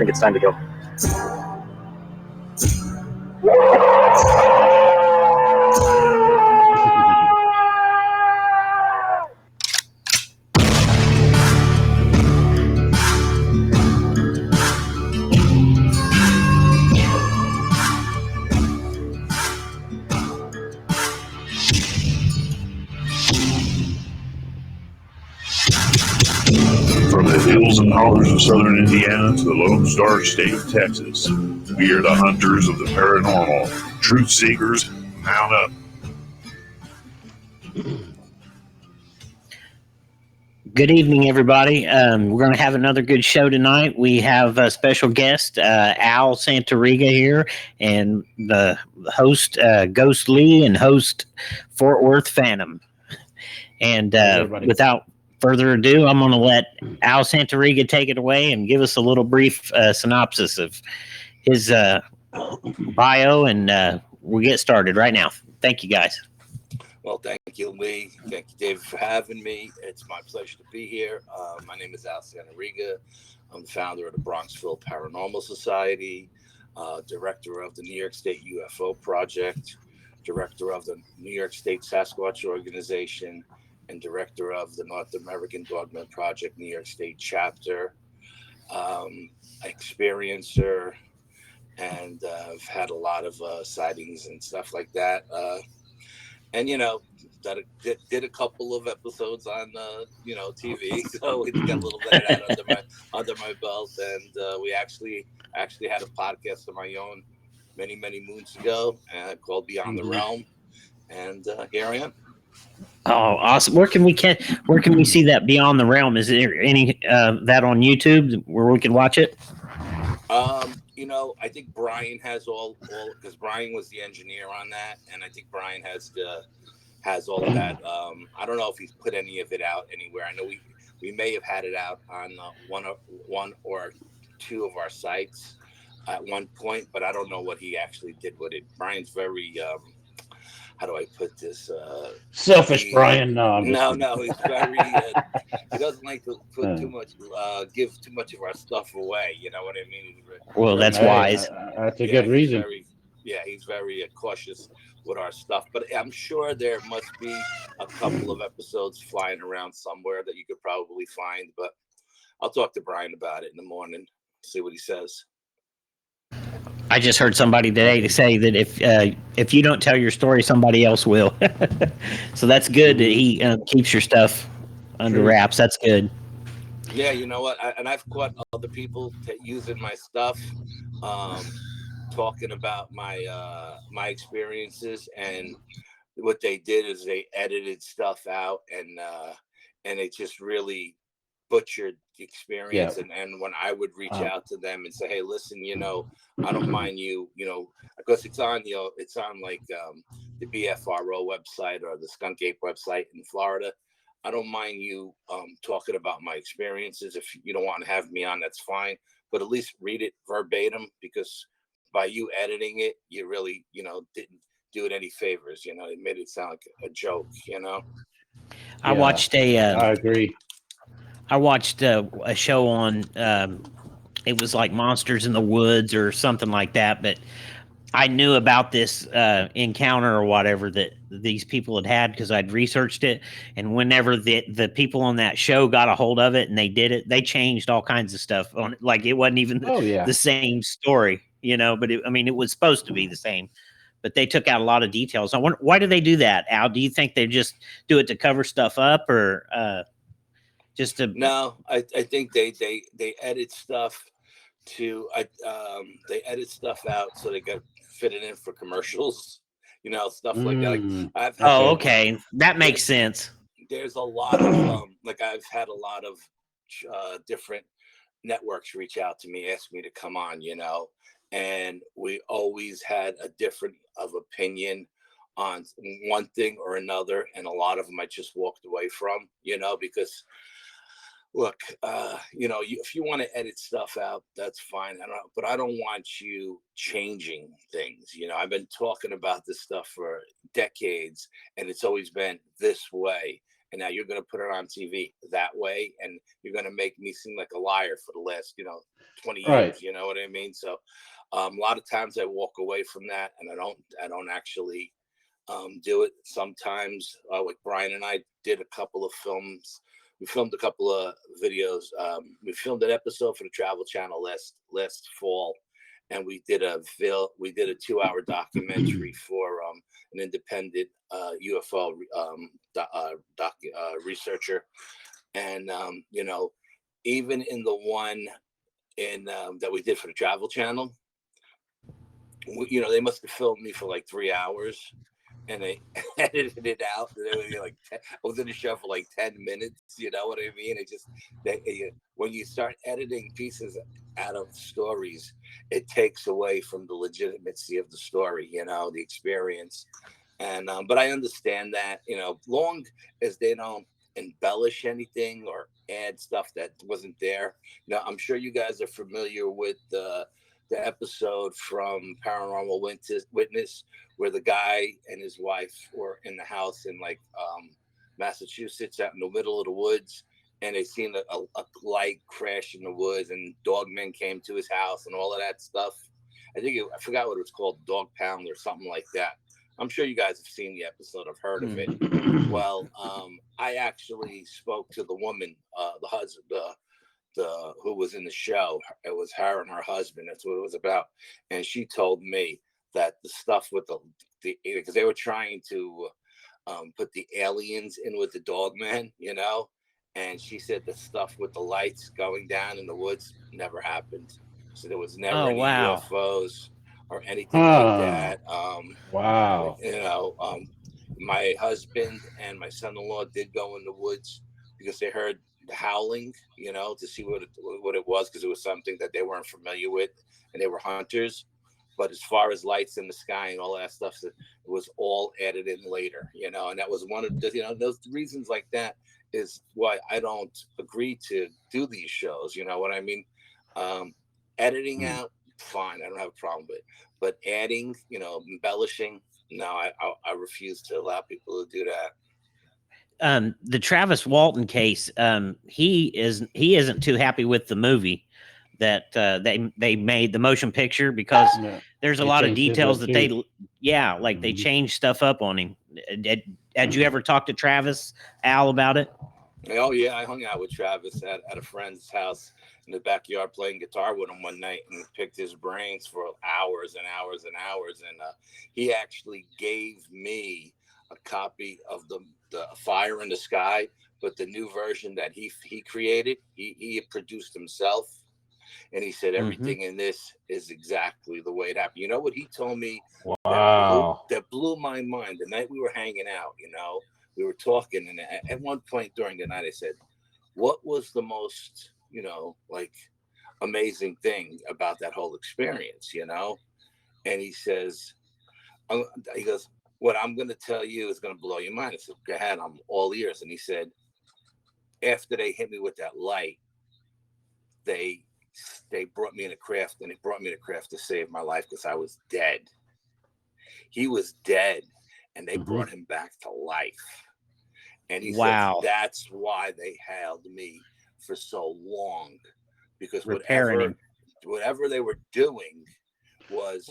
think it's time to go. From the hills and hollers of southern Indiana to the Lone Star State of Texas, we are the hunters of the paranormal. Truth seekers, mount up. Good evening, everybody. We're going to have another good show tonight. We have a special guest, Al Santariga here, and the host, Ghost Lee, and host, Fort Worth Phantom. And without further ado, I'm going to let Al Santariga take it away and give us a little brief synopsis of his bio, and we'll get started right now. Thank you, guys. Well, thank you, Lee. Thank you, David, for having me. It's my pleasure to be here. My name is Al Santariga. I'm the founder of the Bronxville Paranormal Society, director of the New York State UFO Project, director of the New York State Sasquatch Organization, and director of the North American Dogman Project New York State chapter, experiencer, and I've had a lot of sightings and stuff like that. And, did a couple of episodes on, TV. So we got a little bit of that under my belt. And we actually had a podcast of my own many, many moons ago called Beyond the Realm. And here I am. Oh, awesome! Where can we see that Beyond the Realm? Is there any that on YouTube where we can watch it? I think Brian has all because Brian was the engineer on that, and I think Brian has all of that. I don't know if he's put any of it out anywhere. I know we may have had it out on one or two of our sites at one point, but I don't know what he actually did with it. Brian's very how do I put this? Selfish, Brian. No, he's very. He doesn't like to put too much, give too much of our stuff away. You know what I mean? Well, that's wise. That's a good reason. He's very cautious with our stuff. But I'm sure there must be a couple of episodes flying around somewhere that you could probably find. But I'll talk to Brian about it in the morning. See what he says. I just heard somebody today to say that if you don't tell your story, somebody else will. So that's good that he keeps your stuff under wraps. That's good. Yeah, you know what? I've caught other people using my stuff, talking about my experiences, and what they did is they edited stuff out, and it just really butchered the experience. Yeah. And when I would reach out to them and say, hey, listen, I don't mind you, because it's on like the BFRO website or the Skunk Ape website in Florida. I don't mind you talking about my experiences. If you don't want to have me on, that's fine. But at least read it verbatim, because by you editing it, you really, didn't do it any favors. It made it sound like a joke, I watched I agree. I watched a show on, it was like Monsters in the Woods or something like that, but I knew about this encounter or whatever that these people had because I'd researched it. And whenever the people on that show got a hold of it and they did it, they changed all kinds of stuff on it. Like it wasn't even the same story, but it was supposed to be the same. But they took out a lot of details. I wonder, why do they do that, Al? Do you think they just do it to cover stuff up, or just to? No, I think they edit stuff they edit stuff out so they got fitted in for commercials, stuff like that. Okay, that makes sense. There's a lot of I've had a lot of different networks reach out to me, ask me to come on, and we always had a different of opinion on one thing or another, and a lot of them I just walked away from, because look, if you want to edit stuff out, that's fine. But I don't want you changing things. I've been talking about this stuff for decades, and it's always been this way. and now you're going to put it on TV that way, and you're going to make me seem like a liar for the last 20 years. Right. You know what I mean? So a lot of times I walk away from that, and I don't actually do it. Sometimes like Brian and I did a couple of films. We filmed a couple of videos. We filmed an episode for the Travel Channel last fall, and we did a 2-hour documentary for an independent UFO researcher. And even in the one in that we did for the Travel Channel, they must have filmed me for like 3 hours, and they edited it out. They were like, I was in the show for like 10 minutes. You know what I mean? It just when you start editing pieces out of stories, it takes away from the legitimacy of the story. The experience. And but I understand that. Long as they don't embellish anything or add stuff that wasn't there. I'm sure you guys are familiar with the episode from Paranormal Witness, where the guy and his wife were in the house in like Massachusetts, out in the middle of the woods, and they seen a light crash in the woods, and dogmen came to his house and all of that stuff. I forgot what it was called, Dog Pound or something like that. I'm sure you guys have seen the episode. I've heard of it. Well, I actually spoke to the woman, the husband, who was in the show. It was her and her husband. That's what it was about. And she told me that the stuff with the because they were trying to put the aliens in with the dogman, and she said the stuff with the lights going down in the woods never happened. So there was never any UFOs or anything like that. Wow. My husband and my son-in-law did go in the woods because they heard the howling, to see what it was, because it was something that they weren't familiar with, and they were hunters. But as far as lights in the sky and all that stuff, it was all added in later, and that was one of the, those reasons like that is why I don't agree to do these shows. You know what I mean? Editing out, fine, I don't have a problem with it. But adding, embellishing, no, I refuse to allow people to do that. The Travis Walton case, he isn't too happy with the movie that they made, the motion picture, because there's a lot of details that they changed stuff up on him. Had you ever talked to Travis, Al, about it? Oh yeah, I hung out with Travis at a friend's house in the backyard playing guitar with him one night, and picked his brains for hours and hours and hours. And he actually gave me a copy of the Fire in the Sky, but the new version that he created, he produced himself. And he said everything in this is exactly the way it happened. You know what he told me? Wow. That blew my mind. The night we were hanging out, we were talking, and at one point during the night, I said, "What was the most, amazing thing about that whole experience?" And he says, he goes, "What I'm going to tell you is going to blow your mind." I said, "Go ahead, I'm all ears." And he said, after they hit me with that light, they brought me in a craft, and they brought me in a craft to save my life, because I was dead. He was dead, and they brought him back to life. And he said that's why they held me for so long, because whatever they were doing was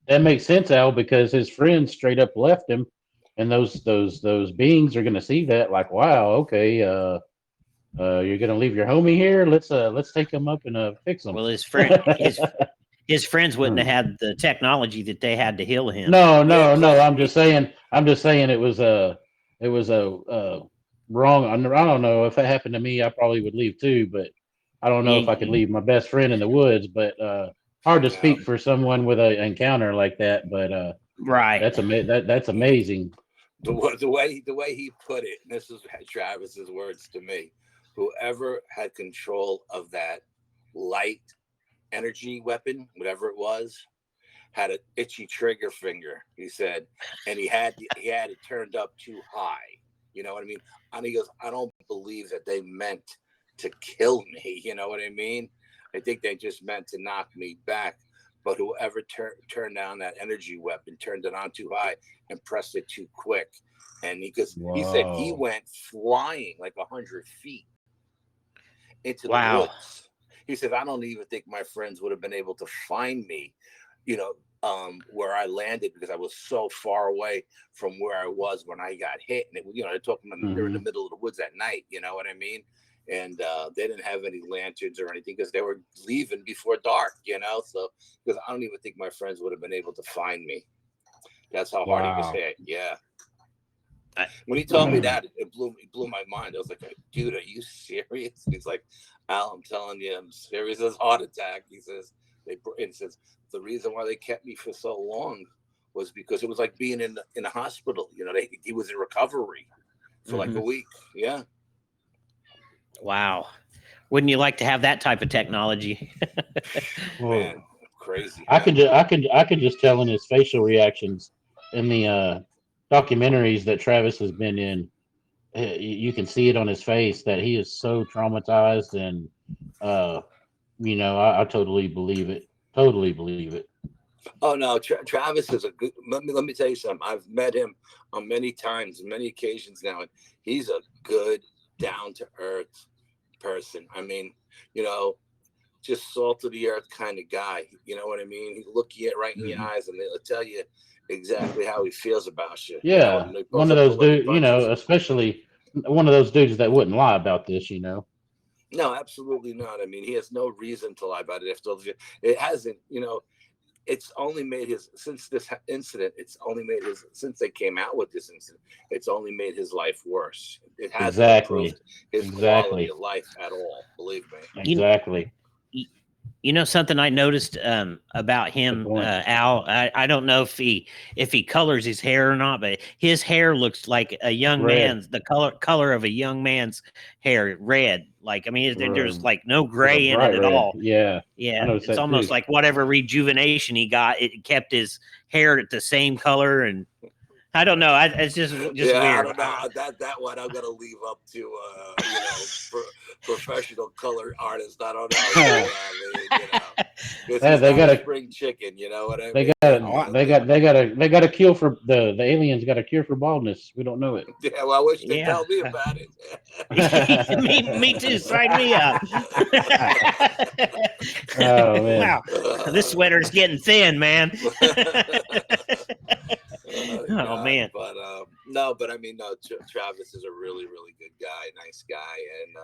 that makes sense, Al, because his friends straight up left him, and those beings are going to see that, like, wow, okay, you're going to leave your homie here. Let's take him up and fix him. Well, his friends wouldn't have had the technology that they had to heal him. No. I'm just saying it was a wrong. I don't know if it happened to me, I probably would leave too, but I don't know if I could leave my best friend in the woods. But hard to speak for someone with an encounter like that. But right, that's amazing. The way he put it, and this is Travis's words to me: whoever had control of that light energy weapon, whatever it was, had an itchy trigger finger, he said, and he had it turned up too high. You know what I mean? And he goes, I don't believe that they meant to kill me. You know what I mean? I think they just meant to knock me back. But whoever turned down that energy weapon, turned it on too high and pressed it too quick, And he said he Wow. went flying like 100 feet into the Wow. woods. He said, I don't even think my friends would have been able to find me, where I landed, because I was so far away from where I was when I got hit. And they're talking about they're in the middle of the woods at night. You know what I mean? And they didn't have any lanterns or anything because they were leaving before dark. So because I don't even think my friends would have been able to find me. That's how hard he was hit. Yeah. When he told me that, it blew my mind. I was like, dude, are you serious? He's like, Al, I'm telling you, I'm serious as heart attack. He says, the reason why they kept me for so long was because it was like being in a hospital. He was in recovery for like a week. Yeah. Wow. Wouldn't you like to have that type of technology? Man, crazy. I could just tell in his facial reactions in the documentaries that Travis has been in. You can see it on his face that he is so traumatized, and I totally believe it. Totally believe it. Oh no, Travis is a good. Let me tell you something. I've met him on many times, many occasions now, and he's a good, down to earth person. I mean, just salt of the earth kind of guy. You know what I mean? He'll look you right in your eyes, and he'll tell you exactly how he feels about you. Yeah, one of those dudes. Especially one of those dudes that wouldn't lie about this. No, absolutely not. I mean, he has no reason to lie about it. It hasn't. It's only made since this incident. It's only made since they came out with this incident. It's only made his life worse. It hasn't improved his quality of life at all. Believe me. Exactly. Something I noticed about him, Al. I don't know if he colors his hair or not, but his hair looks like a young man's. The color of a young man's hair, red. Like, I mean, there's like no gray in it at all. Yeah. It's almost like whatever rejuvenation he got, it kept his hair at the same color, and I don't know. It's just weird. I don't know. That one I'm gonna leave up to professional color artists. I don't know. They got a spring chicken. You know what I mean? They got a cure for the aliens. Got a cure for baldness. We don't know it. Yeah, well, I wish they'd tell me about it. me too. Sign me up. Oh man! Wow, this sweater's getting thin, man. Oh man! But I mean, no. Travis is a really, really good guy, nice guy, and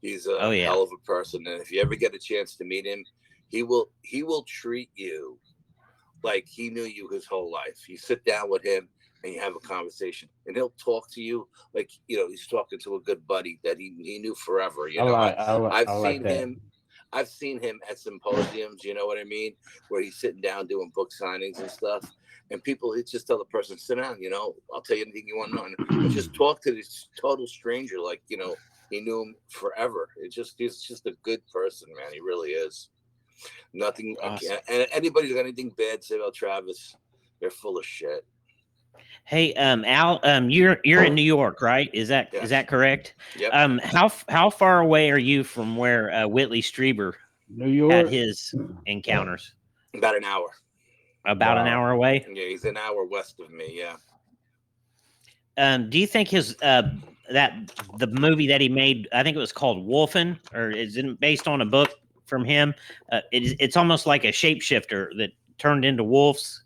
he's a hell of a person. And if you ever get a chance to meet him, he will treat you like he knew you his whole life. You sit down with him and you have a conversation, and he'll talk to you like he's talking to a good buddy that he knew forever. I've seen him at symposiums, you know what I mean, where he's sitting down doing book signings and stuff. And people, just tell the person, sit down, I'll tell you anything you want to know. And just talk to this total stranger like, he knew him forever. He's just a good person, man. He really is. Nothing. Awesome. And anybody who's got anything bad to say about Travis, they're full of shit. Hey, Al, you're in New York, right? Is that correct? Yep. How far away are you from where Whitley Strieber New York had his encounters? About an hour. About an hour away? Yeah, he's an hour west of me. Yeah. Do you think his the movie that he made, I think it was called Wolfen, or is it based on a book from him? It's almost like a shapeshifter that turned into wolves.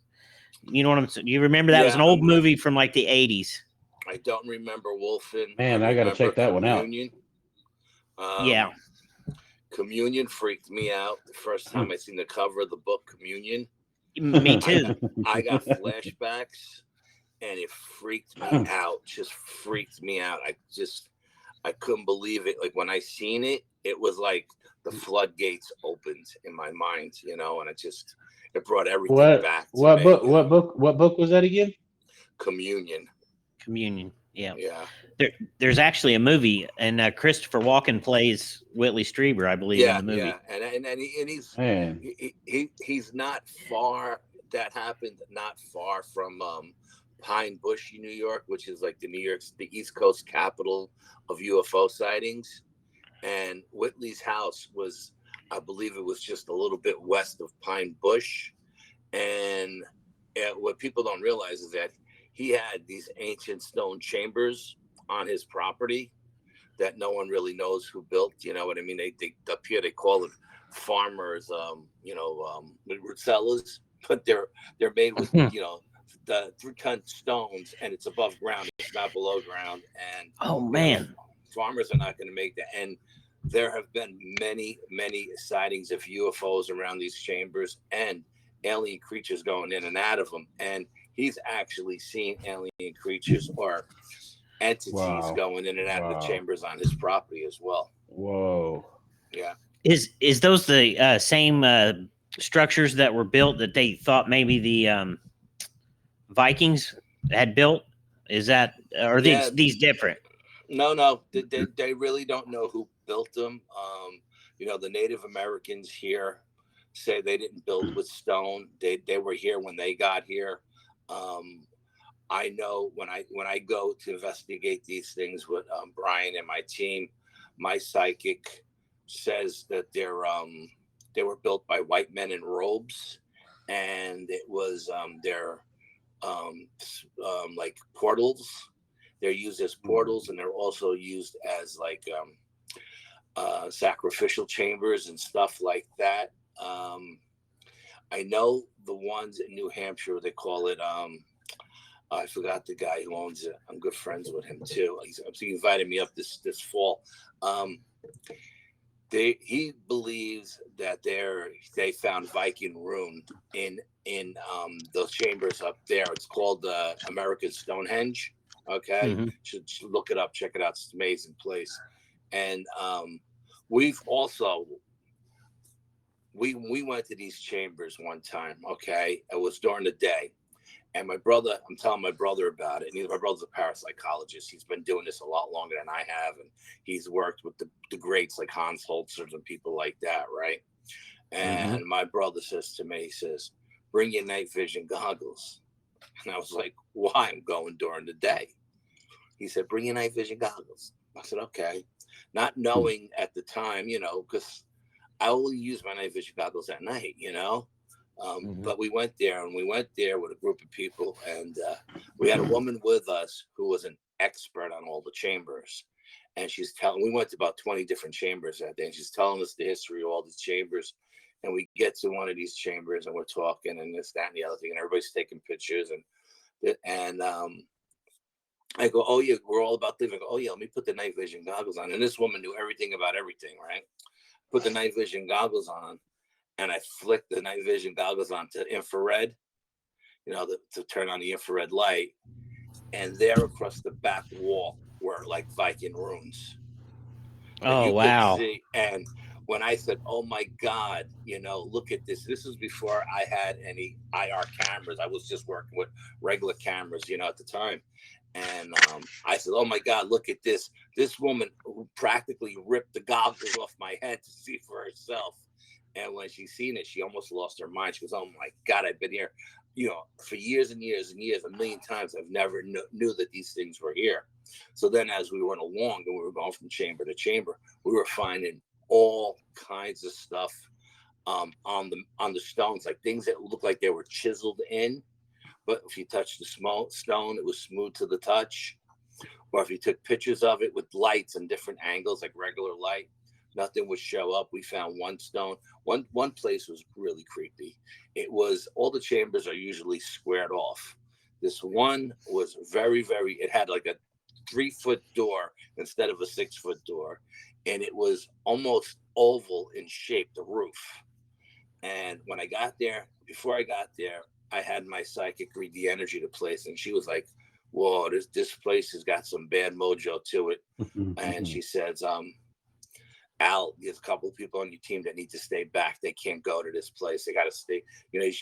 You know what I'm saying? You remember that? It was an old movie from like the 80s. I don't remember Wolfen. Man, I got to check that one out. Yeah. Communion freaked me out the first time I seen the cover of the book Communion. Me too. I got flashbacks and it freaked me out. Just freaked me out. I couldn't believe it. Like when I seen it, it was like the floodgates opened in my mind, and it brought everything back. What book was that again? Communion. Yeah. Yeah. There's actually a movie, and Christopher Walken plays Whitley Strieber, I believe, in the movie. Yeah, and he's not far. That happened not far from Pine Bush, New York, which is like the East Coast capital of UFO sightings. And Whitley's house was, I believe it was just a little bit west of Pine Bush. And what people don't realize is that he had these ancient stone chambers on his property that no one really knows who built. You know what I mean? They up here they call it farmers, sellers, but they're made with the 3-ton stones, and it's above ground. It's not below ground, and Oh man, farmers are not going to make that. And there have been many sightings of UFOs around these chambers and alien creatures going in and out of them. And he's actually seen alien creatures or entities going in and out of the chambers on his property as well. Whoa. Yeah. Is those the same structures that were built that they thought maybe the Vikings had built? Is that, are these different? No, they really don't know who built them. The Native Americans here say they didn't build with stone. They were here when they got here. I know when I go to investigate these things with Brian and my team, my psychic says that they were built by white men in robes, and it was their like portals. They're used as portals, and they're also used as like sacrificial chambers and stuff like that. I know the ones in New Hampshire, they call it I forgot the guy who owns it. I'm good friends with him too. He invited me up this fall. He believes that they found Viking rune in those chambers up there. It's called American Stonehenge. Okay, should look it up, check it out. It's an amazing place. And we've also we went to these chambers one time. Okay, it was during the day. And my brother, I'm telling my brother about it. And my brother's a parapsychologist. He's been doing this a lot longer than I have. And he's worked with the greats like Hans Holzer and people like that, right? And my brother says to me, he says, bring your night vision goggles. And I was like, why? I'm going during the day. He said, bring your night vision goggles. I said, okay. Not knowing at the time, because I only use my night vision goggles at night, But we went there with a group of people, and we had a woman with us who was an expert on all the chambers. And we went to about 20 different chambers that day, and she's telling us the history of all these chambers. And we get to one of these chambers, and we're talking, and this, that, and the other thing, and everybody's taking pictures. And I go, oh, yeah, we're all about living. I go, oh, yeah, let me put the night vision goggles on. And this woman knew everything about everything, right? Put the night vision goggles on. And I flicked the night vision goggles onto infrared, to turn on the infrared light. And there across the back wall were like Viking runes. Oh, wow. See, and when I said, oh my God, look at this. This was before I had any IR cameras. I was just working with regular cameras, at the time. And I said, oh my God, look at this. This woman who practically ripped the goggles off my head to see for herself. And when she seen it, she almost lost her mind. She goes, oh my God, I've been here, for years and years and years, a million times. I've never knew that these things were here. So then as we went along and we were going from chamber to chamber, we were finding all kinds of stuff on the stones, like things that looked like they were chiseled in. But if you touched the stone, it was smooth to the touch. Or if you took pictures of it with lights and different angles, like regular light, nothing would show up. We found one stone. One place was really creepy. It was, all the chambers are usually squared off. This one was very, very, it had like a 3-foot door instead of a 6-foot door. And it was almost oval in shape, the roof. And when I got there, before I got there, I had my psychic read the energy of the place. And she was like, whoa, this place has got some bad mojo to it. And she says, Al, there's a couple of people on your team that need to stay back. They can't go to this place. They got to stay. You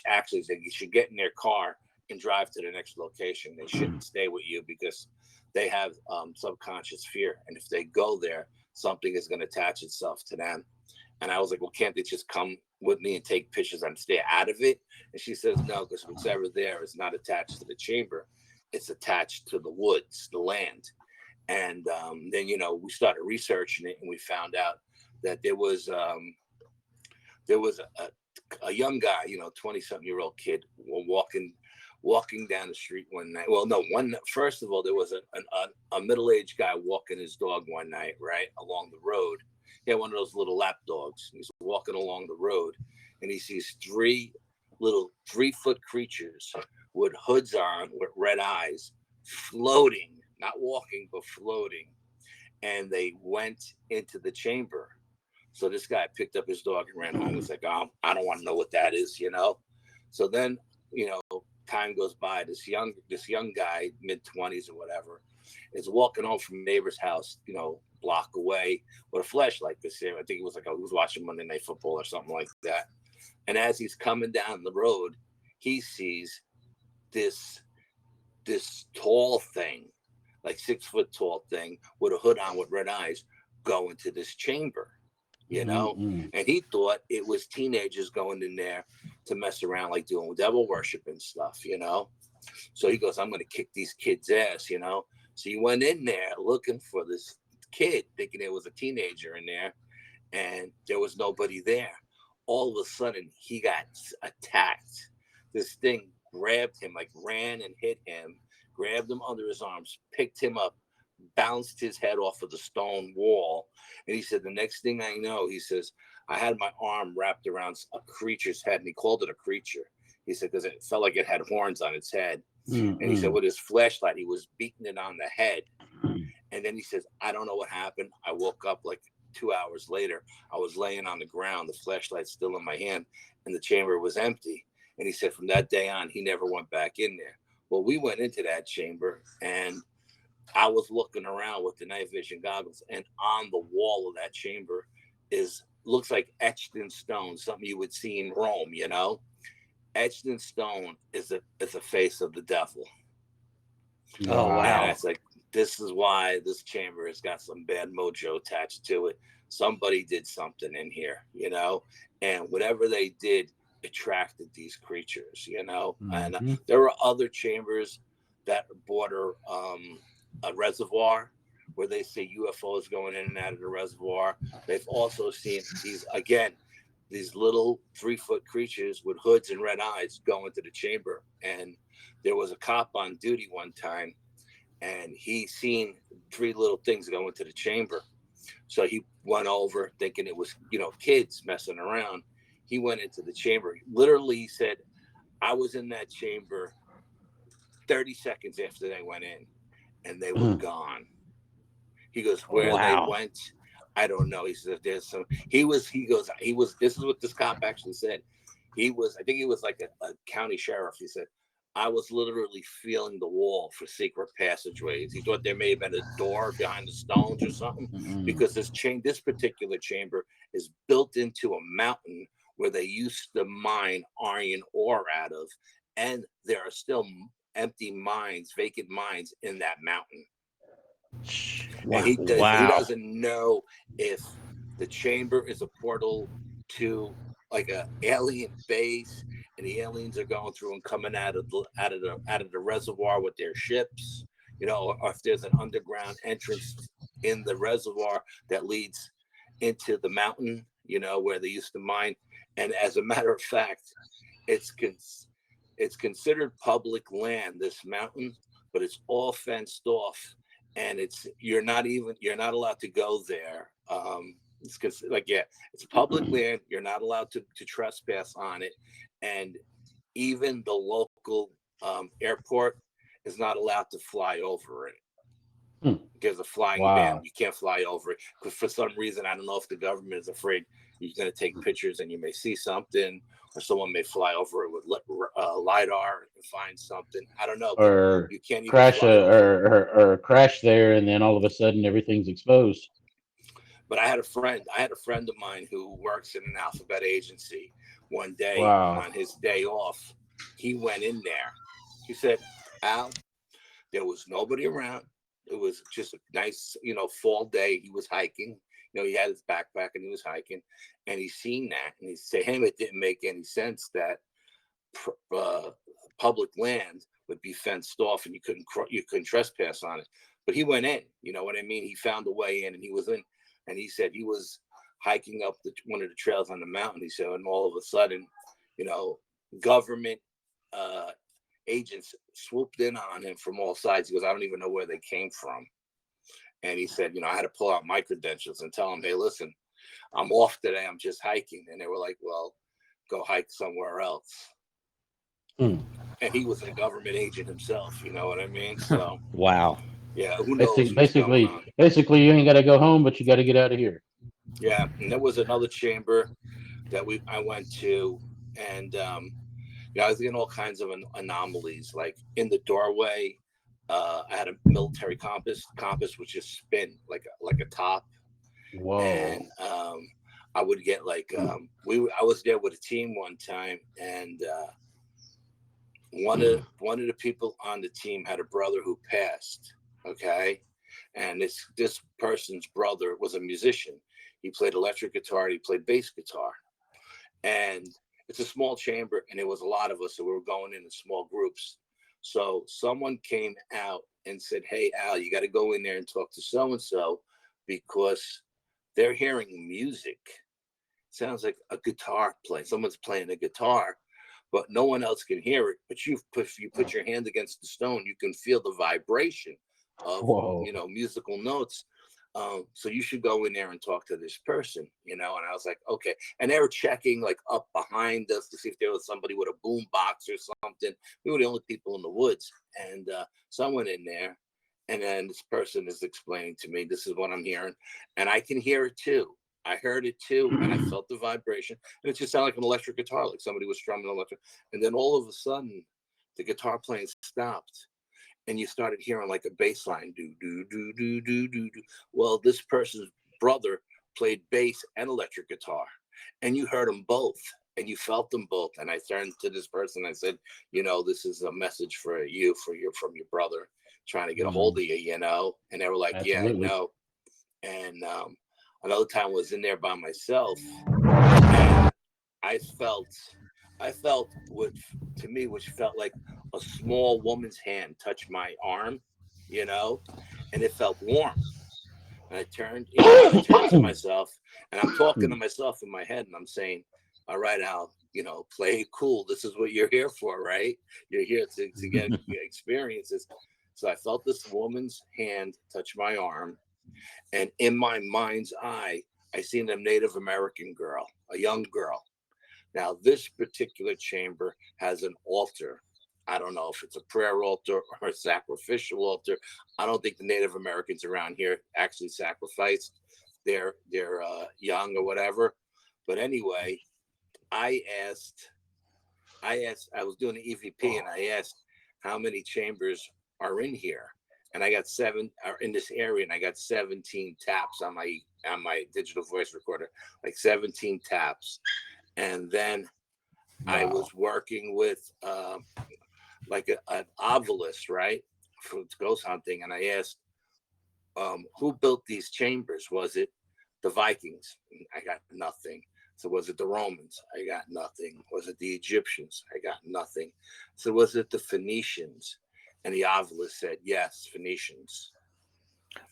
should get in their car and drive to the next location. They shouldn't stay with you because they have subconscious fear. And if they go there, something is going to attach itself to them. And I was like, well, can't they just come with me and take pictures and stay out of it? And she says, no, because what's ever there is not attached to the chamber. It's attached to the woods, the land. And then, we started researching it, and we found out that there was a young guy, 20-something-year-old kid walking walking down the street one night. Well, no, first of all, there was a middle-aged guy walking his dog one night, right, along the road. He had one of those little lap dogs. He's walking along the road, and he sees 3 little 3-foot creatures with hoods on, with red eyes, floating, not walking, but floating. And they went into the chamber. So this guy picked up his dog and ran home. He's like, oh, I don't want to know what that is, you know? So then, you know, time goes by. This young guy, mid-20s or whatever, is walking home from a neighbor's house, you know, block away with a flashlight. This year, I think it was like he was watching Monday Night Football or something like that. And as he's coming down the road, he sees this tall thing, like 6-foot tall thing with a hood on with red eyes, go into this chamber, you know? Mm-hmm. And he thought it was teenagers going in there to mess around, like doing devil worship and stuff, you know? So he goes, I'm going to kick these kids' ass, you know? So he went in there looking for this kid, thinking it was a teenager in there, and there was nobody there. All of a sudden, he got attacked. This thing grabbed him, like ran and hit him, grabbed him under his arms, picked him up, bounced his head off of the stone wall. And he said, the next thing I know, he says, I had my arm wrapped around a creature's head, and he called it a creature. He said, because it felt like it had horns on its head. Mm-hmm. And he said, with his flashlight, he was beating it on the head. And then he says, I don't know what happened. I woke up like 2 hours later. I was laying on the ground, the flashlight still in my hand, and the chamber was empty. And he said, from that day on, he never went back in there. Well, we went into that chamber, and I was looking around with the night vision goggles, and on the wall of that chamber looks like etched in stone, something you would see in Rome, you know? Etched in stone is a face of the devil. Oh, wow. And it's like, this is why this chamber has got some bad mojo attached to it. Somebody did something in here, you know, and whatever they did attracted these creatures, you know. Mm-hmm. And there are other chambers that border a reservoir where they see UFOs going in and out of the reservoir. They've also seen these little 3-foot creatures with hoods and red eyes go into the chamber. And there was a cop on duty one time, and he seen 3 little things go into the chamber. So he went over thinking it was, you know, kids messing around. He went into the chamber. Literally, he said, I was in that chamber 30 seconds after they went in, and they were gone. He goes, where they went, I don't know. He said, this is what this cop actually said. I think he was like a county sheriff. He said, I was literally feeling the wall for secret passageways. He thought there may have been a door behind the stones or something, because this particular chamber is built into a mountain where they used to mine iron ore out of, and there are still empty mines, vacant mines in that mountain. Wow. And he doesn't know if the chamber is a portal to like a alien base, and the aliens are going through and coming out of the reservoir with their ships, you know, or if there's an underground entrance in the reservoir that leads into the mountain, you know, where they used to mine. And as a matter of fact, it's considered public land, this mountain, but it's all fenced off, and you're not allowed to go there. It's public land. You're not allowed to trespass on it, and even the local airport is not allowed to fly over it. There's a flying ban. You can't fly over it because for some reason, I don't know if the government is afraid you're going to take pictures and you may see something, or someone may fly over it with LiDAR and find something. I don't know. Or you can't even crash fly or crash there, and then all of a sudden everything's exposed. But I had a friend of mine who works in an alphabet agency. One day on his day off, he went in there. He said, Al, there was nobody around. It was just a nice, you know, fall day. He was hiking. You know, he had his backpack and he was hiking, and he seen that, and he said, him, it didn't make any sense that public land would be fenced off and you couldn't trespass on it. But he went in. You know what I mean? He found a way in, and he was in. And he said he was hiking up one of the trails on the mountain. He said, and all of a sudden, you know, government agents swooped in on him from all sides. He goes, I don't even know where they came from. And he said, I had to pull out my credentials and tell him, hey, listen, I'm off today. I'm just hiking. And they were like, well, go hike somewhere else. And he was a government agent himself. You know what I mean? So, wow. Yeah, who knows what's basically, going on. basically, you ain't got to go home, but you got to get out of here. Yeah, and there was another chamber that I went to, and I was getting all kinds of anomalies. Like in the doorway, I had a military compass, which is spin like a top. Whoa! And I would get like I was there with a team one time, and one of the people on the team had a brother who passed. Okay, and this person's brother was a musician. He played electric guitar. He played bass guitar, and it's a small chamber, and there was a lot of us, so we were going in small groups. So someone came out and said, "Hey, Al, you got to go in there and talk to so and so because they're hearing music. Sounds like a guitar playing. Someone's playing a guitar, but no one else can hear it. But you put your hand against the stone, you can feel the vibration of musical notes. So you should go in there and talk to this person, And I was like, okay. And they were checking like up behind us to see if there was somebody with a boom box or something. We were the only people in the woods, and so I went in there, and then this person is explaining to me, this is what I'm hearing, and I can hear it too. I heard it too, and I felt the vibration, and it just sounded like an electric guitar, like somebody was strumming electric. And then all of a sudden, the guitar playing stopped, and you started hearing like a bass line, do, do, do, do, do, do, do. Well, this person's brother played bass and electric guitar, and you heard them both, and you felt them both. And I turned to this person, I said, this is a message for you, from your brother, trying to get a hold of you, And they were like, Absolutely. Yeah, I know. And another time I was in there by myself, and I felt which felt like a small woman's hand touched my arm, and it felt warm. And I turned to myself, and I'm talking to myself in my head, and I'm saying, all right, Al, play it cool. This is what you're here for, right? You're here to get experiences. So I felt this woman's hand touch my arm, and in my mind's eye, I seen a Native American girl, a young girl. Now, this particular chamber has an altar. I don't know if it's a prayer altar or a sacrificial altar. I don't think the Native Americans around here actually sacrificed their young or whatever. But anyway, I was doing an EVP, and I asked how many chambers are in here. And I got 7 in this area, and I got 17 taps on my digital voice recorder, like 17 taps. And then I was working with like an obelisk, right, for ghost hunting. And I asked, who built these chambers? Was it the Vikings? I got nothing. So was it the Romans? I got nothing. Was it the Egyptians? I got nothing. So was it the Phoenicians? And the obelisk said, yes, Phoenicians.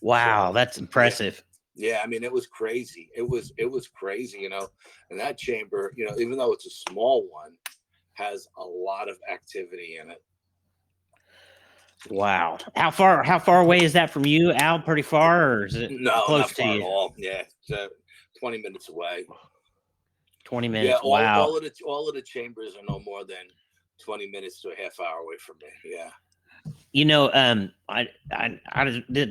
Wow, that's impressive. Yeah, I mean, it was crazy. It was crazy, And that chamber, even though it's a small one, has a lot of activity in it. Wow. How far away is that from you, Al? Pretty far, or is it close not far to you? At all. Yeah, it's 20 minutes away. 20 minutes. Yeah, wow. All of the chambers are no more than 20 minutes to a half hour away from me. Yeah. I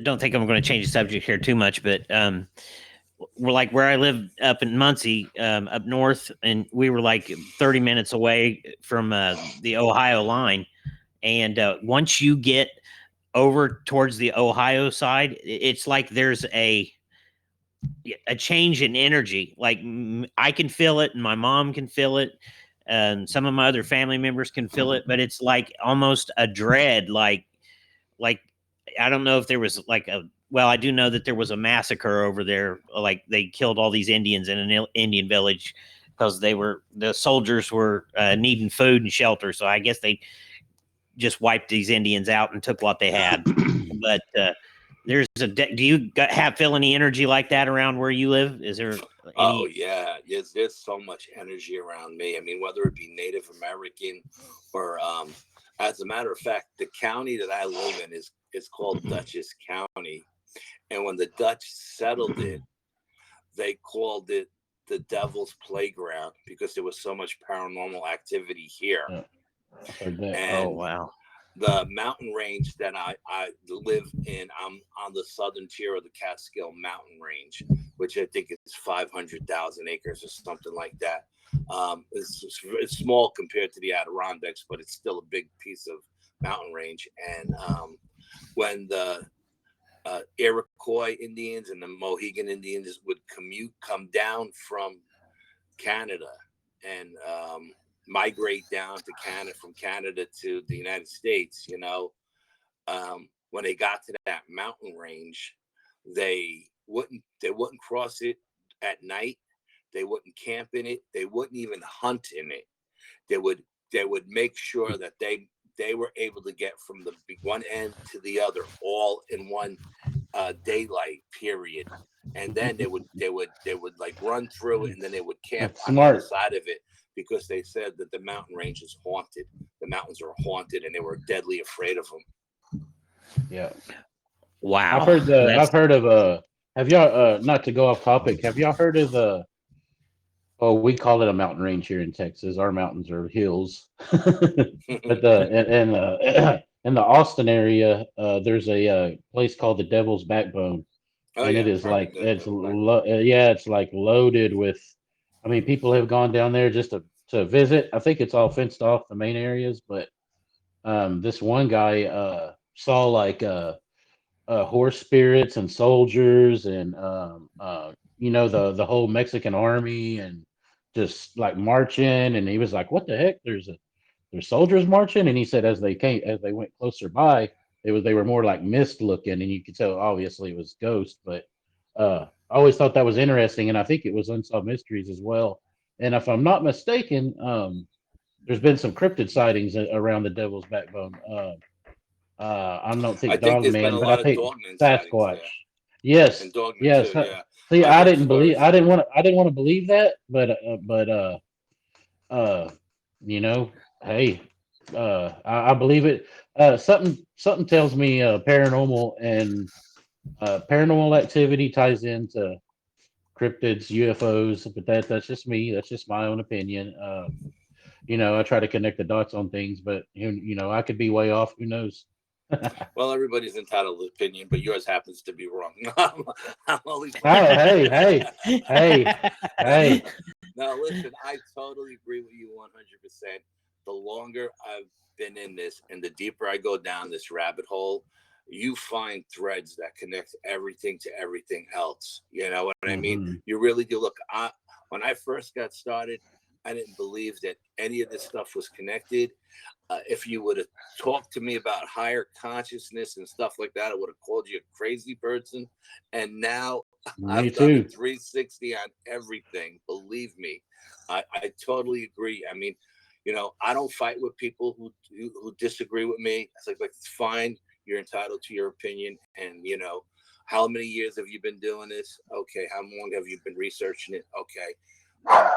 don't think I'm going to change the subject here too much, but we're like where I live up in Muncie, up north, and we were like 30 minutes away from the Ohio line. And once you get over towards the Ohio side, it's like there's a change in energy. Like I can feel it, and my mom can feel it, and some of my other family members can feel it, but it's like almost a dread, like I don't know if there was like I do know that there was a massacre over there. Like they killed all these Indians in an Indian village because the soldiers were needing food and shelter. So I guess they just wiped these Indians out and took what they had. But do you feel any energy like that around where you live? Is there any? Oh yeah, there's so much energy around me. I mean, whether it be Native American or As a matter of fact, the county that I live in is called Dutchess County. And when the Dutch settled it, they called it the Devil's Playground because there was so much paranormal activity here. Yeah, I've heard that. And Oh wow. the mountain range that I live in, I'm on the southern tier of the Catskill Mountain Range, which I think is 500,000 acres or something like that. It's small compared to the Adirondacks, but it's still a big piece of mountain range. And when the Iroquois Indians and the Mohegan Indians would come down from Canada and migrate down to Canada, from Canada to the United States, when they got to that mountain range, they wouldn't cross it at night. They wouldn't camp in it. They wouldn't even hunt in it. They would make sure that they were able to get from the one end to the other all in one daylight period. And then they would like run through it, and then they would camp on the other side of it, because they said that the mountain range is haunted. The mountains are haunted, and they were deadly afraid of them. Yeah. Wow. I've heard of have y'all not to go off topic, have y'all heard of we call it a mountain range here in Texas. Our mountains are hills. But in the Austin area, there's a place called the Devil's Backbone. And it is like it's like loaded with. I mean, people have gone down there just to visit. I think it's all fenced off, the main areas, but this one guy saw like horse spirits and soldiers and the whole Mexican army and just like marching, and he was like, "What the heck? There's soldiers marching," and he said as they went closer by, they were more like mist looking, and you could tell obviously it was ghost. But I always thought that was interesting, and I think it was Unsolved Mysteries as well. And if I'm not mistaken, there's been some cryptid sightings around the Devil's Backbone. I don't think I think there's been Dogman, a but I lot of think Dogman sightings Sasquatch. there. Yes, And Dogman yes. too, yeah. See, I've I heard didn't believe. stories. I didn't want to believe that, but uh, hey, I believe it. Something tells me paranormal and paranormal activity ties into cryptids, UFOs. But that's just me. That's just my own opinion. I try to connect the dots on things, but I could be way off. Who knows? Well, everybody's entitled to opinion, but yours happens to be wrong. I'm always hey. No, listen, I totally agree with you 100%. The longer I've been in this and the deeper I go down this rabbit hole, you find threads that connect everything to everything else. You know what I mean? Mhm. You really do. Look, when I first got started, I didn't believe that any of this stuff was connected. If you would have talked to me about higher consciousness and stuff like that, I would have called you a crazy person. And now I've done a 360 on everything. Believe me, I totally agree. I mean, I don't fight with people who disagree with me. It's like it's fine. You're entitled to your opinion. And, how many years have you been doing this? Okay. How long have you been researching it? Okay.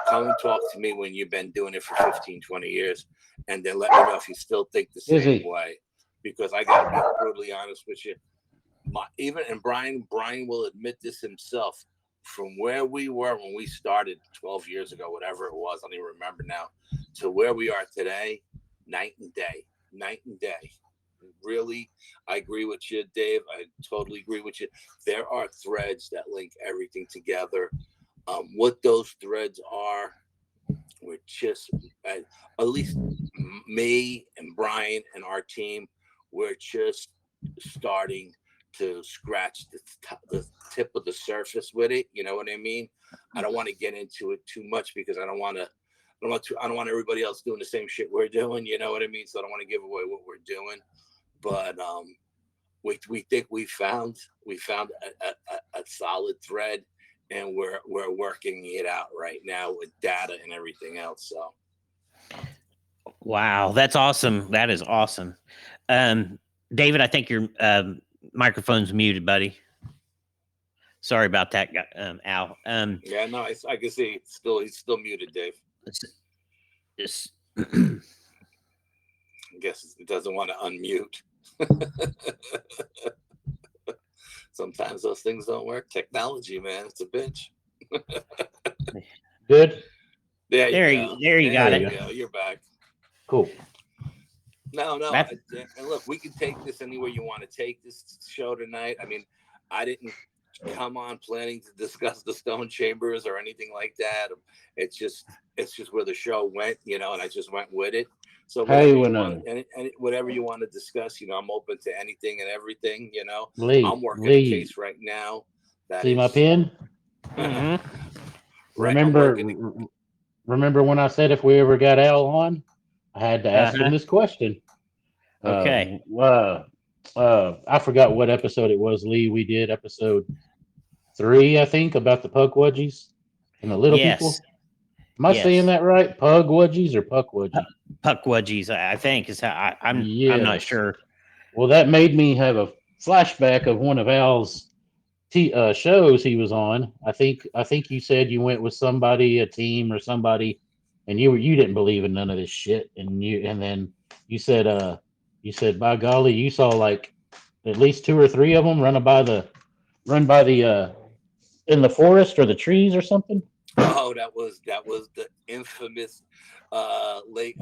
Come and talk to me when you've been doing it for 15, 20 years, and then let me know if you still think the same way. Because I got to be brutally honest with you. And Brian will admit this himself. From where we were when we started 12 years ago, whatever it was, I don't even remember now, to where we are today, night and day. Really, I agree with you, Dave. I totally agree with you. There are threads that link everything together. What those threads are, we're just, at least me and Brian and our team, we're just starting to scratch the tip of the surface with it. You know what I mean? I don't want to get into it too much because I don't want everybody else doing the same shit we're doing. You know what I mean? So I don't want to give away what we're doing. But we think we found a solid thread. And we're working it out right now with data and everything else. So, wow, that's awesome. That is awesome. David, I think your microphone's muted, buddy. Sorry about that, Al. Yeah, no, I can see he's still muted, Dave. I guess it doesn't want to unmute. Sometimes those things don't work. Technology, man, it's a bitch. Good. There you got it. Go. You're back. Cool. No. And look, we can take this anywhere you want to take this show tonight. I mean, I didn't come on planning to discuss the Stone Chambers or anything like that. It's just where the show went, and I just went with it. So whatever you want to discuss, I'm open to anything and everything. I'm working a case right now. My pen? Mhm. Right, remember when I said if we ever got Al on, I had to ask him this question. Okay. I forgot what episode it was, Lee. We did episode 3, I think, about the Pugwudgies and the little people. Am I saying that right? Pugwudgies or Puckwudgie? Puckwudgies, I think is how I'm not sure. Well, that made me have a flashback of one of Al's shows he was on. I think you said you went with somebody, a team or somebody, and you didn't believe in none of this shit, and then you said by golly, you saw like at least 2 or 3 of them run by the in the forest or the trees or something. Oh, that was the infamous lake.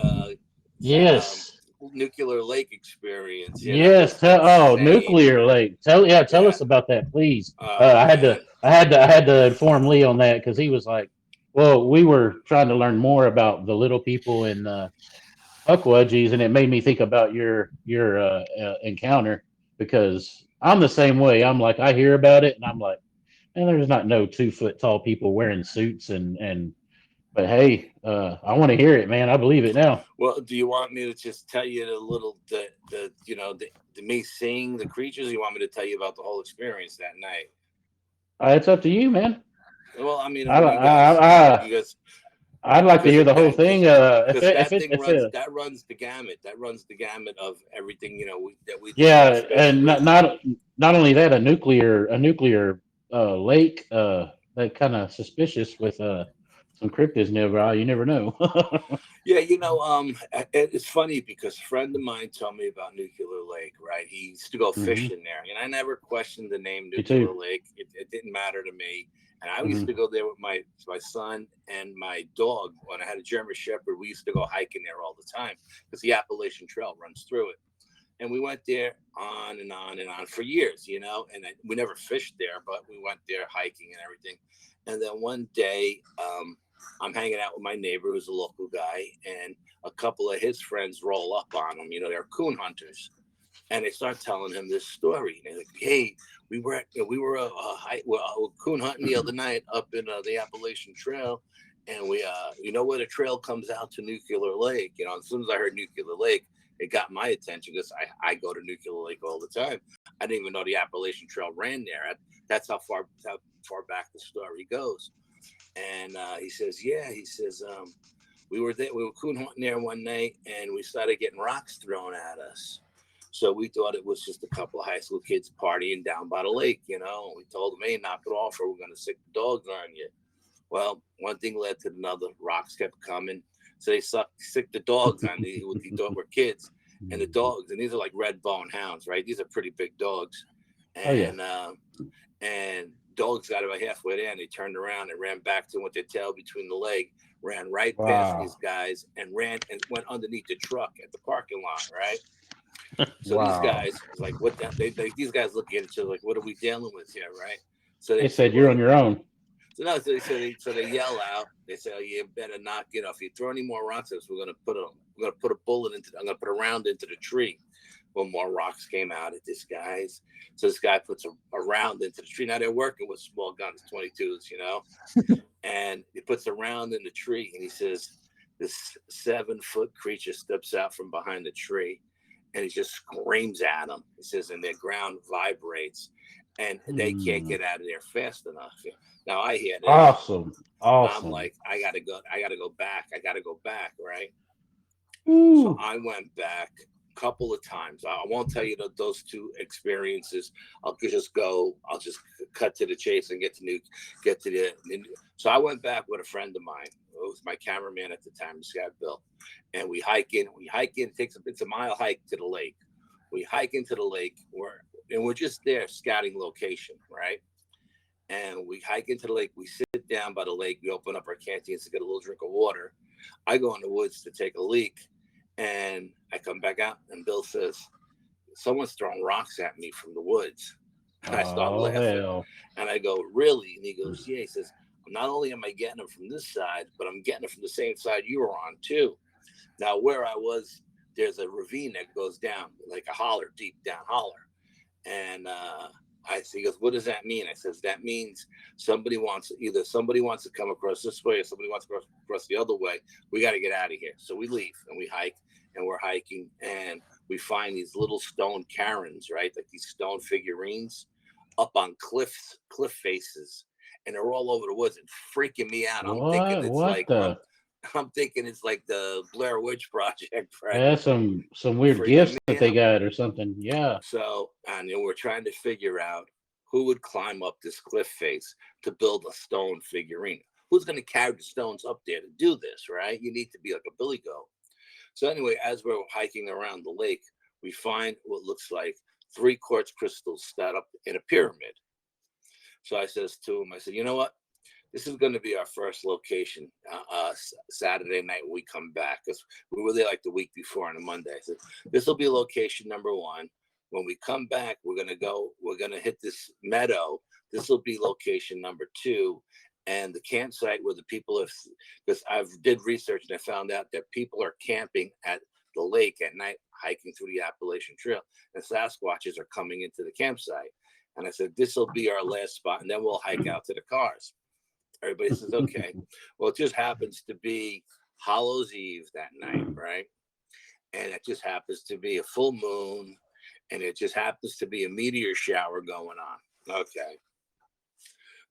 Yes. Nuclear lake experience. Yes. Nuclear lake. Tell us about that, please. I had to inform Lee on that because he was like, well, we were trying to learn more about the little people in Puckwudgies, and it made me think about your encounter because I'm the same way. I'm like, I hear about it, and I'm like, and there's not no 2-foot tall people wearing suits but hey, I want to hear it, man. I believe it now. Well, do you want me to just tell you the me seeing the creatures? Or you want me to tell you about the whole experience that night? It's up to you, man. Well, I mean, I'd like to hear the whole thing. That runs the gamut. That runs the gamut of everything that we. Yeah, and not only that, a nuclear lake. That kind of suspicious with some cryptids nearby. You never know. Yeah, it's funny because a friend of mine told me about Nuclear Lake. Right, he used to go fishing there, and I never questioned the name Nuclear Lake. It didn't matter to me. And I used to go there with my son and my dog. When I had a German Shepherd, we used to go hiking there all the time because the Appalachian Trail runs through it. And we went there on and on and on for years, and we never fished there, but we went there hiking and everything. And then one day, I'm hanging out with my neighbor who's a local guy, and a couple of his friends roll up on him. They're coon hunters. And they start telling him this story. And they're like, "Hey, we were coon hunting the other night up in the Appalachian Trail, and we where the trail comes out to Nuclear Lake. As soon as I heard Nuclear Lake, it got my attention because I go to Nuclear Lake all the time. I didn't even know the Appalachian Trail ran there. That's how far back the story goes." And he says, we were coon hunting there one night, and we started getting rocks thrown at us. So we thought it was just a couple of high school kids partying down by the lake, We told them, "Hey, knock it off, or we're going to sick the dogs on you." Well, one thing led to another. Rocks kept coming. So they sick the dogs on what they thought were kids. And the dogs, and these are like red bone hounds, right? These are pretty big dogs. And and dogs got about halfway there, and they turned around and ran back to him with their tail between the leg, ran right past these guys, and ran and went underneath the truck at the parking lot, right? So these guys, like, what? These guys look at each other like, "What are we dealing with here?" Right? So they said, "You're on your own." So they yell out. They say, "Oh, you better not get off. If you throw any more rocks at us, we're gonna put a bullet into. I'm gonna put a round into the tree." Well, more rocks came out at this guy's. So this guy puts a round into the tree. Now they're working with small guns, 22s, and he puts a round in the tree, and he says, this 7-foot creature steps out from behind the tree. And he just screams at them. He says, and their ground vibrates, and they can't get out of there fast enough. Now I hear that. Awesome. I'm like, I gotta go back, right? Ooh. So I went back a couple of times. I won't tell you those 2 experiences. I'll just cut to the chase and get to the. So I went back with a friend of mine. was my cameraman at the time, Scott Bill, and we hike in. It's a mile hike to the lake. We hike into the lake, we're just there scouting location, right? And we hike into the lake. We sit down by the lake. We open up our canteens to get a little drink of water. I go in the woods to take a leak, and I come back out, and Bill says, "Someone's throwing rocks at me from the woods." And I start laughing. Hell. And I go, "Really?" And he goes, "Yeah." He says, "Not only am I getting them from this side, but I'm getting it from the same side you were on too." Now, where I was, there's a ravine that goes down, like a holler, deep down holler. And he goes, "What does that mean?" I says, "That means somebody wants to come across this way, or somebody wants to cross the other way. We got to get out of here." So we leave and we hike, and we're hiking, and we find these little stone cairns, right? Like these stone figurines up on cliff faces, and they're all over the woods and freaking me out. I'm thinking it's like the Blair Witch Project, right? That's some weird gifts that they got or something. Yeah. So, and we're trying to figure out who would climb up this cliff face to build a stone figurine. Who's going to carry the stones up there to do this, right? You need to be like a billy goat. So anyway, as we're hiking around the lake, we find what looks like 3 quartz crystals set up in a pyramid. So I says to him, I said, "You know what? This is going to be our first location Saturday night when we come back, because we were there like the week before on a Monday." I said, "This will be location number 1. When we come back, we're going to hit this meadow. This will be location number 2. And the campsite where the people have, because I've did research and I found out that people are camping at the lake at night, hiking through the Appalachian Trail, and Sasquatches are coming into the campsite." And I said, "This will be our last spot, and then we'll hike out to the cars." Everybody says, "Okay." Well, it just happens to be Hallows Eve that night, right? And it just happens to be a full moon, and it just happens to be a meteor shower going on. Okay.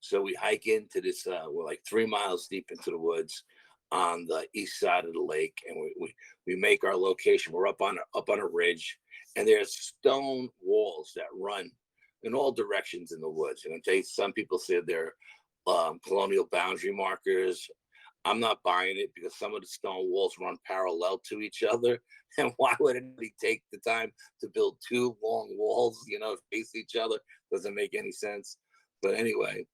So we hike into this, we're like 3 miles deep into the woods on the east side of the lake, and we make our location. We're up on a ridge, and there's stone walls that run in all directions in the woods. And some people say they're colonial boundary markers. I'm not buying it, because some of the stone walls run parallel to each other. And why would anybody take the time to build 2 long walls, face each other? Doesn't make any sense. But anyway,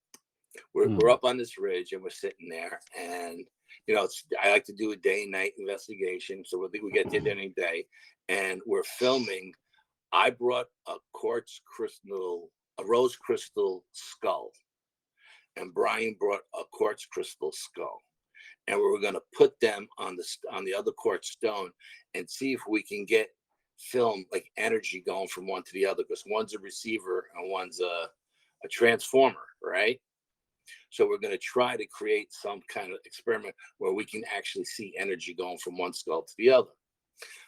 we're up on this ridge, and we're sitting there, and I like to do a day and night investigation. So we get there any day, and we're filming. I brought a rose crystal skull, and Brian brought a quartz crystal skull, and we were going to put them on the other quartz stone and see if we can get film like energy going from one to the other, because one's a receiver and one's a transformer, right? So we're going to try to create some kind of experiment where we can actually see energy going from one skull to the other.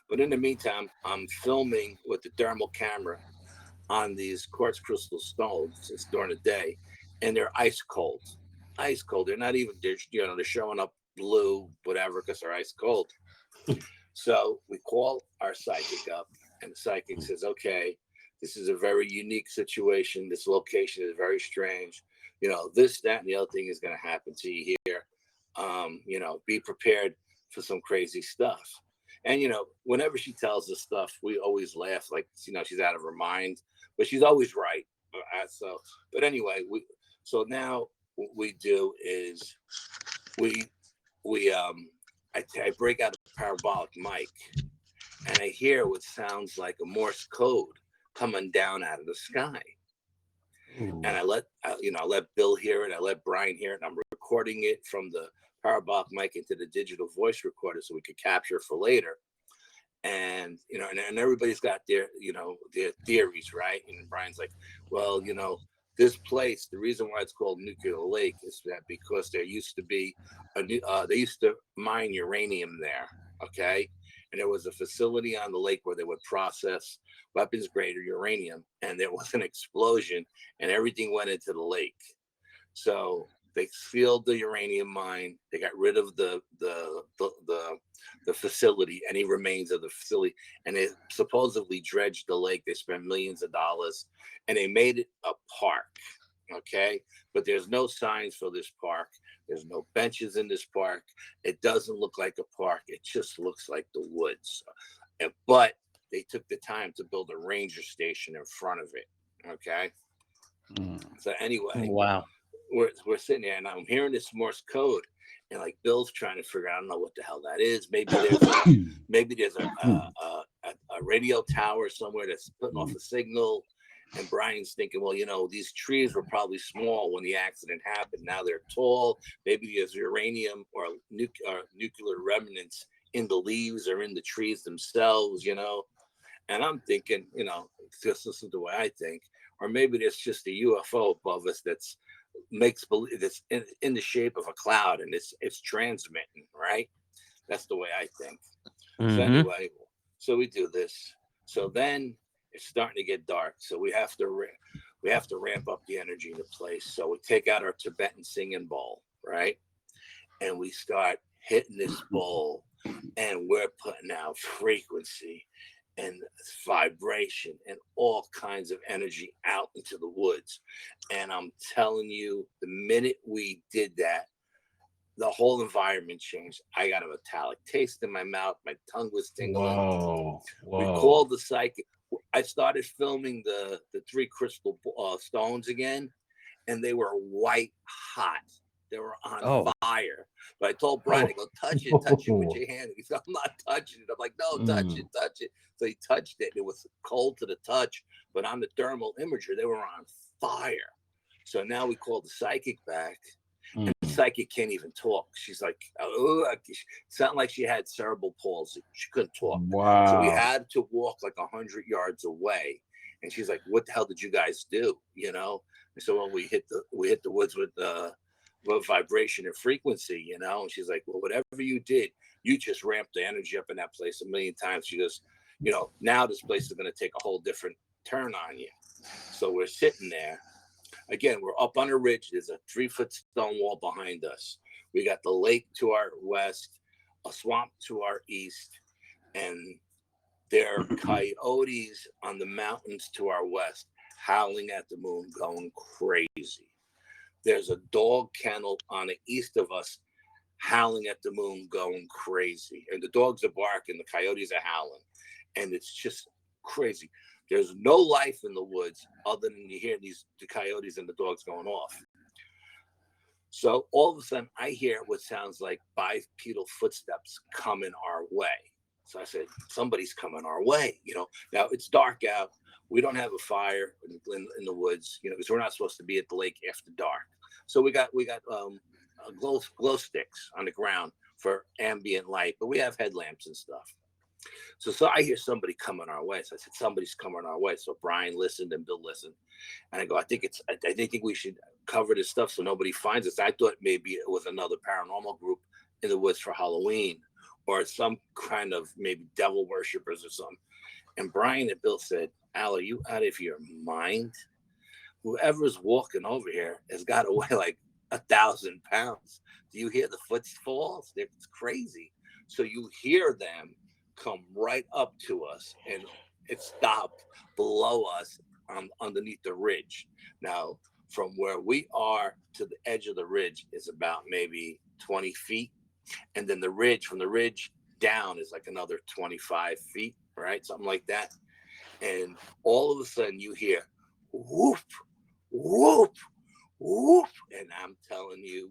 But in the meantime, I'm filming with the thermal camera on these quartz crystal stones. It's during the day, and they're ice cold. They're not even, they're showing up blue, whatever, because they're ice cold. So we call our psychic up, and the psychic says, "Okay, this is a very unique situation. This location is very strange. This, that, and the other thing is going to happen to you here. Be prepared for some crazy stuff." And, whenever she tells us stuff, we always laugh like, she's out of her mind, but she's always right. But anyway, so now what we do is I break out a parabolic mic, and I hear what sounds like a Morse code coming down out of the sky. Ooh. And I let Bill hear it. I let Brian hear it. And I'm recording it from the parabolic mic into the digital voice recorder so we could capture for later. And, and everybody's got their theories, right? And Brian's like, "Well, this place, the reason why it's called Nuclear Lake is that because there used to be they used to mine uranium there, okay? And there was a facility on the lake where they would process weapons grade uranium, and there was an explosion, and everything went into the lake. So they sealed the uranium mine. They got rid of the facility, any remains of the facility, and they supposedly dredged the lake. They spent millions of dollars, and they made it a park. Okay, but there's no signs for this park. There's no benches in this park. It doesn't look like a park. It just looks like the woods. But they took the time to build a ranger station in front of it. Okay. So anyway, Wow. we're sitting there and I'm hearing this Morse code, and like Bill's trying to figure out, I don't know what the hell that is. Maybe there's a radio tower somewhere that's putting off a signal. And Brian's thinking, well, you know, these trees were probably small when the accident happened. Now they're tall. Maybe there's uranium or nuclear remnants in the leaves or in the trees themselves, you know. And I'm thinking, you know, this is the way I think. Or maybe there's just a UFO above us that's in the shape of a cloud, and it's transmitting, right? That's the way I think. Mm-hmm. So anyway, so we do this. So then it's starting to get dark, so we have to ramp up the energy in the place. So we take out our Tibetan singing bowl, right? And we start hitting this bowl, and we're putting out frequency and vibration and all kinds of energy out into the woods. And I'm telling you, the minute we did that, the whole environment changed. I got a metallic taste in my mouth. My tongue was tingling. Whoa. We called the psychic. I started filming the 3 crystal stones again, and they were white hot. They were on fire. But I told Brian, I go, touch it with your hand. He said, I'm not touching it. I'm like, no, touch it. So he touched it. It was cold to the touch, but on the thermal imager, they were on fire. So now we called the psychic back. And the psychic can't even talk. She's like, oh, it sounded like she had cerebral palsy. She couldn't talk. Wow. So we had to walk like 100 yards away. And she's like, what the hell did you guys do? You know? And so when we hit the woods with vibration and frequency, you know? And she's like, well, whatever you did, you just ramped the energy up in that place a million times. She goes, you know, now this place is going to take a whole different turn on you. So we're sitting there. Again, we're up on a ridge. There's a 3-foot stone wall behind us. We got the lake to our west, a swamp to our east, and there are coyotes on the mountains to our west, howling at the moon, going crazy. There's a dog kennel on the east of us, howling at the moon, going crazy. And the dogs are barking, the coyotes are howling, and it's just crazy. There's no life in the woods other than you hear the coyotes and the dogs going off. So all of a sudden, I hear what sounds like bipedal footsteps coming our way. So I said, somebody's coming our way. You know, now it's dark out. We don't have a fire in the woods, you know, because we're not supposed to be at the lake after dark. So we got glow sticks on the ground for ambient light, but we have headlamps and stuff. So I hear somebody coming our way. So I said, somebody's coming our way. So Brian listened and Bill listened. And I go, I think we should cover this stuff so nobody finds us. I thought maybe it was another paranormal group in the woods for Halloween, or some kind of maybe devil worshippers or something. And Brian and Bill said, Al, are you out of your mind? Whoever's walking over here has got to weigh like 1,000 pounds. Do you hear the footfalls? It's crazy. So you hear them come right up to us, and it stopped below us underneath the ridge. Now, from where we are to the edge of the ridge is about maybe 20 feet. And then from the ridge down is like another 25 feet, right? Something like that. And all of a sudden you hear whoop, whoop, whoop. And I'm telling you,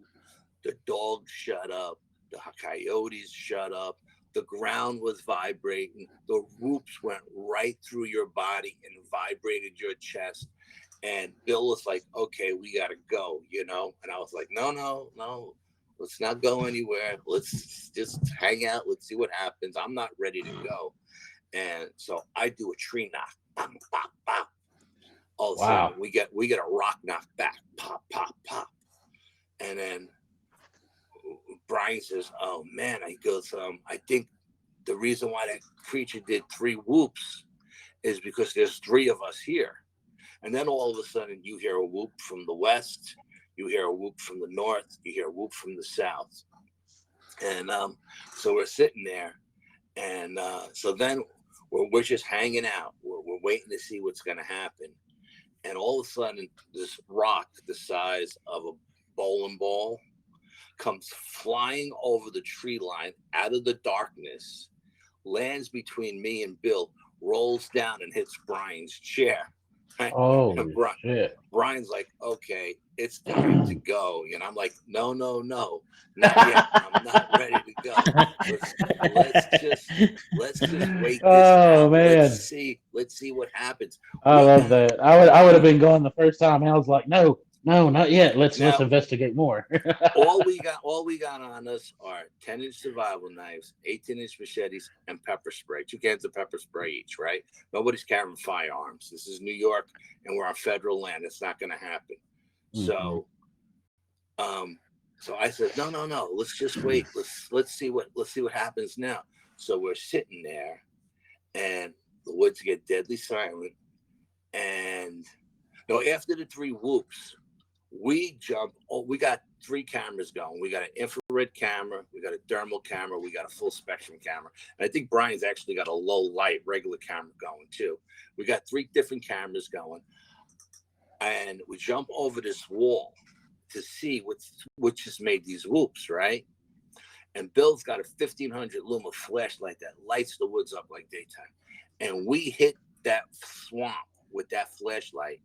the dogs shut up. The coyotes shut up. The ground was vibrating. The whoops went right through your body and vibrated your chest. And Bill was like, okay, we got to go, you know? And I was like, no. Let's not go anywhere. Let's just hang out. Let's see what happens. I'm not ready to go. And so I do a tree knock. Pop, pop, pop. All of a sudden, we get a rock knock back. Pop, pop, pop. And then Brian says, oh, man. He goes, I think the reason why that creature did 3 whoops is because there's 3 of us here. And then all of a sudden, you hear a whoop from the west. You hear a whoop from the north. You hear a whoop from the south. And so we're sitting there. And so then we're just hanging out. We're waiting to see what's going to happen. And all of a sudden, this rock the size of a bowling ball comes flying over the tree line out of the darkness, lands between me and Bill, rolls down and hits Brian's chair. Right? Oh shit! Brian's like, okay, it's time to go. And I'm like, no, not yet. I'm not ready to go. Let's just wait this Oh out. man, Let's see what happens. I love that. I would have been going the first time. I was like, no, not yet. Let's Now, investigate more. all we got on us are 10-inch survival knives, 18-inch machetes, and pepper spray. 2 cans of pepper spray each, right? Nobody's carrying firearms. This is New York, and we're on federal land. It's not going to happen. So I said, no. Let's just wait. Let's see what happens now. So we're sitting there, and the woods get deadly silent. And after the 3 whoops, we jump. Oh, we got 3 cameras going. We got an infrared camera, we got a thermal camera, we got a full spectrum camera. And I think Brian's actually got a low light regular camera going too. We got 3 different cameras going. And we jump over this wall to see what just made these whoops, right? And Bill's got a 1500 luma flashlight that lights the woods up like daytime. And we hit that swamp with that flashlight,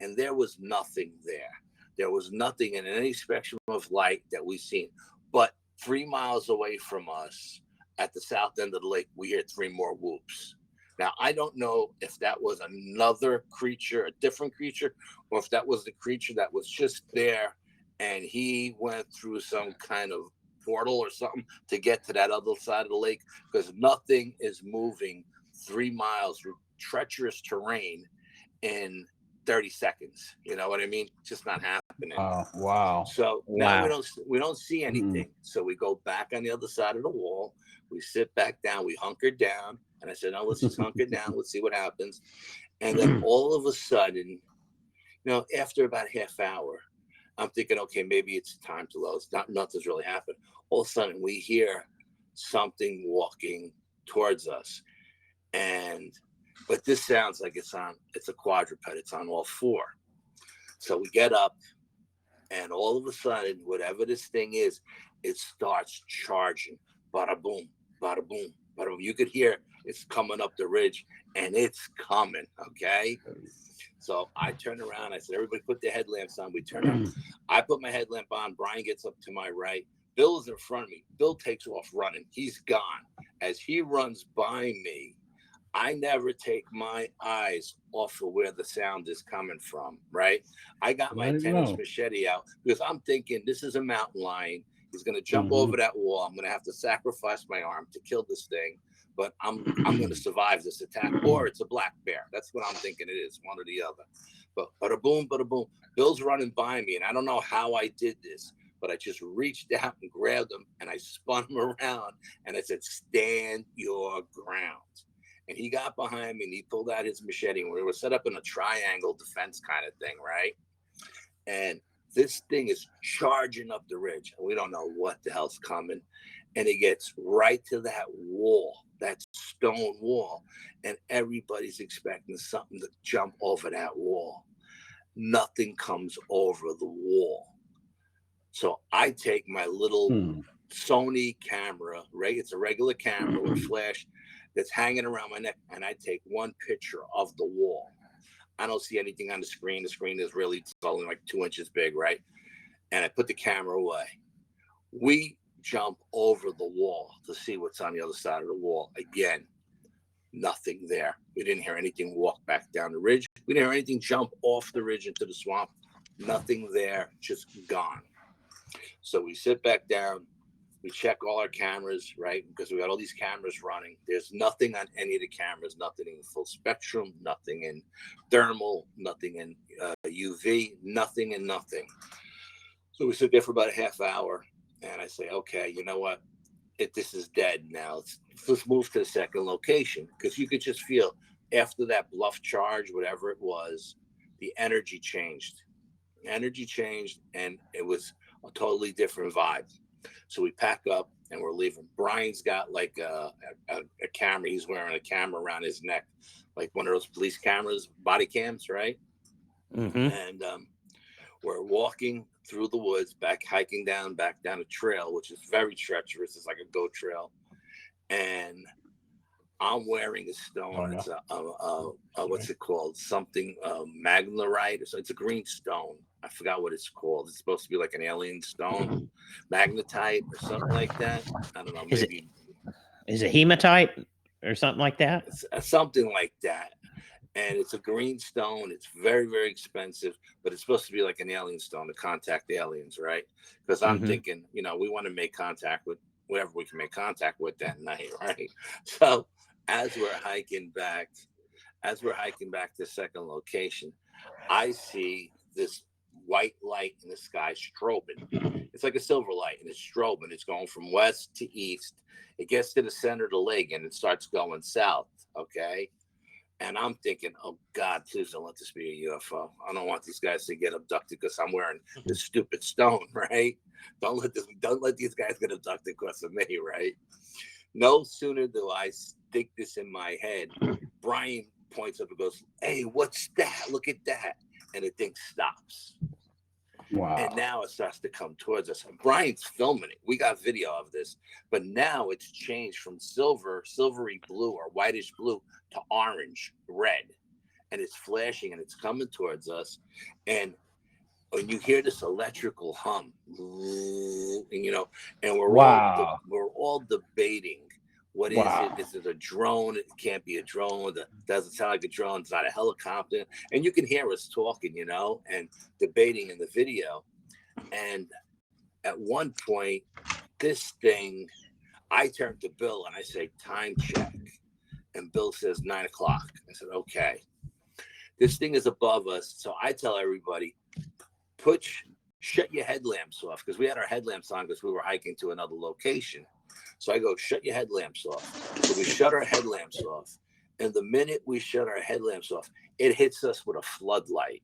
and there was nothing there. There was nothing in any spectrum of light that we seen. But 3 miles away from us, at the south end of the lake, we hear 3 more whoops. Now, I don't know if that was another creature, a different creature, or if that was the creature that was just there and he went through some kind of portal or something to get to that other side of the lake, because nothing is moving 3 miles through treacherous terrain in 30 seconds. You know what I mean? It's just not happening. Wow. So now we don't see anything. So we go back on the other side of the wall. We sit back down. We hunker down. And I said, no, let's just hunker down. Let's see what happens. And then all of a sudden, after about a half hour, I'm thinking, okay, maybe it's time to load. Nothing's really happened. All of a sudden, we hear something walking towards us. But this sounds like it's a quadruped. It's on all 4. So we get up, and all of a sudden, whatever this thing is, it starts charging. Bada boom, bada boom, bada boom. You could hear it's coming up the ridge, and it's coming, okay? So I turn around. I said, everybody put their headlamps on. We turn around. I put my headlamp on. Brian gets up to my right. Bill is in front of me. Bill takes off running. He's gone. As he runs by me, I never take my eyes off of where the sound is coming from, right? I got my 10-inch machete out because I'm thinking this is a mountain lion. He's going to jump over that wall. I'm going to have to sacrifice my arm to kill this thing, but I'm going to survive this attack, or it's a black bear. That's what I'm thinking it is, one or the other. But bada boom, bada boom. Bill's running by me, and I don't know how I did this, but I just reached out and grabbed him, and I spun him around, and I said, stand your ground. And he got behind me, and he pulled out his machete, and we were set up in a triangle defense kind of thing, right? And this thing is charging up the ridge, and we don't know what the hell's coming. And it gets right to that wall, that stone wall, and everybody's expecting something to jump over that wall. Nothing comes over the wall. So I take my little Sony camera, right? It's a regular camera with flash that's hanging around my neck, and I take one picture of the wall. I don't see anything on the screen. The screen is really only like 2 inches big, right? And I put the camera away. We jump over the wall to see what's on the other side of the wall. Again, nothing there. We didn't hear anything walk back down the ridge. We didn't hear anything jump off the ridge into the swamp. Nothing there, just gone. So we sit back down. We check all our cameras, right? Because we got all these cameras running. There's nothing on any of the cameras, nothing in full spectrum, nothing in thermal, nothing in UV, nothing in nothing. So we sit there for about a half hour, and I say, okay, you know what? This is dead now. Let's move to the second location, because you could just feel after that bluff charge, whatever it was, the energy changed. Energy changed, and it was a totally different vibe. So we pack up and we're leaving. Brian's got like a camera. He's wearing a camera around his neck, like one of those police cameras, body cams, right? And we're walking through the woods, hiking back down a trail, which is very treacherous. It's like a goat trail. And I'm wearing a stone. It's what's it called? Something magnerite. So it's a green stone. I forgot what it's called. It's supposed to be like an alien stone, magnetite or something like that. I don't know. Maybe is it hematite or something like that? It's something like that. And it's a green stone. It's very, very expensive, but it's supposed to be like an alien stone to contact aliens, right? Because I'm thinking, we want to make contact with whatever we can make contact with that night, right? So as we're hiking back to the second location, I see this white light in the sky strobing. It's like a silver light, and it's strobing. It's going from west to east. It gets to the center of the lake, and it starts going south, okay? And I'm thinking, oh, God, please don't let this be a UFO. I don't want these guys to get abducted because I'm wearing this stupid stone, right? Don't let these guys get abducted because of me, right? No sooner do I stick this in my head, Brian points up and goes, hey, what's that? Look at that. And the thing stops. Wow. And now it starts to come towards us. And Brian's filming it. We got video of this. But now it's changed from silvery blue or whitish blue to orange, red. And it's flashing and it's coming towards us. And when you hear this electrical hum, and we're all debating, what is it? Is it a drone? It can't be a drone. It doesn't sound like a drone. It's not a helicopter. And you can hear us talking, and debating in the video. And at one point, this thing, I turn to Bill and I say, time check. And Bill says 9 o'clock. I said, okay. This thing is above us. So I tell everybody, shut your headlamps off, because we had our headlamps on because we were hiking to another location. So I go, shut your headlamps off. So we shut our headlamps off. And the minute we shut our headlamps off, it hits us with a floodlight.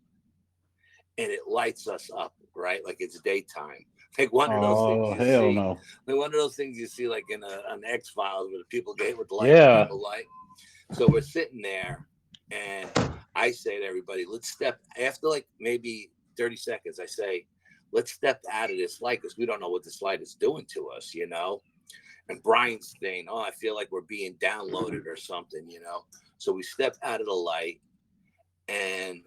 And it lights us up, right? Like it's daytime. Like one of those things you see. No. Like one of those things you see like in an X-Files where the people get hit with the light. Yeah. The light. So we're sitting there and I say to everybody, let's step, after like maybe 30 seconds, I say, let's step out of this light because we don't know what this light is doing to us, And Brian's saying, oh, I feel like we're being downloaded or something, So we step out of the light and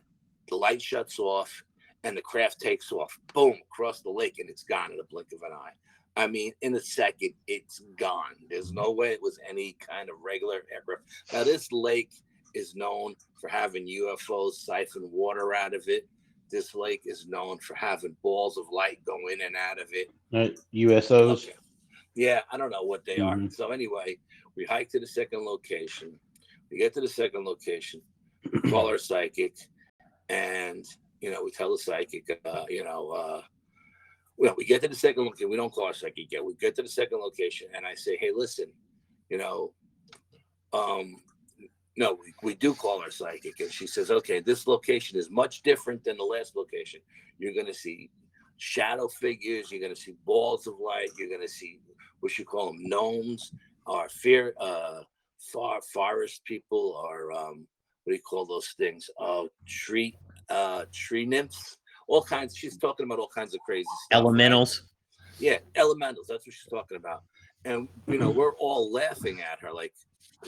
the light shuts off and the craft takes off, boom, across the lake, and it's gone in a blink of an eye. I mean, in a second, it's gone. There's no way it was any kind of regular aircraft. Now, this lake is known for having UFOs siphon water out of it. This lake is known for having balls of light go in and out of it. USOs? Okay. Yeah, I don't know what they are. So anyway, we hike to the second location. We get to the second location, call our psychic, and, we tell the psychic, we get to the second location. We don't call our psychic yet. We get to the second location, and I say, hey, listen, no, we do call our psychic. And she says, okay, this location is much different than the last location. You're going to see shadow figures. You're going to see balls of light. You're going to see what you call them gnomes or forest people or what do you call those things? Tree nymphs, all kinds. She's talking about all kinds of crazy stuff. Elementals. Right? Yeah, elementals. That's what she's talking about. And, we're all laughing at her like,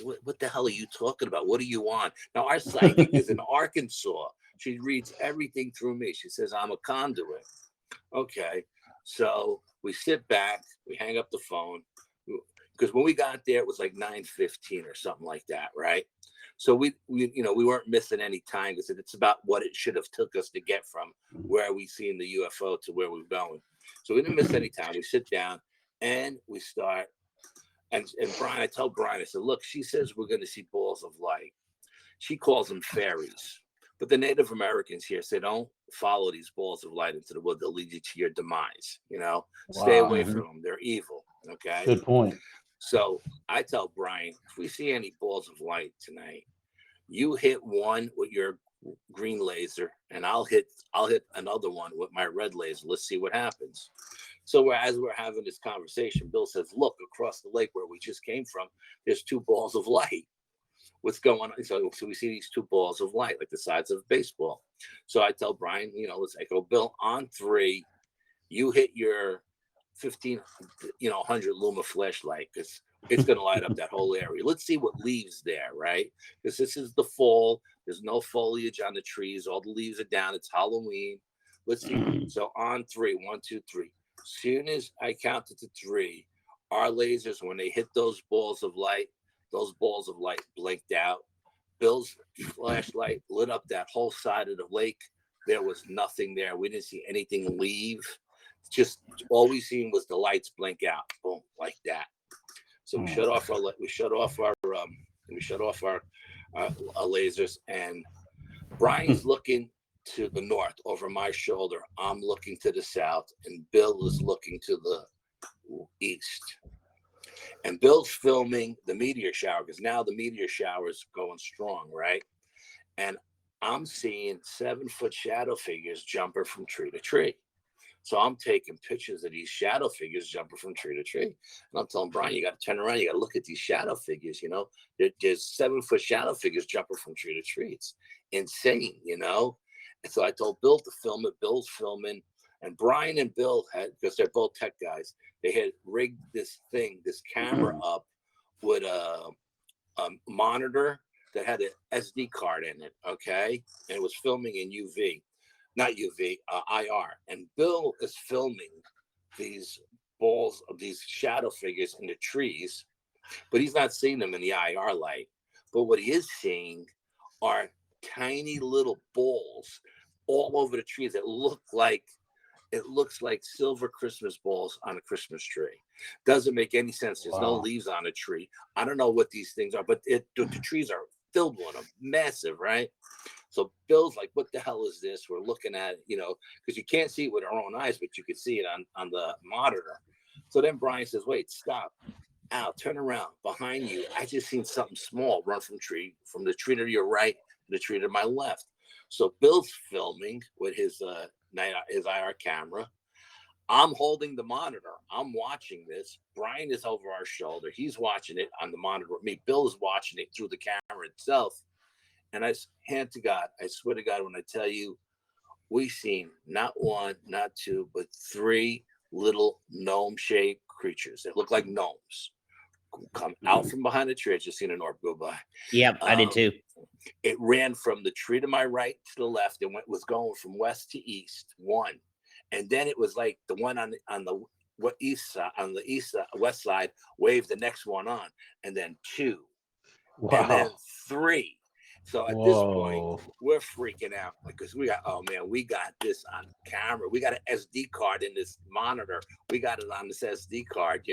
what the hell are you talking about? What do you want? Now, our psychic is in Arkansas. She reads everything through me. She says, I'm a conduit. Okay. So we sit back, we hang up the phone. Because when we got there, it was like 9:15 or something like that, right? So we weren't missing any time because it's about what it should have took us to get from where we seen the UFO to where we're going. So we didn't miss any time. We sit down and we start. And Brian, I tell Brian, I said, look, she says we're going to see balls of light. She calls them fairies. But the Native Americans here say, don't follow these balls of light into the wood. They'll lead you to your demise, Stay away from them. They're evil, okay? Good point. So I tell Brian, if we see any balls of light tonight, you hit one with your green laser, and I'll hit another one with my red laser. Let's see what happens. So as we're having this conversation, Bill says, look, across the lake where we just came from, there's two balls of light. what's going on? So we see these two balls of light, like the size of a baseball. So I tell Brian, I go, Bill, on 3, you hit your 1,500 luma flashlight, because it's going to light up that whole area. Let's see what leaves there, right? Because this is the fall. There's no foliage on the trees. All the leaves are down. It's Halloween. Let's see. So on 3, 1, 2, 3. As soon as I counted to 3, our lasers, when they hit those balls of light blinked out. Bill's flashlight lit up that whole side of the lake. There was nothing there. We didn't see anything leave. Just all we seen was the lights blink out, boom, like that. So we shut off our lasers, and Brian's looking to the north over my shoulder. I'm looking to the south, and Bill is looking to the east. And Bill's filming the meteor shower, because now the meteor shower is going strong, right? And I'm seeing 7-foot shadow figures jumping from tree to tree. So I'm taking pictures of these shadow figures jumping from tree to tree. And I'm telling Brian, you got to turn around. You got to look at these shadow figures, There's 7-foot shadow figures jumping from tree to tree. It's insane, And so I told Bill to film it. Bill's filming. And Brian and Bill had, because they're both tech guys, they had rigged this camera up with a monitor that had an SD card in it, okay? And it was filming in IR. And Bill is filming these balls of these shadow figures in the trees, but he's not seeing them in the IR light. But what he is seeing are tiny little balls all over the trees that looks like silver Christmas balls on a Christmas tree. Doesn't make any sense. There's no leaves on a tree. I don't know what these things are, but the trees are filled with them, massive, right? So Bill's like, what the hell is this? We're looking at it, because you can't see it with our own eyes, but you can see it on the monitor. So then Brian says, wait, stop. Al, turn around. Behind you, I just seen something small run from the tree to your right to the tree to my left. So Bill's filming with his IR camera. I'm holding the monitor. I'm watching this. Brian is over our shoulder. He's watching it on the monitor with me. Bill is watching it through the camera itself. And I hand to God, I swear to God, when I tell you, we seen not 1, not 2, but 3 little gnome-shaped creatures that look like gnomes come out from behind the tree. I just seen an orb go by. Yep, I did too. It ran from the tree to my right to the left and was going from west to east, 1. And then it was like the one on the west side waved the next one on, and then 2, and then 3. So at this point, we're freaking out because we got this on camera. We got an SD card in this monitor. We got it on this SD card,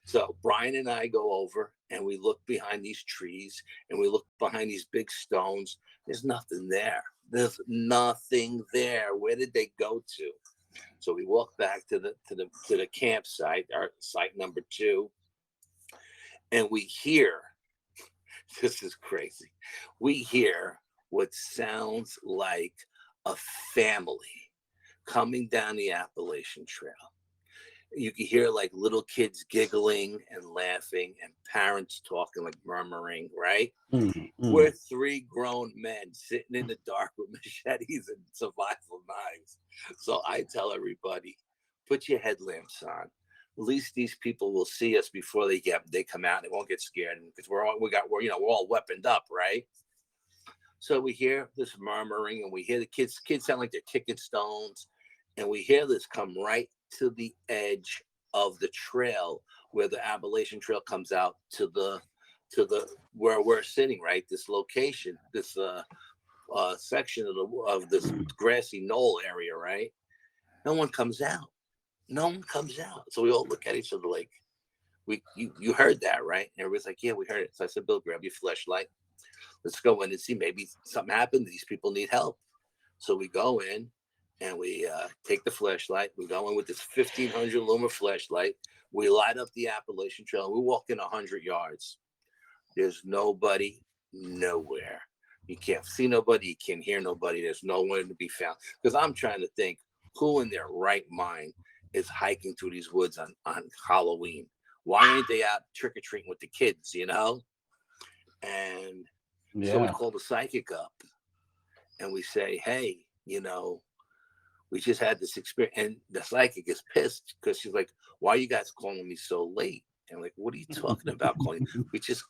So Brian and I go over and we look behind these trees and we look behind these big stones. There's nothing there. There's nothing there. Where did they go to? So we walk back to the campsite, our site number 2, and we hear. This is crazy. We hear what sounds like a family coming down the Appalachian Trail. You can hear like little kids giggling and laughing and parents talking, like murmuring, right? We're 3 grown men sitting in the dark with machetes and survival knives. So I tell everybody, put your headlamps on. At least these people will see us before they come out. They won't get scared because we're all weaponed up, right? So we hear this murmuring and we hear the kids sound like they're kicking stones, and we hear this come right to the edge of the trail where the Appalachian Trail comes out to the where we're sitting, right? This location, this section of this grassy knoll area, right? No one comes out. So we all look at each other like, you heard that, right? And everybody's like, yeah, we heard it. So I said, Bill, grab your flashlight. Let's go in and see, maybe something happened. These people need help. So we go in and we take the flashlight. We go in with this 1,500 luma flashlight. We light up the Appalachian Trail. We walk in 100 yards. There's nobody nowhere. You can't see nobody. You can't hear nobody. There's no one to be found. Because I'm trying to think, who in their right mind is hiking through these woods on Halloween? Why ain't they out trick-or-treating with the kids, And Yeah. so we call the psychic up and we say, hey, we just had this experience. And the psychic is pissed because she's like, why are you guys calling me so late? And I'm like, what are you talking about calling? We just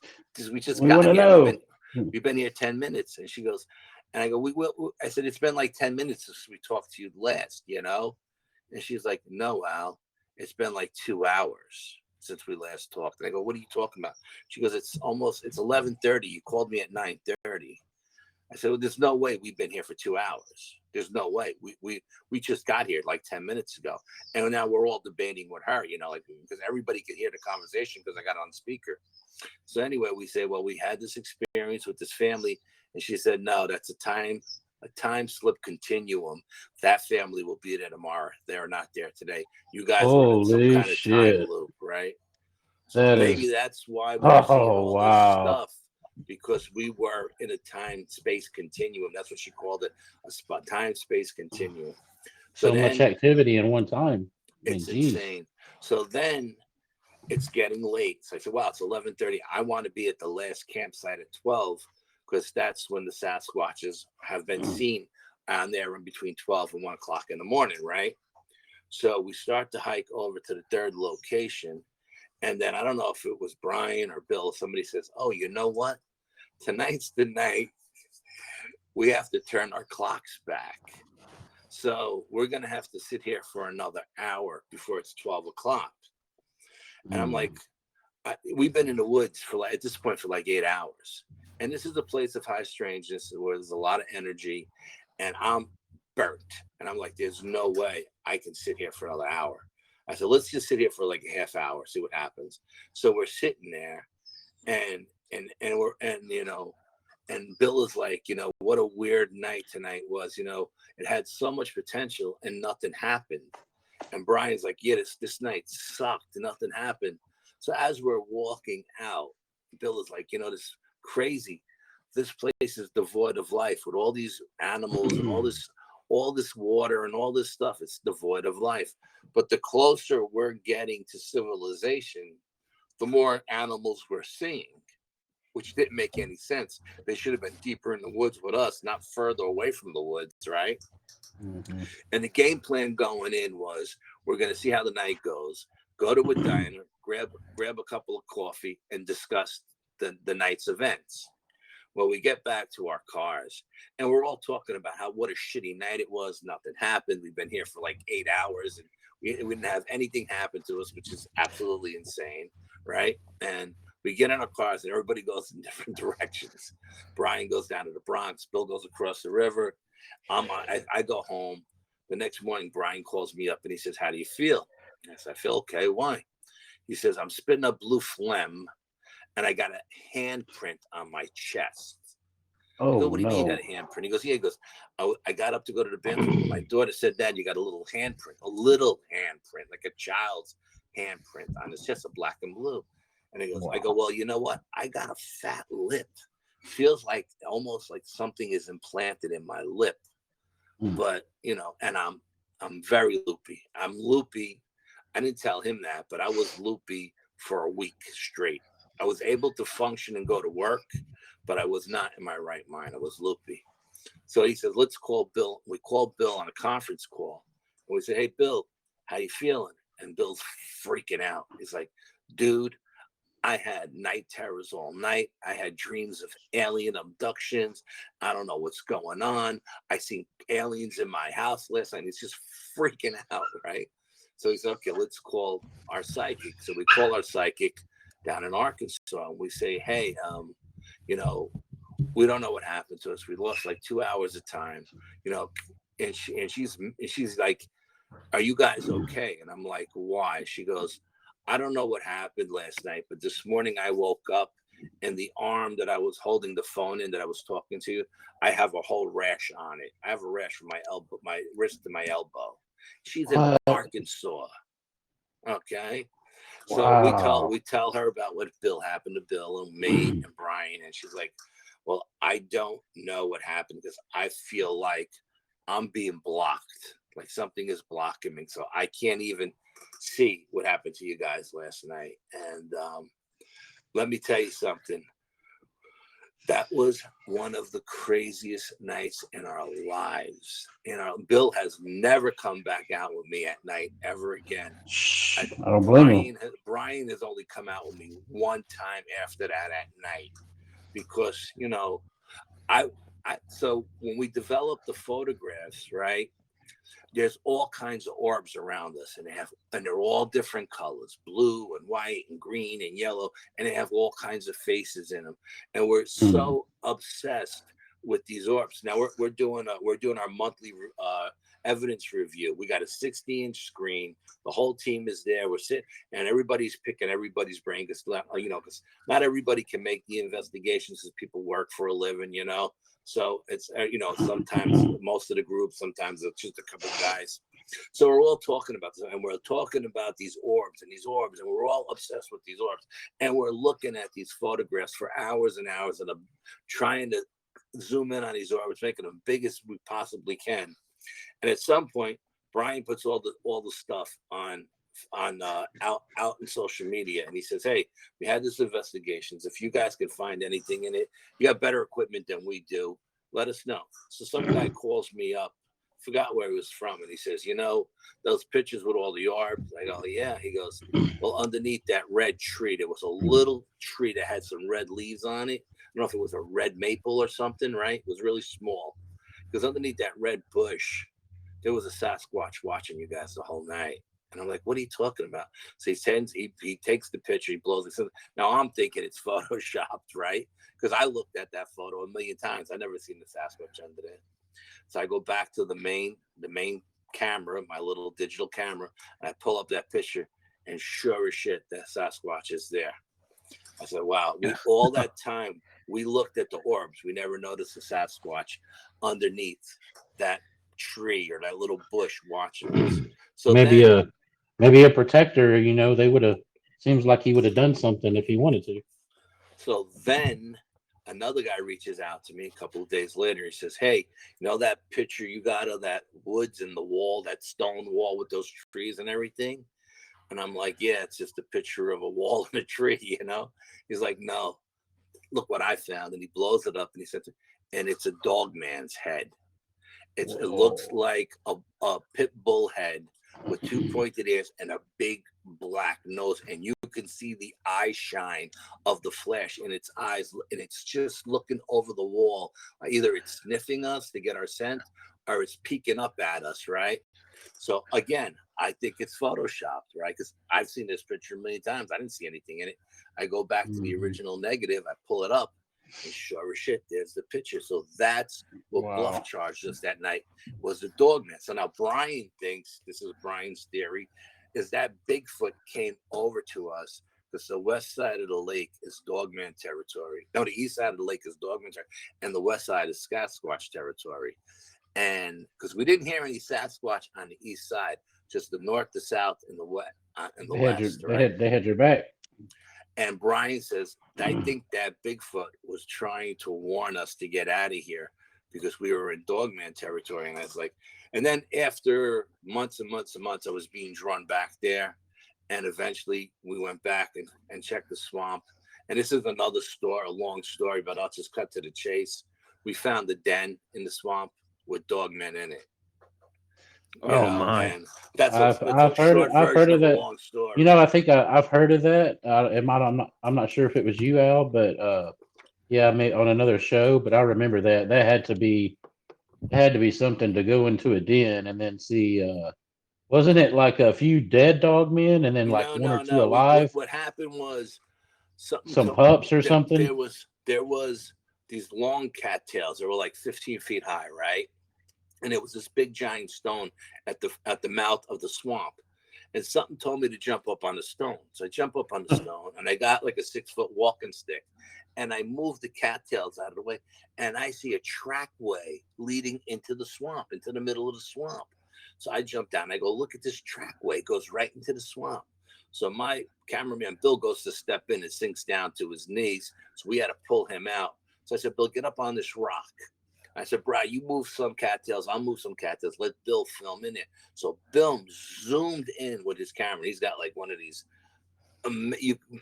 We got want to here. know. We've been here 10 minutes. And she goes, and I go, I said, it's been like 10 minutes since we talked to you last, And she's like, no, Al, it's been like 2 hours since we last talked. And I go, what are you talking about? She goes, it's 11:30. You called me at 9:30. I said, well, there's no way we've been here for 2 hours. There's no way. We just got here like 10 minutes ago. And now we're all debating with her, because everybody could hear the conversation because I got on speaker. So anyway, we say, well, we had this experience with this family. And she said, no, that's a time slip continuum. That family will be there tomorrow. They're not there today. You guys were in some Holy kind of shit. time loop, right? That Maybe is. that's why we're seeing Oh, all wow. this stuff, because we were in a time-space continuum. That's what she called it, a time-space continuum. So much activity in one time. It's insane. So then it's getting late. So I said, wow, it's 11:30. I want to be at the last campsite at 12 because that's when the Sasquatches have been seen on there in between 12 and 1 o'clock in the morning, right? So we start to hike over to the third location. And then I don't know if it was Brian or Bill, somebody says, oh, you know what? Tonight's the night we have to turn our clocks back. So we're going to have to sit here for another hour before it's 12 o'clock. And I'm like, we've been in the woods at this point for like 8 hours. And this is a place of high strangeness where there's a lot of energy and I'm burnt. And I'm like, there's no way I can sit here for another hour. I said, let's just sit here for like a half hour, see what happens. So we're sitting there and Bill is like, what a weird night tonight was, it had so much potential and nothing happened. And Brian's like, yeah, this night sucked, nothing happened. So as we're walking out, Bill is like, this crazy, this place is devoid of life with all these animals and all this water and all this stuff. It's devoid of life. But the closer we're getting to civilization, the more animals we're seeing, which didn't make any sense. They should have been deeper in the woods with us, not further away from the woods, right? Mm-hmm. And the game plan going in was, we're going to see how the night goes, go to a diner, grab a couple of coffee, and discuss the night's events. Well, we get back to our cars, and we're all talking about what a shitty night it was. Nothing happened. We've been here for like 8 hours, and we didn't have anything happen to us, which is absolutely insane, right? And we get in our cars, and everybody goes in different directions. Brian goes down to the Bronx. Bill goes across the river. I go home. The next morning, Brian calls me up, and he says, how do you feel? I said, I feel okay. Why? He says, I'm spitting up blue phlegm, and I got a handprint on my chest. Oh, I go, what do you mean you no. got a handprint? He goes, yeah. He goes, I got up to go to the bathroom. My daughter said, Dad, you got a little handprint, like a child's handprint on his chest, a black and blue. And he goes, wow. I go, well, you know what? I got a fat lip. Feels like almost like something is implanted in my lip. But, and I'm very loopy. I'm loopy. I didn't tell him that, but I was loopy for a week straight. I was able to function and go to work, but I was not in my right mind. I was loopy. So he says, let's call Bill. We called Bill on a conference call. And we said, hey, Bill, how you feeling? And Bill's freaking out. He's like, dude, I had night terrors all night. I had dreams of alien abductions. I don't know what's going on. I seen aliens in my house last night. He's just freaking out, right? So he said, okay, let's call our psychic. So we call our psychic down in Arkansas. And we say, hey, we don't know what happened to us. We lost like 2 hours of time, and she's like, are you guys okay? And I'm like, why? She goes, I don't know what happened last night, but this morning I woke up and the arm that I was holding the phone in that I was talking to you, I have a whole rash on it. I have a rash from my elbow, my wrist to my elbow. She's in Arkansas. Okay. So we tell her about what happened to Bill and me and Brian. And she's like, well, I don't know what happened because I feel like I'm being blocked. Like something is blocking me. So I can't even see what happened to you guys last night. And let me tell you something. That was one of the craziest nights in our lives. Bill has never come back out with me at night ever again. I don't blame him. Brian has only come out with me one time after that at night because, so when we developed the photographs, right, there's all kinds of orbs around us, and they're all different colors, blue and white and green and yellow, and they have all kinds of faces in them. And we're so obsessed with these orbs. Now we're doing our monthly evidence review. We got a 60-inch screen. The whole team is there. We're sitting, and everybody's picking everybody's brain because not everybody can make the investigations because people work for a living, So it's, sometimes most of the group, sometimes it's just a couple of guys. So we're all talking about this, and we're talking about these orbs, and we're all obsessed with these orbs. And we're looking at these photographs for hours and hours, and I'm trying to zoom in on these orbs, making them big as we possibly can. And at some point, Brian puts all the stuff on out in social media, and he says, "Hey, we had this investigations. If you guys can find anything in it, you got better equipment than we do, let us know." So some guy calls me up, forgot where he was from, and he says, those pictures with all the orbs? I go, yeah. He goes, well, underneath that red tree, there was a little tree that had some red leaves on it. I don't know if it was a red maple or something, right? It was really small, because underneath that red bush, there was a Sasquatch watching you guys the whole night. And I'm like, what are you talking about? So he takes the picture, he blows it. Now I'm thinking it's photoshopped, right? Because I looked at that photo a million times. I never seen the Sasquatch under there. So I go back to the main camera, my little digital camera, and I pull up that picture, and sure as shit, that Sasquatch is there. I said, wow, all that time we looked at the orbs. We never noticed the Sasquatch underneath that tree or that little bush watching us. So maybe a protector, they would have, seems like he would have done something if he wanted to. So then another guy reaches out to me a couple of days later. He says, hey, that picture you got of that woods and the wall, that stone wall with those trees and everything? And I'm like, yeah, it's just a picture of a wall and a tree, He's like, no, look what I found. And he blows it up, and he says, and it's a dog man's head. It looks like a pit bull head with two pointed ears and a big black nose, and you can see the eye shine of the flesh in its eyes, and it's just looking over the wall. Either it's sniffing us to get our scent, or it's peeking up at us, right? So again, I think it's photoshopped, right? Because I've seen this picture a million times. I didn't see anything in it. I go back to the original negative, I pull it up, and sure as shit, there's the picture. So that's what Bluff charged us that night, was the dogman. So now Brian thinks, this is Brian's theory, is that Bigfoot came over to us because the west side of the lake is dogman territory. No, the east side of the lake is dogman territory, and the west side is Sasquatch territory. And because we didn't hear any Sasquatch on the east side, just the north, the south, and the west. They had your back. And Brian says, I think that Bigfoot was trying to warn us to get out of here because we were in dogman territory. And I was like, and then after months and months and months, I was being drawn back there. And eventually we went back and checked the swamp. And this is another story, a long story, but I'll just cut to the chase. We found the den in the swamp with dogmen in it. My! And that's I've heard of that. Long story. I think I've heard of that. I'm not sure if it was you, Al, but yeah, I mean on another show. But I remember that had to be something to go into a den and then see. Wasn't it like a few dead dog men and then one or two alive? What happened was some pups or something. There was these long cattails. They were like 15 feet high, right? And it was this big giant stone at the mouth of the swamp. And something told me to jump up on the stone. So I jump up on the stone, and I got like a 6-foot walking stick. And I moved the cattails out of the way. And I see a trackway leading into the swamp, into the middle of the swamp. So I jump down. I go, look at this trackway. It goes right into the swamp. So my cameraman, Bill, goes to step in and sinks down to his knees. So we had to pull him out. So I said, Bill, get up on this rock. I said, Brian, you move some cattails. I'll move some cattails. Let Bill film in it. So Bill zoomed in with his camera. He's got like one of these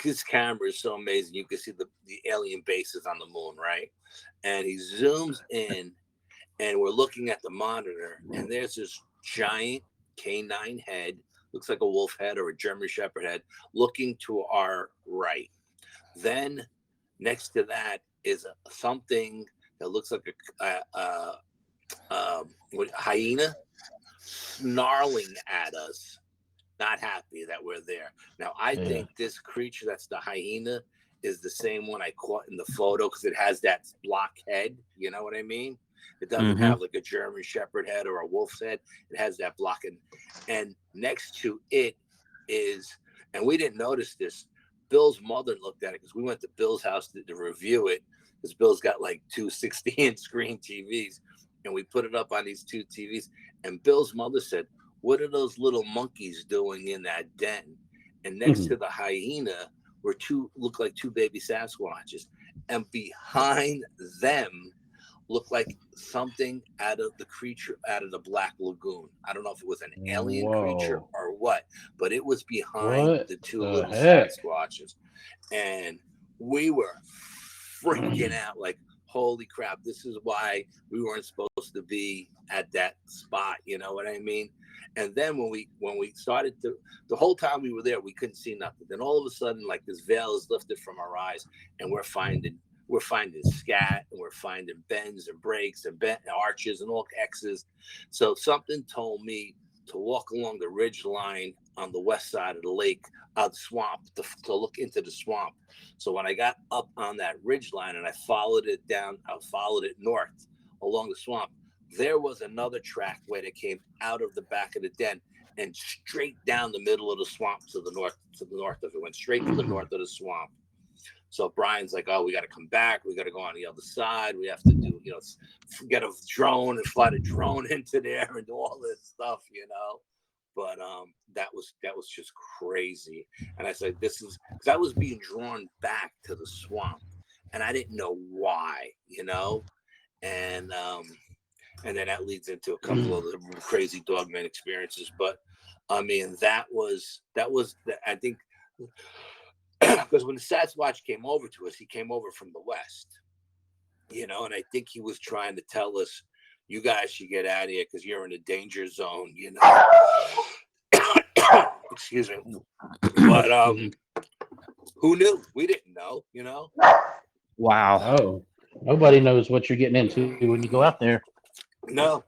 This camera is so amazing. You can see the alien bases on the moon, right? And he zooms in, and we're looking at the monitor, and there's this giant canine head, looks like a wolf head or a German Shepherd head, looking to our right. Then next to that is something that looks like a hyena snarling at us, not happy that we're there. Now, I think this creature that's the hyena is the same one I caught in the photo because it has that block head. You know what I mean? It doesn't have like a German Shepherd head or a wolf's head. It has that block. And next to it is, and we didn't notice this, Bill's mother looked at it because we went to Bill's house to review it because Bill's got like two 60-inch screen TVs. And we put it up on these two TVs. And Bill's mother said, "What are those little monkeys doing in that den?" And next to the hyena were look like two baby Sasquatches. And behind them looked like something out of the Black Lagoon. I don't know if it was an alien creature or what, but it was behind the two little Sasquatches. And we were freaking out like, holy crap, this is why we weren't supposed to be at that spot. You know what I mean? And then when we started the whole time we were there, we couldn't see nothing. Then all of a sudden, like this veil is lifted from our eyes, and we're finding scat, and we're finding bends and breaks and bent arches and all X's. So something told me to walk along the ridge line on the west side of the lake, the swamp, to look into the swamp. So when I got up on that ridge line and I followed it down, I followed it north along the swamp, there was another trackway that came out of the back of the den and straight down the middle of the swamp to the north of it. Went straight to the north of the swamp. So Brian's like, "Oh, we got to come back. We got to go on the other side. We have to do, get a drone and fly the drone into there and do all this stuff, But that was just crazy. And I said, this is because I was being drawn back to the swamp, and I didn't know why, And then that leads into a couple of the crazy dogman experiences. But I mean, that was I think. Because when the Sasquatch came over to us, he came over from the west, and I think he was trying to tell us, you guys should get out of here because you're in a danger zone, Excuse me. But who knew? We didn't know, Wow. Oh, nobody knows what you're getting into when you go out there. No.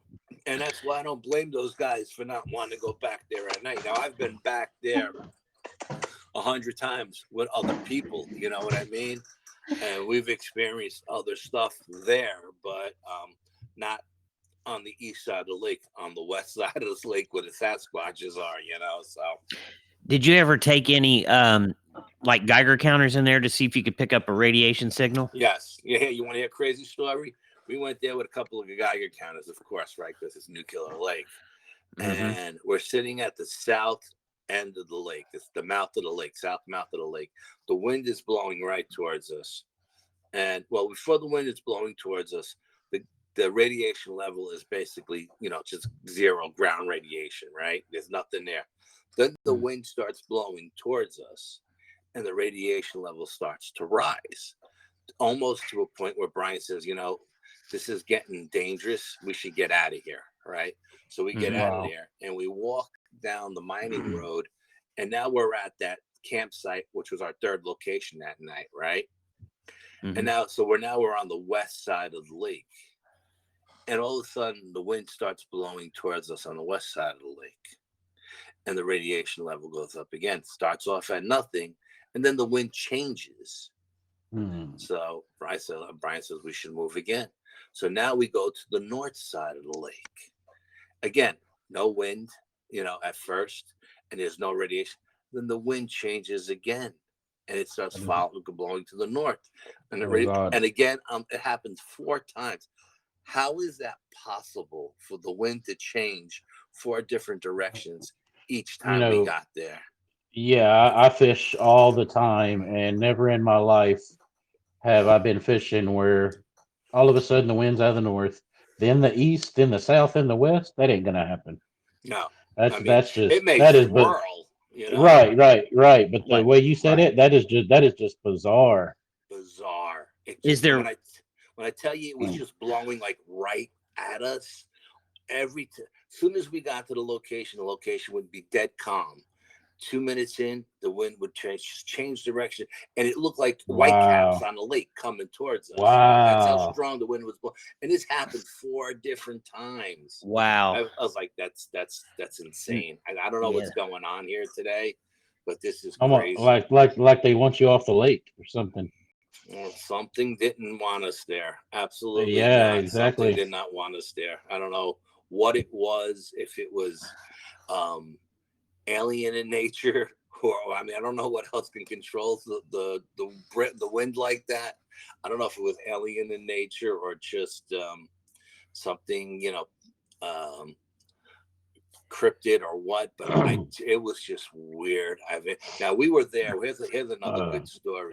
And that's why I don't blame those guys for not wanting to go back there at night. Now, I've been back there 100 times with other people, you know what I mean? And we've experienced other stuff there, but not on the east side of the lake, on the west side of this lake where the Sasquatches are, so. Did you ever take any like Geiger counters in there to see if you could pick up a radiation signal? Yes. Yeah, you want to hear a crazy story? We went there with a couple of Geiger counters, of course, right? Because it's Nuclear Lake. And we're sitting at the south end of the lake. It's the mouth of the lake, south mouth of the lake. The wind is blowing right towards us. And well, before the wind is blowing towards us, the radiation level is basically, just zero ground radiation, right? There's nothing there. Then the wind starts blowing towards us and the radiation level starts to rise, almost to a point where Brian says, this is getting dangerous. We should get out of here, right? So we get out of there and we walk down the mining road, and now we're at that campsite, which was our third location that night, right? And now, we're on the west side of the lake, and all of a sudden the wind starts blowing towards us on the west side of the lake, and the radiation level goes up again. Starts off at nothing, and then the wind changes. So Brian says we should move again. So now we go to the north side of the lake. Again, no wind, at first, and there's no radiation. Then the wind changes again, and it starts blowing to the north. And again, it happens 4 times. How is that possible for the wind to change 4 different directions each time we got there? Yeah, I fish all the time, and never in my life have I been fishing where all of a sudden the wind's out of the north, then the east, then the south, and the west. That ain't gonna happen. No, That's just it may that is swirl. You know, Right. But the Like, way you said it, that is just bizarre. bizarre. It is just there? when I tell you it was just blowing like right at us. As soon as we got to the location would be dead calm. 2 minutes in, the wind would change direction, and it looked like whitecaps Wow. on the lake coming towards us. That's how Wow. strong the wind was blowing. And this happened 4 different times. Wow. I was like, that's insane. I don't know Yeah. what's going on here today, but this is Almost crazy. like they want you off the lake or something. Well, something didn't want us there. Absolutely Yeah, not. Something exactly. did not want us there. I don't know what it was. If it was alien in nature, or I mean, I don't know what else can control the wind like that. I don't know if it was alien in nature or just something, cryptid or what, but it was just weird. Now we were there. Here's another good story.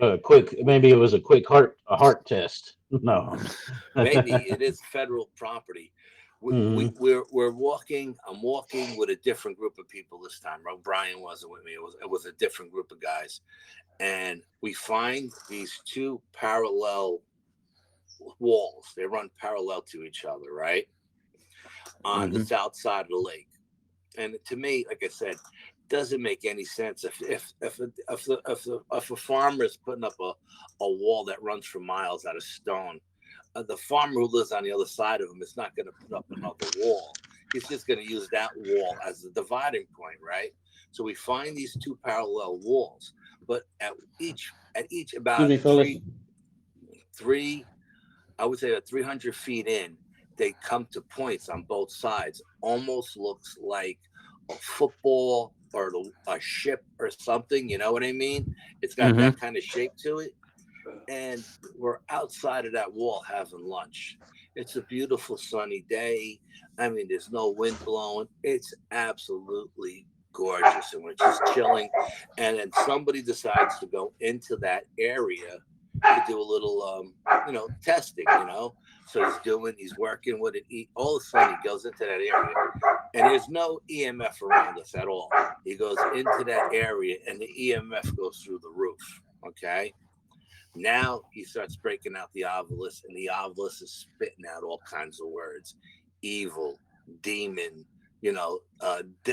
Maybe it was a quick heart test. No. Maybe it is federal property. We're walking. I'm walking with a different group of people this time. Brian wasn't with me. It was a different group of guys, and we find these 2 parallel walls. They run parallel to each other, right, on the south side of the lake. And to me, like I said, doesn't make any sense if a farmer is putting up a wall that runs for miles out of stone. The farmer who lives on the other side of him is not going to put up another wall. He's just going to use that wall as the dividing point, right? So we find these 2 parallel walls, but at each about three, I would say 300 feet in, they come to points on both sides. Almost looks like a football or a ship or something. You know what I mean? It's got that kind of shape to it. And we're outside of that wall having lunch. It's a beautiful sunny day. I mean, there's no wind blowing. It's absolutely gorgeous. And we're just chilling. And then somebody decides to go into that area to do a little, testing, So he's working with it. All of a sudden he goes into that area and there's no EMF around us at all. He goes into that area and the EMF goes through the roof. Okay. Now he starts breaking out the obelisk, and the obelisk is spitting out all kinds of words: evil, demon,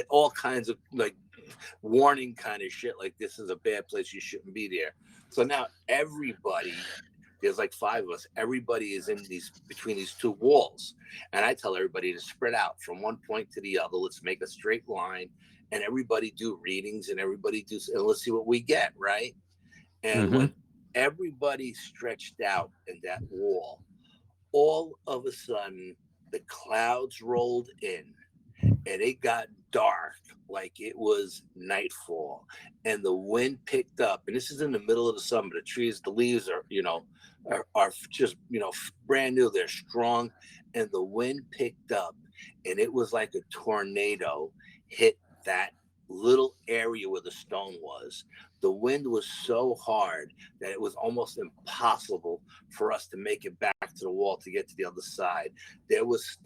all kinds of like warning kind of shit. Like, this is a bad place, you shouldn't be there. So now there's like 5 of us. Everybody is between these 2 walls, and I tell everybody to spread out from one point to the other. Let's make a straight line, and everybody do readings, and let's see what we get, right? And when everybody stretched out in that wall, all of a sudden the clouds rolled in and it got dark like it was nightfall, and the wind picked up. And this is in the middle of the summer. The trees, the leaves are just brand new. They're strong, and the wind picked up, and it was like a tornado hit that little area where the stone was. The wind was so hard that it was almost impossible for us to make it back to the wall to get to the other side. There was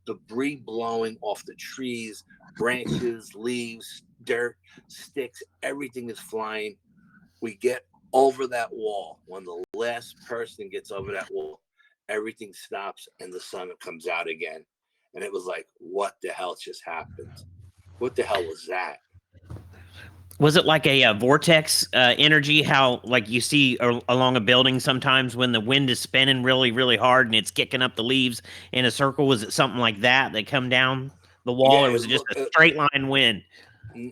debris blowing off the trees, branches, leaves, dirt, sticks, everything is flying. We get over that wall. When the last person gets over that wall, everything stops and the sun comes out again. And it was like, what the hell just happened? What the hell was that? Was it like a vortex energy? How, like, you see along a building sometimes when the wind is spinning really, really hard and it's kicking up the leaves in a circle? Was it something like that come down the wall, or was it just a straight line wind?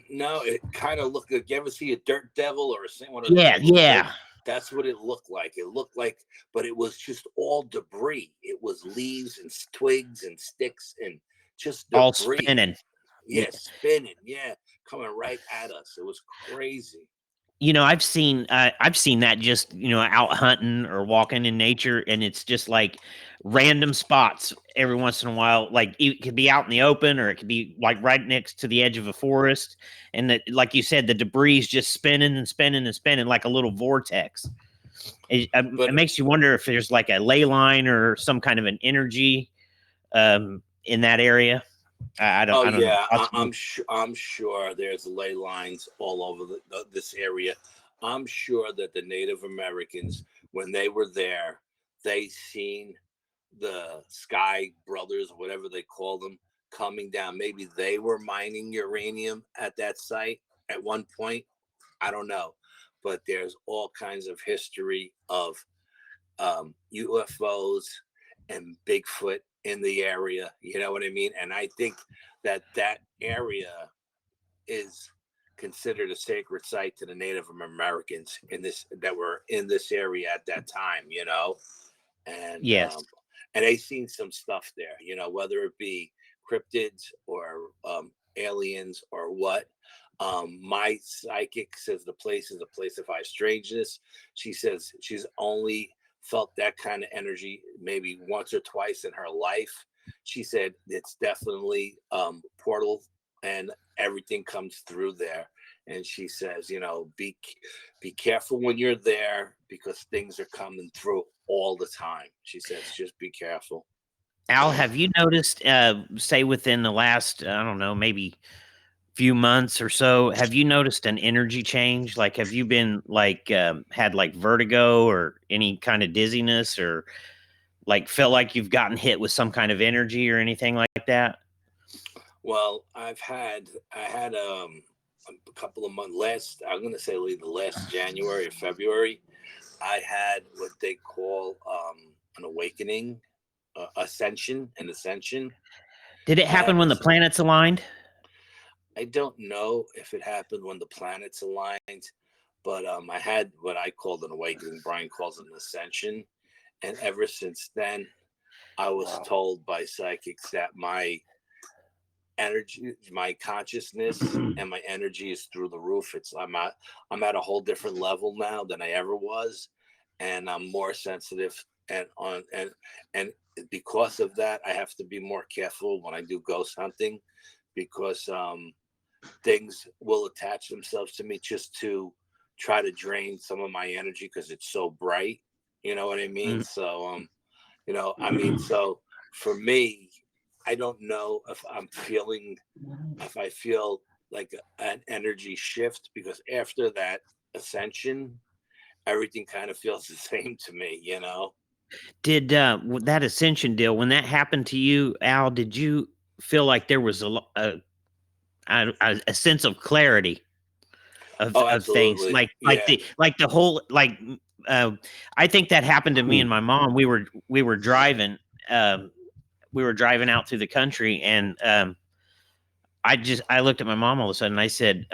No, it kind of looked like, you ever see a dirt devil or one of Yeah. That's what it looked like. It looked like, but it was just all debris. It was leaves and twigs and sticks and just debris. All spinning. Yeah, spinning. Yeah, coming right at us. It was crazy. I've seen that just, out hunting or walking in nature, and it's just like random spots every once in a while. Like, it could be out in the open, or it could be like right next to the edge of a forest, and that, like you said, the debris is just spinning and spinning and spinning like a little vortex. It makes you wonder if there's like a ley line or some kind of an energy in that area. I don't. Oh I don't know. yeah, I'm sure there's ley lines all over this area. I'm sure that the Native Americans, when they were there, they seen the Sky Brothers, whatever they call them, coming down. Maybe they were mining uranium at that site at one point. I don't know, but there's all kinds of history of UFOs and Bigfoot in the area. You know what I mean? And I think that area is considered a sacred site to the Native Americans in this that were in this area at that time. And Yes. and they seen some stuff there. Whether it be cryptids or aliens or what. My psychic says the place is a place of high strangeness. She says she's only felt that kind of energy maybe once or twice in her life. She said it's definitely portal and everything comes through there. And she says, be careful when you're there because things are coming through all the time. She says, just be careful. Al, have you noticed, say within the last, I don't know, maybe few months or so, have you noticed an energy change? Like, have you been like, had like vertigo or any kind of dizziness or like felt like you've gotten hit with some kind of energy or anything like that? Well, I had a couple of months I'm going to say the last January or February, I had what they call an awakening, an ascension. Did it happen when the planets aligned? I don't know if it happened when the planets aligned, but I had what I called an awakening. Brian calls it an ascension. And ever since then, I was told by psychics that my energy, my consciousness and my energy is through the roof. I'm at a whole different level now than I ever was. And I'm more sensitive and because of that, I have to be more careful when I do ghost hunting because things will attach themselves to me just to try to drain some of my energy because it's so bright. You know what I mean? So, so for me, I don't know if I feel like an energy shift because after that ascension, everything kind of feels the same to me. Did that ascension deal, when that happened to you, Al, did you feel like there was a sense of clarity of things absolutely. like the whole I think that happened to me and my mom. We were driving out through the country and I looked at my mom all of a sudden and I said,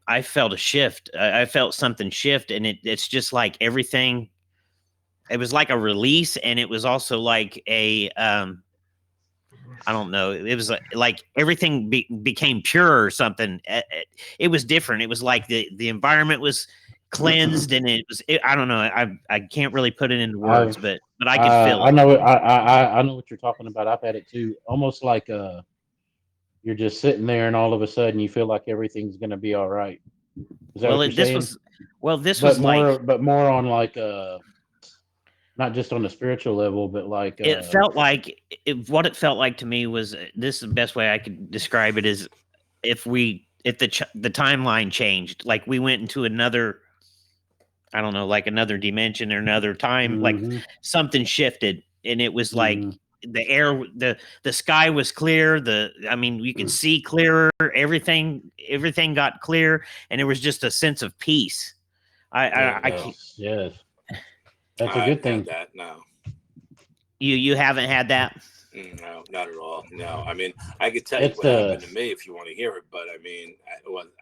I felt a shift. I felt something shift and it's just like everything. It was like a release and it was also like a I don't know. It was like everything became pure or something. It was different. It was like the environment was cleansed, and I don't know. I can't really put it into words, but I could feel it. I know what you're talking about. I've had it too. Almost like you're just sitting there, and all of a sudden you feel like everything's going to be all right. Is that what you're saying? This was like, but more on like not just on the spiritual level, but like it felt like what it felt like to me was this is the best way I could describe it is if the timeline changed, like we went into another, I don't know, like another dimension or another time, like something shifted and it was like the air, the sky was clear. You could see clearer, everything got clear and there was just a sense of peace. Yes. That's a good thing. That no. You haven't had that? No, not at all. No, I mean, I could tell you what happened to me if you want to hear it, but I mean,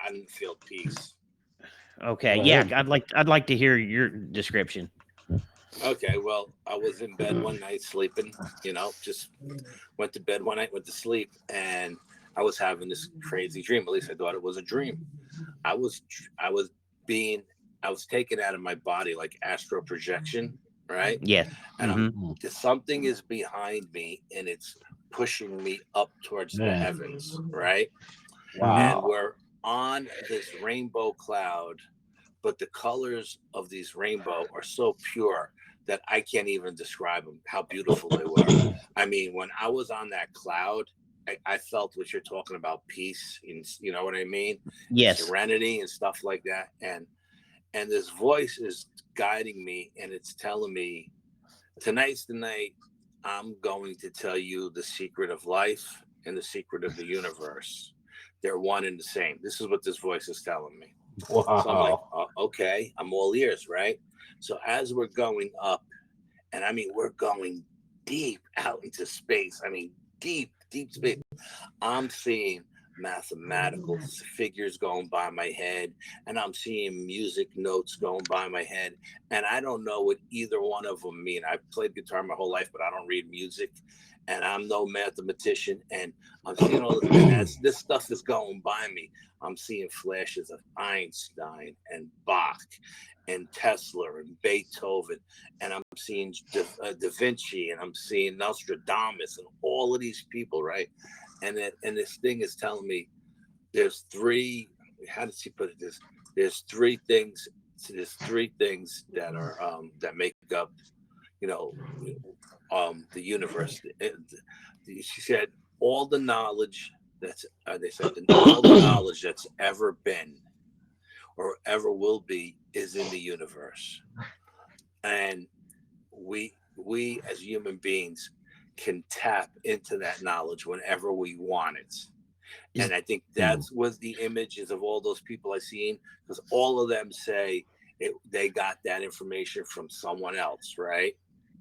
I didn't feel peace. Okay, yeah, I'd like to hear your description. Okay, well, I was in bed one night sleeping, just went to bed one night, went to sleep, and I was having this crazy dream. At least I thought it was a dream. I was taken out of my body like astral projection, right? Yeah. And something is behind me and it's pushing me up towards the heavens, right? Wow. And we're on this rainbow cloud, but the colors of these rainbow are so pure that I can't even describe them, how beautiful they were. I mean, when I was on that cloud I felt what you're talking about, peace, and you know what I mean, Yes. serenity and stuff like that, and this voice is guiding me, and it's telling me, tonight's the night I'm going to tell you the secret of life and the secret of the universe. They're one and the same. This is what this voice is telling me. Wow. So I'm like, okay, I'm all ears, right? So as we're going up, and I mean, we're going deep out into space. I mean, deep space. I'm seeing mathematical figures going by my head, and I'm seeing music notes going by my head, and I don't know what either one of them mean. I've played guitar my whole life, but I don't read music, and I'm no mathematician, and I'm seeing all this, and as this stuff is going by me, I'm seeing flashes of Einstein and Bach and Tesla and Beethoven, and I'm seeing Da Vinci, and I'm seeing Nostradamus, and all of these people, right? And this thing is telling me there's three. How does he put it? There's three things. So there's three things that are that make up, you know, the universe. She said all the knowledge that's they said all the knowledge that's ever been or ever will be is in the universe, and we as human beings can tap into that knowledge whenever we want it. And I think that's was the images of all those people I seen, because all of them say they got that information from someone else, right?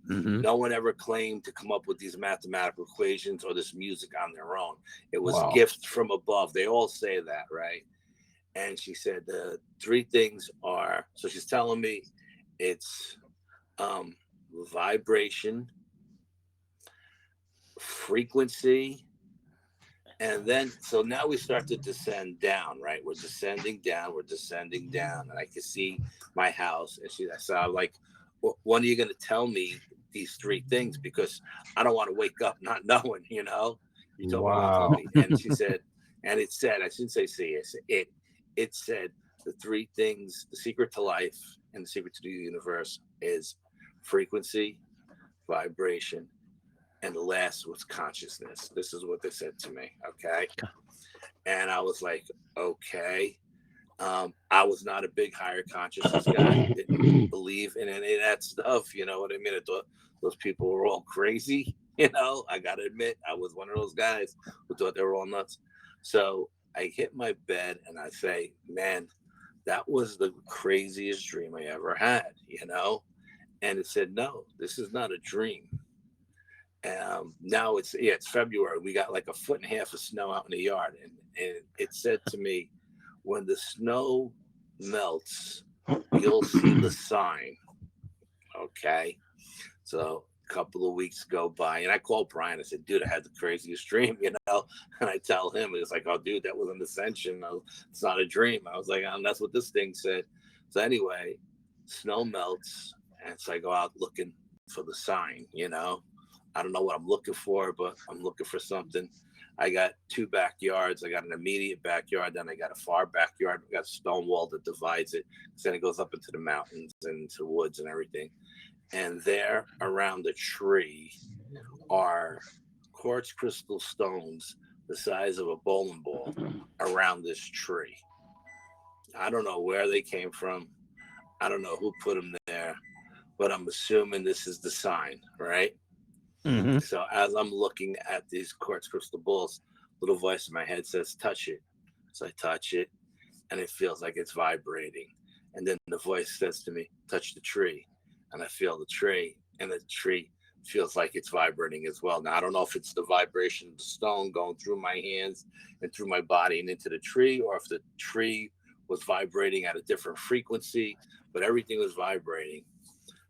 Mm-hmm. No one ever claimed to come up with these mathematical equations or this music on their own. It was Wow. gifts from above. They all say that, right? And she said the three things are, so she's telling me it's vibration, frequency, and then so now we start to descend down, right? We're descending down, and I can see my house, and she said, I'm like, when are you going to tell me these three things? Because I don't want to wake up not knowing, you know. You told Wow. me, and she said, and it said, I shouldn't say see it said the three things, the secret to life and the secret to the universe is frequency, vibration, and the last was consciousness. This is what they said to me. Okay. And I was like, okay. I was not a big higher consciousness guy. Didn't believe in any of that stuff. You know what I mean? I thought those people were all crazy. You know, I got to admit, I was one of those guys who thought they were all nuts. So I hit my bed and I say, man, that was the craziest dream I ever had, you know? And it said, no, this is not a dream. Now it's February. We got like 1.5 feet of snow out in the yard, and it said to me, when the snow melts, you'll see the sign. Okay, so a couple of weeks go by, and I called Brian. I said, dude, I had the craziest dream, you know. And I tell him, it's like, oh, dude, that was an ascension. It's not a dream. I was like, that's what this thing said. So anyway, snow melts, and so I go out looking for the sign, you know. I don't know what I'm looking for, but I'm looking for something. I got two backyards. I got an immediate backyard. Then I got a far backyard. I got a stone wall that divides it. Then it goes up into the mountains and into the woods and everything. And there around the tree are quartz crystal stones the size of a bowling ball around this tree. I don't know where they came from. I don't know who put them there, but I'm assuming this is the sign, right? Mm-hmm. So as I'm looking at these quartz crystal balls, little voice in my head says, touch it. So I touch it and it feels like it's vibrating. And then the voice says to me, touch the tree. And I feel the tree, and the tree feels like it's vibrating as well. Now, I don't know if it's the vibration of the stone going through my hands and through my body and into the tree, or if the tree was vibrating at a different frequency, but everything was vibrating.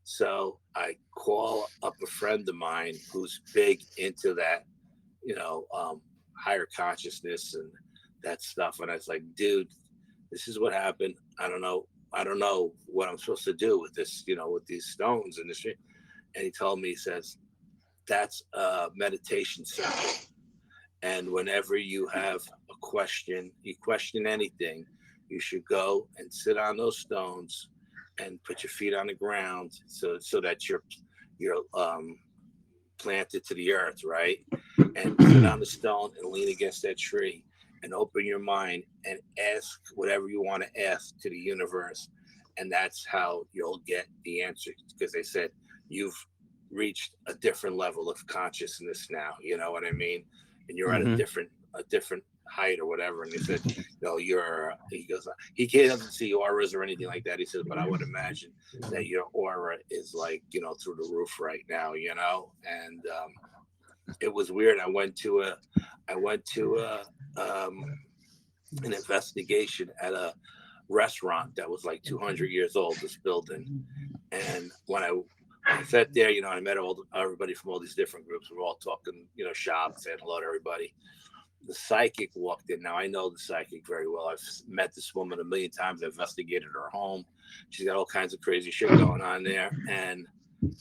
So I call up a friend of mine who's big into that, you know, higher consciousness and that stuff. And I was like, dude, this is what happened. I don't know what I'm supposed to do with this, you know, with these stones and this. And he told me, he says, that's a meditation symbol. And whenever you have a question, you question anything, you should go and sit on those stones and put your feet on the ground so that your planted to the earth, right? And sit on the stone and lean against that tree and open your mind and ask whatever you want to ask to the universe. And that's how you'll get the answer, because they said you've reached a different level of consciousness now, you know what I mean? And you're at a different height or whatever. And he said, he goes, he doesn't see auras or anything like that. He says, but I would imagine that your aura is like, through the roof right now, and it was weird. I went to an investigation at a restaurant that was like 200 years old, this building. And when I sat there, I met everybody from all these different groups. We were all talking, shop, saying hello to everybody. The psychic walked in. Now, I know the psychic very well. I've met this woman a million times. I investigated her home. She's got all kinds of crazy shit going on there. And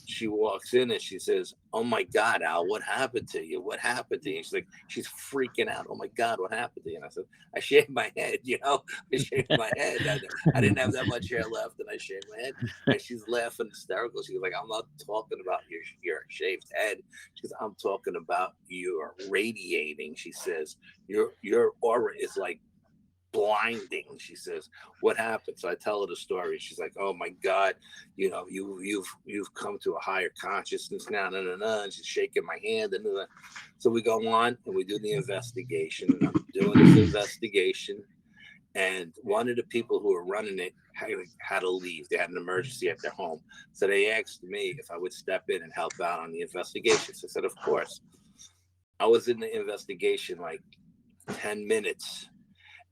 she walks in and she says, "Oh my God, Al, what happened to you? What happened to you?" She's like, she's freaking out. "Oh my God, what happened to you?" And I said, "I shaved my head, I shaved my head. I didn't have that much hair left and I shaved my head." And she's laughing hysterical. She's like, "I'm not talking about your shaved head." She goes, "I'm talking about you're radiating." She says, your aura is like blinding." She says, "What happened?" So I tell her the story. She's like, "Oh my God, you've come to a higher consciousness now." And she's shaking my hand. So we go on and we do the investigation. And I'm doing this investigation. And one of the people who were running it had to leave. They had an emergency at their home. So they asked me if I would step in and help out on the investigation. So I said, of course. I was in the investigation like 10 minutes.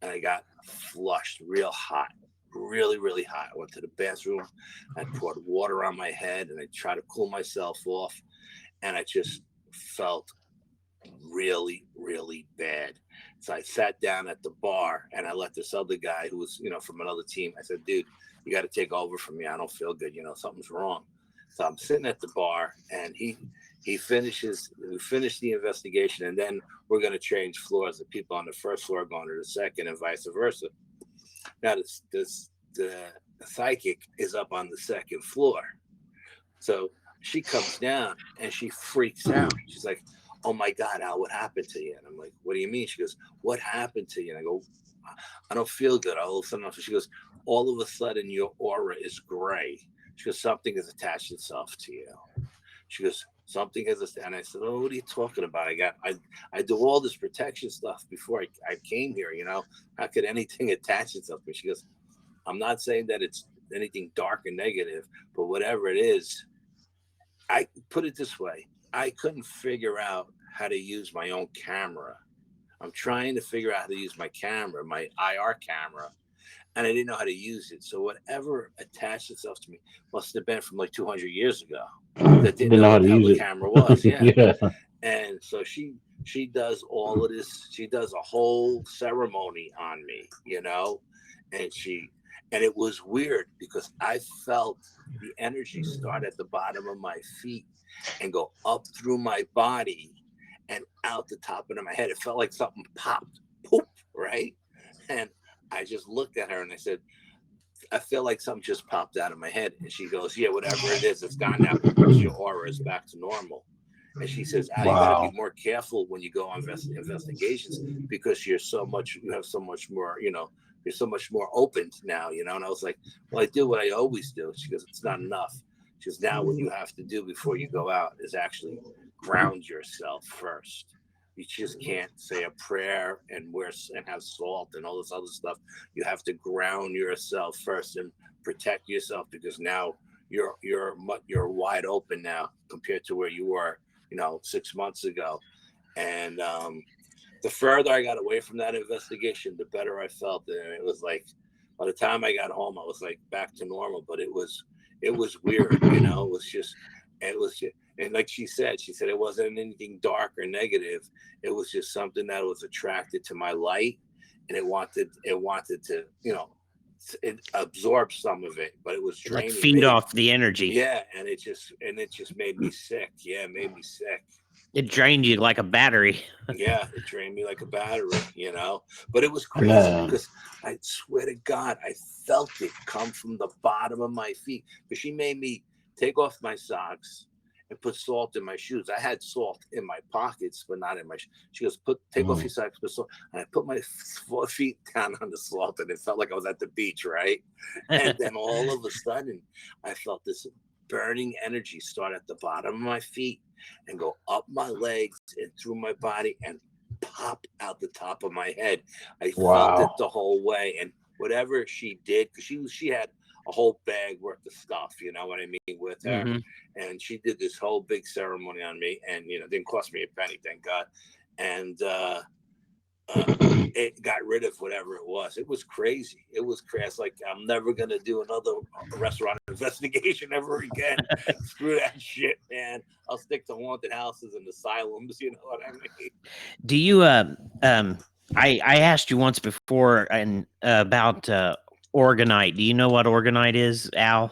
And I got flushed real hot, really, really hot. I went to the bathroom. I poured water on my head and I tried to cool myself off. And I just felt really, really bad. So I sat down at the bar and I let this other guy who was, from another team, I said, "Dude, you got to take over from me. I don't feel good. Something's wrong." So I'm sitting at the bar and we finished the investigation, and then we're going to change floors. The people on the first floor are going to the second and vice versa. Now the psychic is up on the second floor. So she comes down and she freaks out. She's like, "Oh my God, Al, what happened to you?" And I'm like, "What do you mean?" She goes, "What happened to you?" And I go, "I don't feel good." All of a sudden, she goes, "All of a sudden your aura is gray." She goes, "Something has attached itself to you." She goes, "Something has," and I said, "Oh, what are you talking about? I do all this protection stuff before I came here. How could anything attach itself to me?" She goes, "I'm not saying that it's anything dark and negative, but whatever it is," I put it this way: I couldn't figure out how to use my own camera. I'm trying to figure out how to use my camera, my IR camera, and I didn't know how to use it. So whatever attached itself to me must have been from like 200 years ago. That didn't know what the hell the camera was. Yeah. Yeah. And so she does all of this. She does a whole ceremony on me, and it was weird because I felt the energy start at the bottom of my feet and go up through my body and out the top of my head. It felt like something popped, poop, right? And I just looked at her and I said, "I feel like something just popped out of my head." And she goes, "Yeah, whatever it is, it's gone now because your aura is back to normal." And she says, "Al, you got to be more careful when you go on investigations because you have so much more, you're so much more open now, And I was like, "Well, I do what I always do." She goes, "It's not enough." She goes, "Now what you have to do before you go out is actually ground yourself first. You just can't say a prayer and have salt and all this other stuff. You have to ground yourself first and protect yourself because now you're wide open now compared to where you were, 6 months ago." And the further I got away from that investigation, the better I felt. And it was like, by the time I got home, I was like back to normal. But it was weird, It was just, and like she said it wasn't anything dark or negative. It was just something that was attracted to my light, and it wanted to, it absorbed some of it, but it was draining. Like feed off the energy. Yeah, and it just made me sick. Yeah, it made me sick. It drained you like a battery. Yeah, it drained me like a battery, But it was crazy because I swear to God, I felt it come from the bottom of my feet. But she made me take off my socks and put salt in my shoes. I had salt in my pockets, but not in my. She goes, take off your socks, put salt. And I put my 4 feet down on the salt, and it felt like I was at the beach, right? And then all of a sudden, I felt this burning energy start at the bottom of my feet and go up my legs and through my body and pop out the top of my head. I felt it the whole way, and whatever she did, because she had a whole bag worth of stuff, you know what I mean, with her. And she did this whole big ceremony on me, and you know, didn't cost me a penny, thank God. And it got rid of whatever it was. It was crazy. It was crazy. Like, I'm never gonna do another restaurant investigation ever again. Screw that shit, man. I'll stick to haunted houses and asylums. You know what I mean? Do you I asked you once before and about orgonite. Do you know what orgonite is, Al?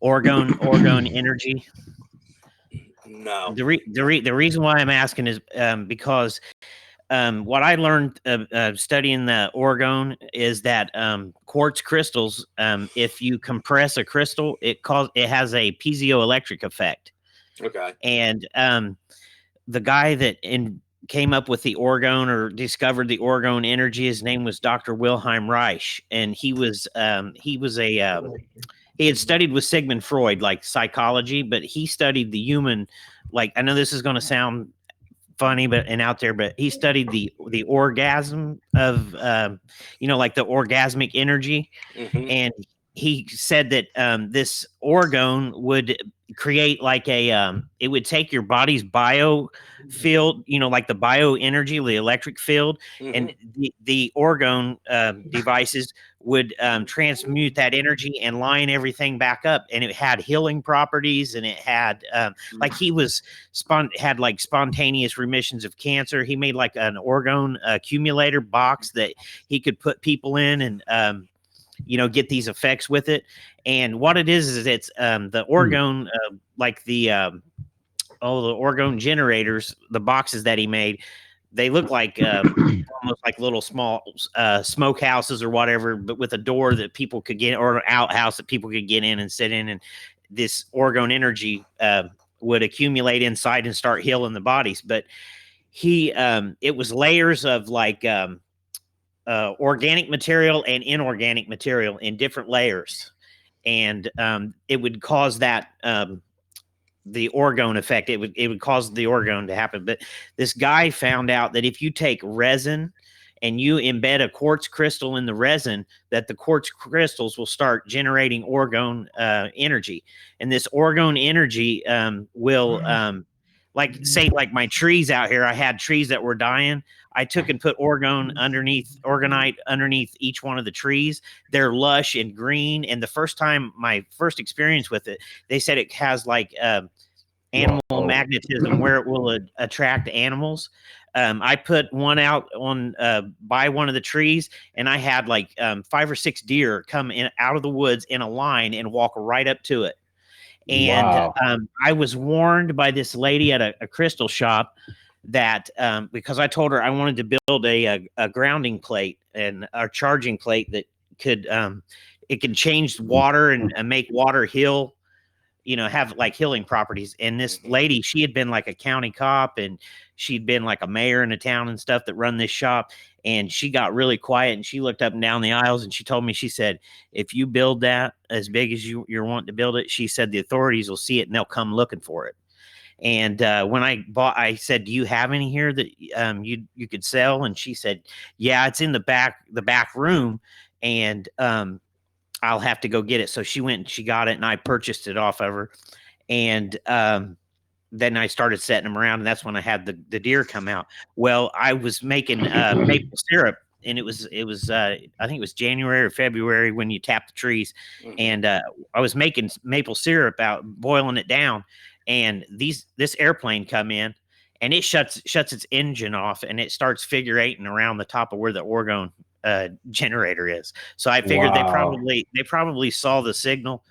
Orgone energy. No. The reason why I'm asking is because what I learned studying the orgone is that quartz crystals, if you compress a crystal, it has a piezoelectric effect. Okay. And the guy that came up with the orgone or discovered the orgone energy, his name was Dr. Wilhelm Reich, and he had studied with Sigmund Freud, like psychology, but he studied the human. Like, I know this is going to sound funny and out there, but he studied the orgasm of like the orgasmic energy. And he said that this orgone would create like it would take your body's bio field, like the bioenergy, the electric field, and the orgone devices would transmute that energy and line everything back up. And it had healing properties, and it had like he was had like spontaneous remissions of cancer. He made like an orgone accumulator box that he could put people in and get these effects with it. And what it is it's the orgone, like the orgone generators, the boxes that he made, they look like almost like little small smoke houses or whatever, but with a door that people could get, or an outhouse that people could get in and sit in. And this orgone energy would accumulate inside and start healing the bodies. But it was layers of like organic material and inorganic material in different layers, and it would cause that the orgone effect. It would cause the orgone to happen. But this guy found out that if you take resin and you embed a quartz crystal in the resin, that the quartz crystals will start generating orgone energy, and this orgone energy will like, say, like my trees out here, I had trees that were dying. I took and put orgonite underneath each one of the trees. They're lush and green. And my first experience with it, they said it has like animal magnetism where it will attract animals. I put one out on by one of the trees, and I had like 5 or 6 deer come in out of the woods in a line and walk right up to it. And I was warned by this lady at a crystal shop that because I told her I wanted to build a grounding plate and a charging plate that could it can change water and make water heal, have like healing properties. And this lady, she had been like a county cop, and she'd been like a mayor in a town and stuff that run this shop. And she got really quiet, and she looked up and down the aisles, and she told me, she said, if you build that as big as you're wanting to build it, she said, the authorities will see it and they'll come looking for it. And when I said, do you have any here that you could sell? And she said, yeah, it's in the back room, and I'll have to go get it. So she went and she got it, and I purchased it off of her. And then I started setting them around, and that's when I had the deer come out. Well, I was making maple syrup, and it was I think it was January or February when you tap the trees. And I was making maple syrup out, boiling it down, and this airplane come in, and it shuts its engine off, and it starts figure eighting around the top of where the orgone generator is. So I figured they probably saw the signal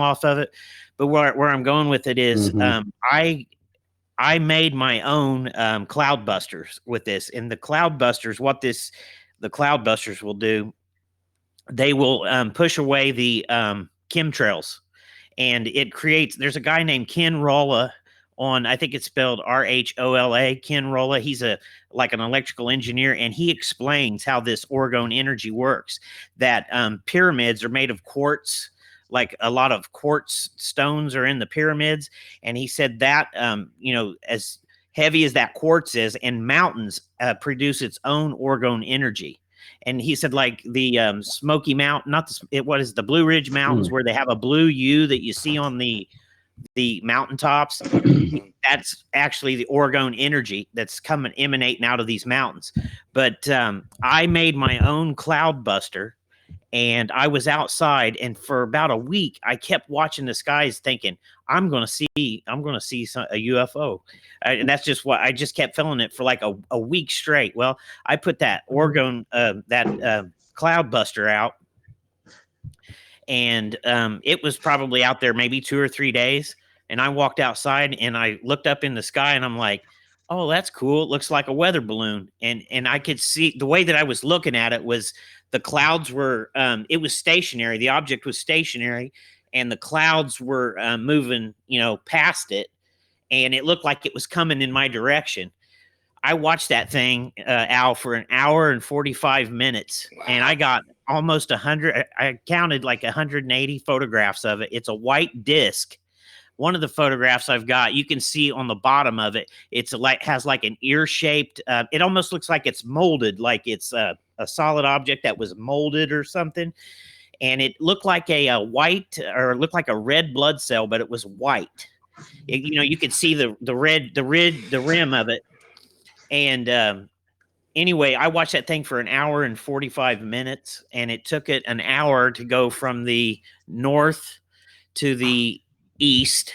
off of it. But where I'm going with it is I made my own cloud busters with this. And the cloud busters, the cloud busters will do, they will push away the chemtrails, and it creates. There's a guy named Ken Rolla on, I think it's spelled Rhola, Ken Rolla. He's like an electrical engineer, and he explains how this orgone energy works. That pyramids are made of quartz, like a lot of quartz stones are in the pyramids, and he said that as heavy as that quartz is, and mountains produce its own orgone energy. And he said, like the Smoky Mountain, what is the Blue Ridge Mountains, where they have a blue U that you see on the mountaintops. That's actually the orgone energy that's emanating out of these mountains. But I made my own cloud buster, and I was outside, and for about a week I kept watching the skies thinking I'm going to see a UFO. And that's just what I just kept feeling it for like a week straight. Well, I put that orgone cloud buster out, and it was probably out there maybe 2 or 3 days. And I walked outside and I looked up in the sky, and I'm like, oh, that's cool. It looks like a weather balloon. And I could see the way that I was looking at it was the clouds were, it was stationary. The object was stationary, and the clouds were moving, past it. And it looked like it was coming in my direction. I watched that thing, Al, for an hour and 45 minutes. Wow. And I got almost 100. I counted like 180 photographs of it. It's a white disc. One of the photographs I've got, you can see on the bottom of it, has like an ear-shaped, it almost looks like it's molded, like it's a solid object that was molded or something. And it looked like a white, or looked like a red blood cell, but it was white. You could see the rim of it. And anyway, I watched that thing for an hour and 45 minutes, and it took it an hour to go from the north to the east,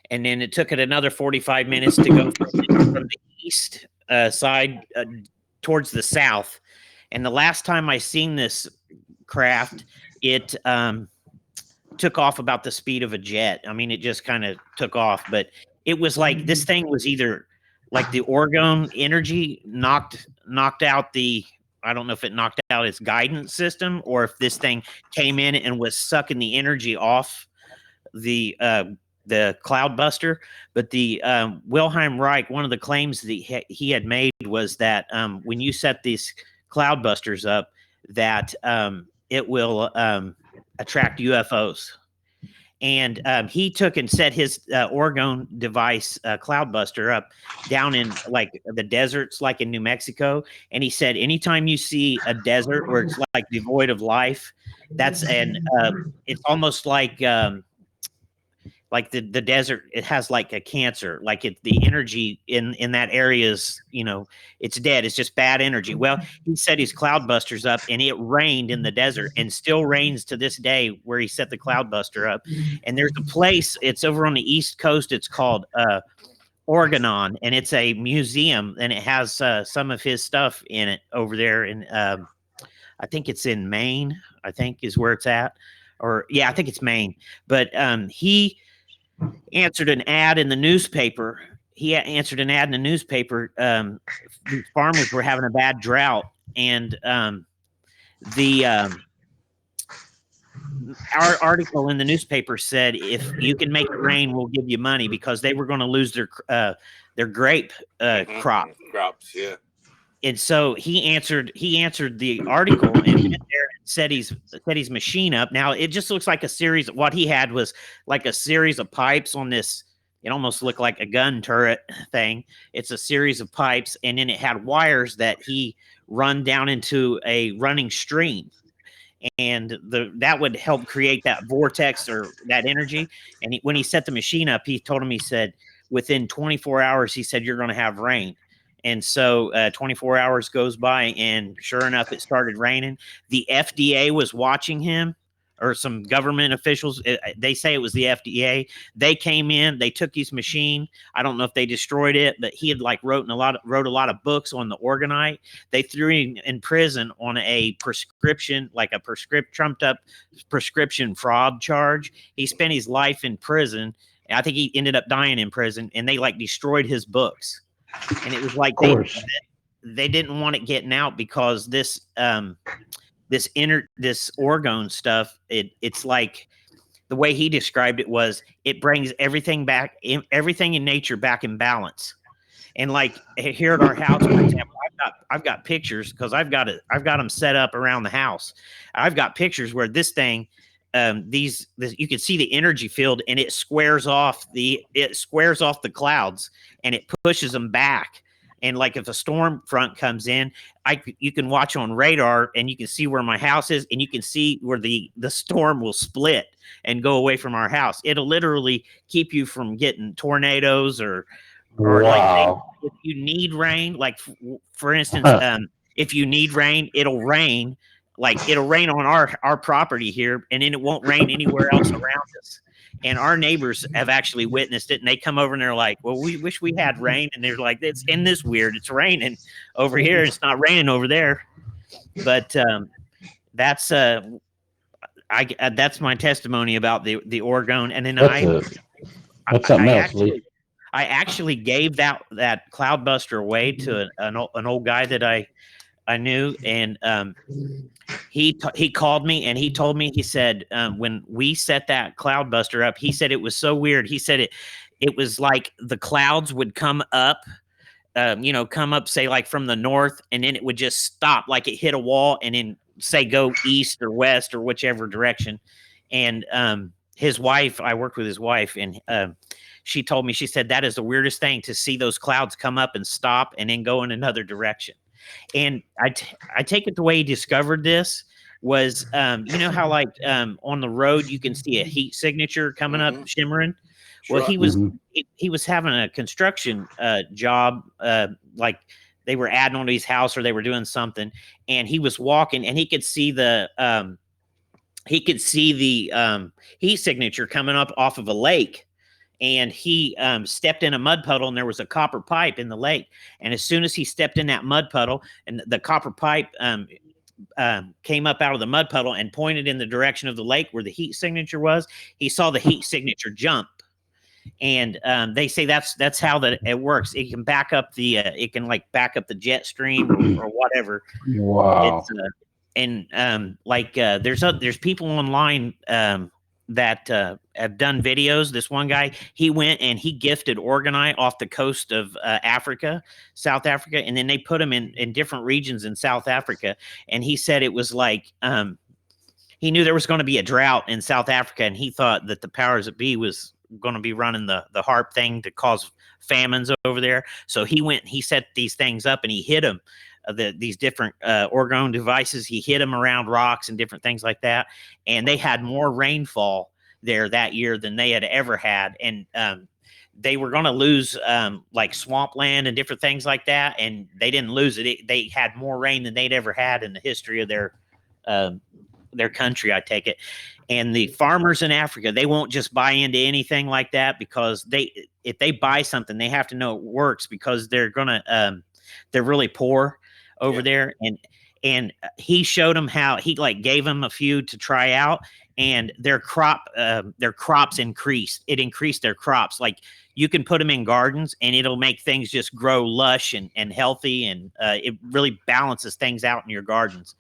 and then it took it another 45 minutes to go from the east side towards the south. And the last time I seen this craft, it took off about the speed of a jet. I mean, it just kind of took off, but it was like this thing was either like the orgone energy knocked out I don't know if it knocked out its guidance system, or if this thing came in and was sucking the energy off the cloud buster. But the Wilhelm Reich, one of the claims that he had made was that when you set these cloud busters up, that it will attract UFOs. And he took and set his orgone device cloud buster up down in like the deserts, like in New Mexico. And he said, anytime you see a desert where it's like devoid of life, it's almost like the desert, it has like a cancer, like the energy in that area is, it's dead. It's just bad energy. Well, he set his cloud busters up, and it rained in the desert, and still rains to this day where he set the cloud buster up. And there's a place, it's over on the East Coast. It's called Organon, and it's a museum, and it has some of his stuff in it over there. And I think it's in Maine, I think is where it's at. I think it's Maine. But he answered an ad in the newspaper. These farmers were having a bad drought, and our article in the newspaper said, if you can make it rain, we'll give you money, because they were going to lose their grape crops. Yeah. And so he answered the article and went there and set his machine up. Now it just looks like a series. What he had was like a series of pipes on this. It almost looked like a gun turret thing. It's a series of pipes, and then it had wires that he run down into a running stream, and that would help create that vortex or that energy. And when he set the machine up, he told him, he said, within 24 hours, he said, you're going to have rain. And so 24 hours goes by, and sure enough, it started raining. The FDA was watching him, or some government officials. They say it was the FDA. They came in, they took his machine. I don't know if they destroyed it, but he had wrote a lot of books on the orgonite. They threw him in prison on a prescription, trumped up prescription fraud charge. He spent his life in prison. I think he ended up dying in prison, and they destroyed his books. And it was like they didn't want it getting out, because this orgone stuff, it's like the way he described it was it brings everything back, everything in nature back in balance. And like here at our house, for example, I've got pictures because I've got them set up around the house. I've got pictures where this thing, this you can see the energy field, and it squares off the clouds, and it pushes them back. And like if a storm front comes in, you can watch on radar, and you can see where my house is, and you can see where the storm will split and go away from our house. It'll literally keep you from getting tornadoes or like if you need rain, like for instance, if you need rain, it'll rain on our property here, and then it won't rain anywhere else around us. And our neighbors have actually witnessed it, and they come over and they're like, well, we wish we had rain. And they're like, it's in this weird, it's raining over here, it's not raining over there. But that's that's my testimony about the orgone. And then that's something else, Lee. I actually gave that cloudbuster away to an old guy that I knew, and he called me and he told me, he said, when we set that cloudbuster up, he said it was so weird. He said it was like the clouds would come up, say like from the north, and then it would just stop, like it hit a wall, and then say go east or west or whichever direction. And his wife, I worked with his wife, and she told me, she said, that is the weirdest thing, to see those clouds come up and stop and then go in another direction. And I take it the way he discovered this was, you know how like on the road you can see a heat signature coming up shimmering. Sure. Well, he was having a construction job, like they were adding on to his house or they were doing something, and he was walking and he could see the heat signature coming up off of a lake. And he stepped in a mud puddle, and there was a copper pipe in the lake. And as soon as he stepped in that mud puddle, and the copper pipe came up out of the mud puddle and pointed in the direction of the lake where the heat signature was, he saw the heat signature jump. And they say that's how it works. It can back up back up the jet stream or whatever. Wow. There's people online that have done videos. This one guy, he went and he gifted orgonite off the coast of South Africa, and then they put them in different regions in South Africa. And he said it was like he knew there was going to be a drought in South Africa, and he thought that the powers that be was going to be running the HARP thing to cause famines over there. So he went, he set these things up, and he hid them. These different orgone devices, he hid them around rocks and different things like that, and they had more rainfall there that year than they had ever had. And they were going to lose like swampland and different things like that, and they didn't lose it. They had more rain than they'd ever had in the history of their country, I take it. And the farmers in Africa, they won't just buy into anything like that, because if they buy something, they have to know it works, because they're really poor over there. And he showed them how he gave them a few to try out, and their crops increased. It increased their crops. Like, you can put them in gardens and it'll make things just grow lush and healthy. And it really balances things out in your gardens.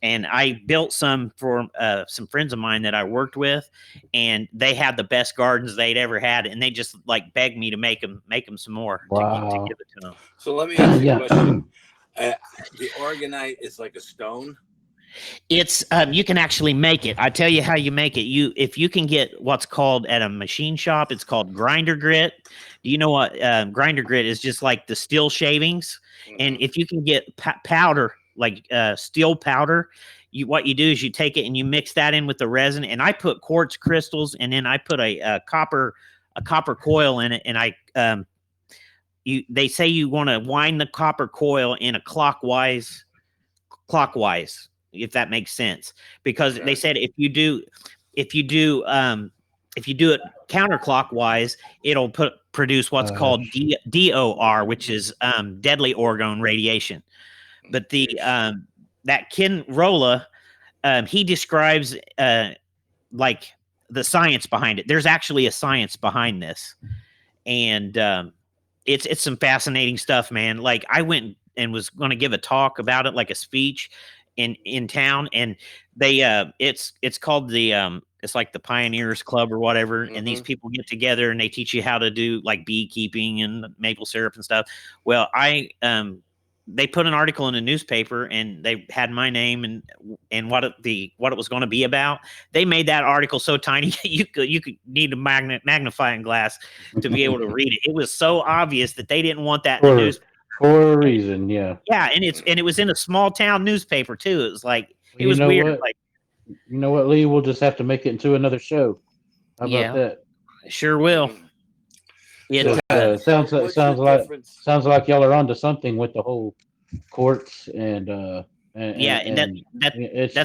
And I built some for some friends of mine that I worked with, and they had the best gardens they'd ever had. And they just begged me to make them some more to give it to them. So let me ask you a question. The orgonite is like a stone. It's you can actually make it. I tell you how you make it. If you can get what's called at a machine shop, it's called grinder grit. Do you know what grinder grit is? Just like the steel shavings. Mm-hmm. And if you can get powder, like steel powder, what you do is you take it and you mix that in with the resin. And I put quartz crystals, and then I put a copper coil in it, and they say you want to wind the copper coil in a clockwise, if that makes sense, because they said if you do it counterclockwise, it'll produce what's called DOR, which is deadly orgone radiation. But that Ken Rolla, he describes like the science behind it. There's actually a science behind this, and it's some fascinating stuff, man. Like, I went and was going to give a talk about it, like a speech in town, and they it's called the it's like the Pioneers Club or whatever, and these people get together and they teach you how to do like beekeeping and maple syrup and stuff. Well, they put an article in a newspaper and they had my name and what it was going to be about. They made that article so tiny you could need a magnifying glass to be able to read it. It was so obvious that they didn't want that in the news for a reason. Yeah, and it was in a small town newspaper too. It was like it you was know weird. what? Like, you know what, Lee? We'll just have to make it into another show. How about that? Sure will. Sounds like y'all are onto something with the whole courts and that's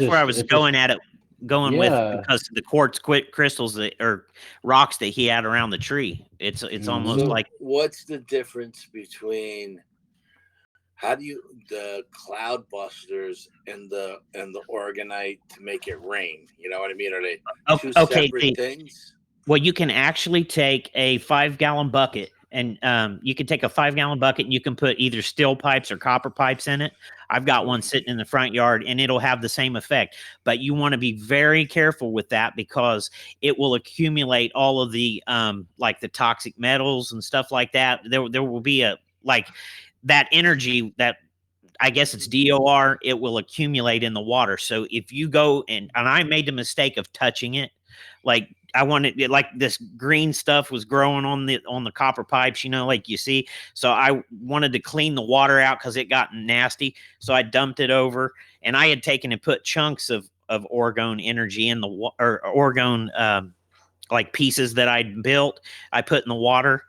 where I was going at it. With because the quartz crystals or rocks that he had around the tree. It's almost like, what's the difference between the cloud busters and the organite to make it rain? You know what I mean? Are they two separate things? Well, you can actually take a 5-gallon bucket and you can take a 5-gallon bucket and you can put either steel pipes or copper pipes in it. I've got one sitting in the front yard and it'll have the same effect, but you want to be very careful with that because it will accumulate all of the like the toxic metals and stuff like that. There will be that energy that, I guess it's DOR, it will accumulate in the water. So if you go and I made the mistake of touching it, like I wanted it, like this green stuff was growing on the copper pipes, like you see. So I wanted to clean the water out because it got nasty. So I dumped it over, and I had taken and put chunks of orgone energy in the or orgone like pieces that I'd built. I put in the water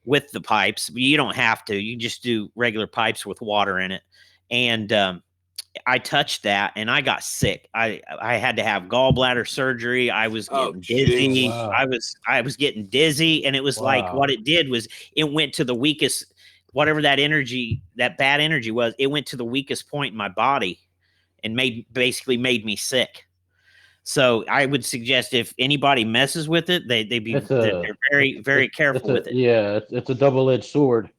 with the pipes. You don't have to. You just do regular pipes with water in it, and I touched that and I got sick. I had to have gallbladder surgery. I was getting dizzy. Wow. I was getting dizzy, and it was like what it did was it went to the weakest, whatever that bad energy was. It went to the weakest point in my body, and basically made me sick. So I would suggest if anybody messes with it, they're very, very careful with it. Yeah, it's a double-edged sword.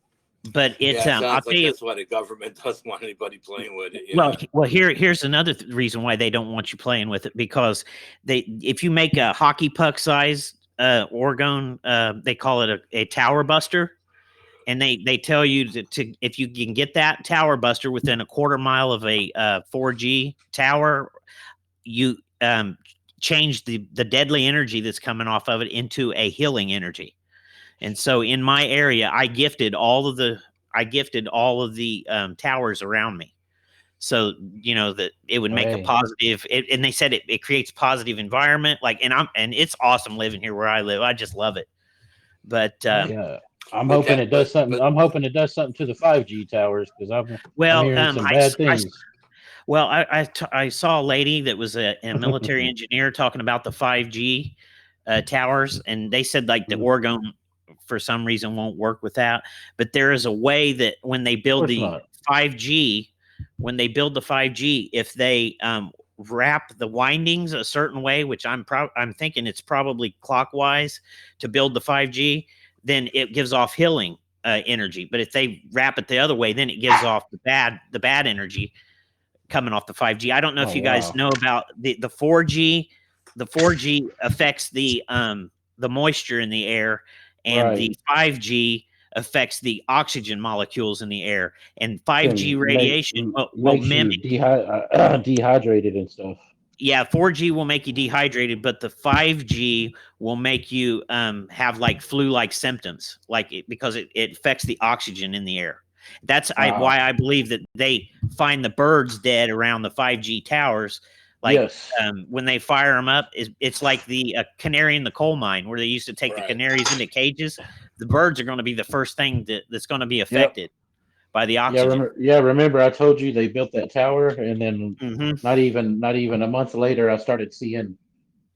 But it's I'll tell you, that's why the government doesn't want anybody playing with it. Well, here's another reason why they don't want you playing with it, because if you make a hockey puck size orgone, they call it a tower buster, and they tell you to if you can get that tower buster within a quarter mile of a 4G tower, you change the deadly energy that's coming off of it into a healing energy. And so in my area, I gifted all of the towers around me, so that it would make a positive. And they said it creates positive environment. Like, and it's awesome living here where I live. I just love it. But I'm hoping it does something. I'm hoping it does something to the 5G towers because I'm hearing some bad things. I saw a lady that was a military engineer talking about the 5G towers, and they said like the orgone for some reason won't work with that. But there is a way that when they build the 5G, if they wrap the windings a certain way, which I'm thinking it's probably clockwise to build the 5G, then it gives off healing energy. But if they wrap it the other way, then it gives off the bad energy coming off the 5G. I don't know if you guys know about the 4G. The 4G affects the moisture in the air, and the 5G affects the oxygen molecules in the air. And 5G radiation will mimic dehydrated and stuff. Yeah, 4G will make you dehydrated, but the 5G will make you have like flu-like symptoms, because it affects the oxygen in the air. That's why I believe that they find the birds dead around the 5G towers. When they fire them up, it's like the canary in the coal mine where they used to take the canaries into cages. The birds are going to be the first thing that's going to be affected by the oxygen. Remember I told you they built that tower, and then not even a month later, I started seeing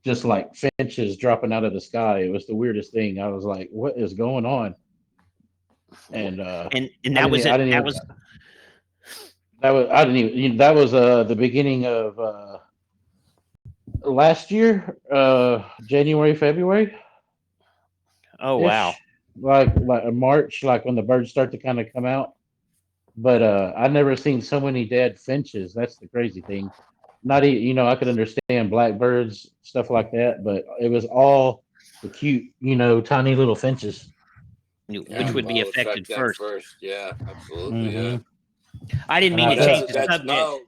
just like finches dropping out of the sky. It was the weirdest thing. I was like, "What is going on?" And that was the beginning of last year, January, February. Oh wow! Like March, like when the birds start to kind of come out. But I never seen so many dead finches. That's the crazy thing. not even, I could understand blackbirds, stuff like that, but it was all the cute, tiny little finches. Yeah, which would be well, affected affect them first. first. Yeah, absolutely. Yeah. Hmm. I didn't And mean I to But change felt, the that's subject. no.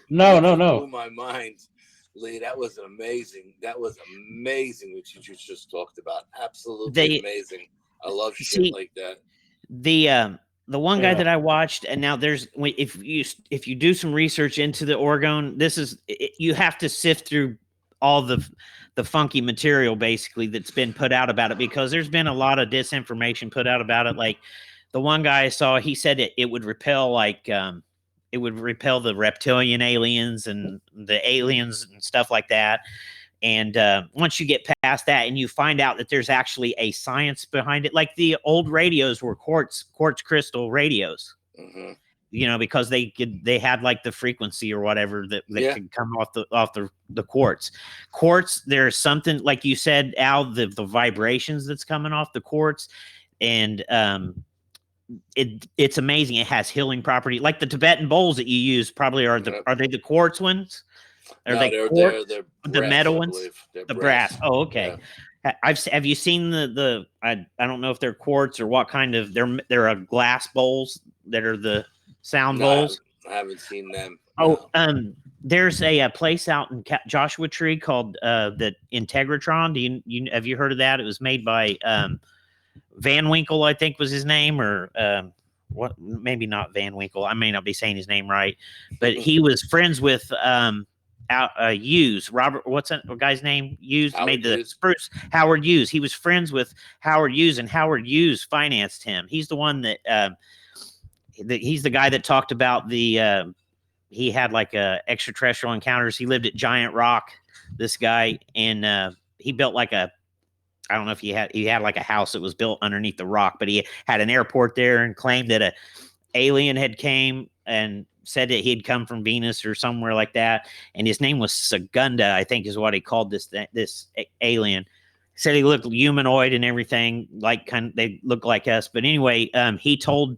no, You no, just blew no. my mind, Lee. That was amazing. That was amazing what you just talked about. Absolutely They amazing. I love shit see like that. the the one guy Yeah. that I watched, and now if you do some research into the orgone, you have to sift through all the funky material basically that's been put out about it, because there's been a lot of disinformation put out about it. Like the one guy I saw, he said it would repel it would repel the reptilian aliens and the aliens and stuff like that. And once you get past that and you find out that there's actually a science behind it, like the old radios were quartz crystal radios, Hmm. because they had like the frequency or whatever that Yeah. could come off the quartz. There's something, like you said, Al, the vibrations that's coming off the quartz, and it's amazing. It has healing property, like the Tibetan bowls that you use. Probably Yep. are they the quartz ones? Are No, they they're quartz? The brass, metal I ones? believe. They're The brass. brass. Oh, okay. Yeah. Have you seen I don't know if they're quartz or what kind of they're a glass bowls that are the sound No, bowls. I haven't seen them. Oh, No. there's a place out in Joshua Tree called the Integratron. Have you heard of that? It was made by Van Winkle, I think was his name, or what? Maybe not Van Winkle. I may not be saying his name right, but he was friends with Hughes. Robert, what's that guy's name? Hughes Howard made the Hughes? spruce. Howard Hughes. He was friends with Howard Hughes, and Howard Hughes financed him. He's the one he's the guy that talked about he had like extraterrestrial encounters. He lived at Giant Rock, this guy, and he built like I don't know if he had like a house that was built underneath the rock, but he had an airport there and claimed that a alien had came and said that he had come from Venus or somewhere like that, and his name was Segunda, I think is what he called this alien. Said he looked humanoid and everything, like they look like us. But anyway, they told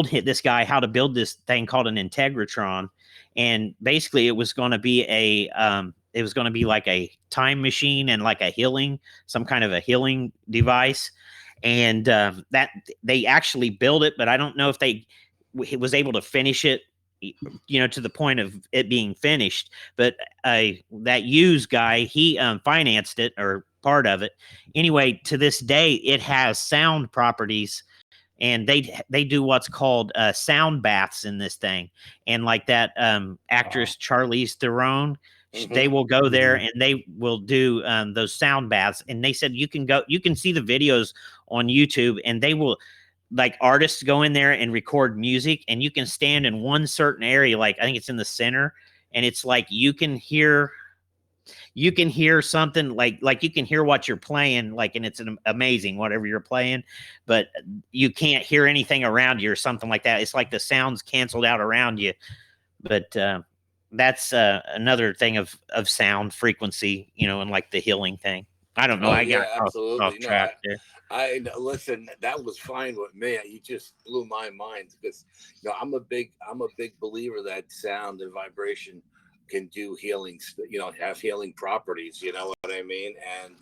this guy how to build this thing called an Integratron, and basically it was going to be like a time machine and like some kind of a healing device, and that they actually built it, but I don't know if they was able to finish it, to the point of it being finished. But that Hughes guy, he financed it, or part of it. Anyway, to this day, it has sound properties, and they do what's called sound baths in this thing. And like that actress Charlize Theron, they will go there and they will do those sound baths. And they said you can see the videos on YouTube, and they will, like, artists go in there and record music, and you can stand in one certain area, like I think it's in the center, and it's like you can hear something, like you can hear what you're playing, like, and it's amazing whatever you're playing, but you can't hear anything around you or something like that. It's like the sounds canceled out around you. But that's another thing of sound frequency, and like the healing thing. I don't know. Oh I got yeah, absolutely. off track there. I listen. That was fine with me. You just blew my mind because I'm a big believer that sound and vibration can do healing. Have healing properties. You know what I mean? And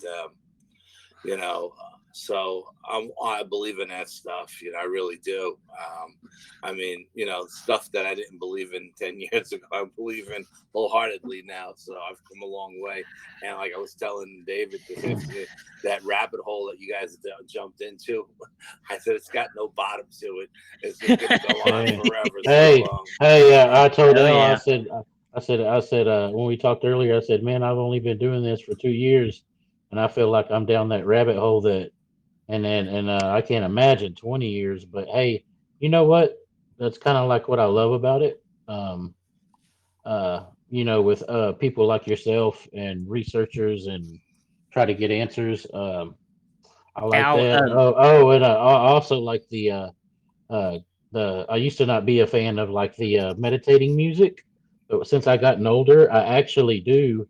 so I believe in that stuff. I really do. I mean, stuff that I didn't believe in 10 years ago, I believe in wholeheartedly now. So I've come a long way. And like I was telling David, that rabbit hole that you guys jumped into, I said, it's got no bottom to it. It's just going to go on forever. I told Oh, Elle, yeah. I said, when we talked earlier, I said, man, I've only been doing this for 2 years, and I feel like I'm down that rabbit hole and I can't imagine 20 years. But hey, you know what? That's kind of like what I love about it. With people like yourself and researchers and try to get answers. I like Al, that. And I also like uh, I used to not be a fan of like the meditating music, but since I gotten older, I actually do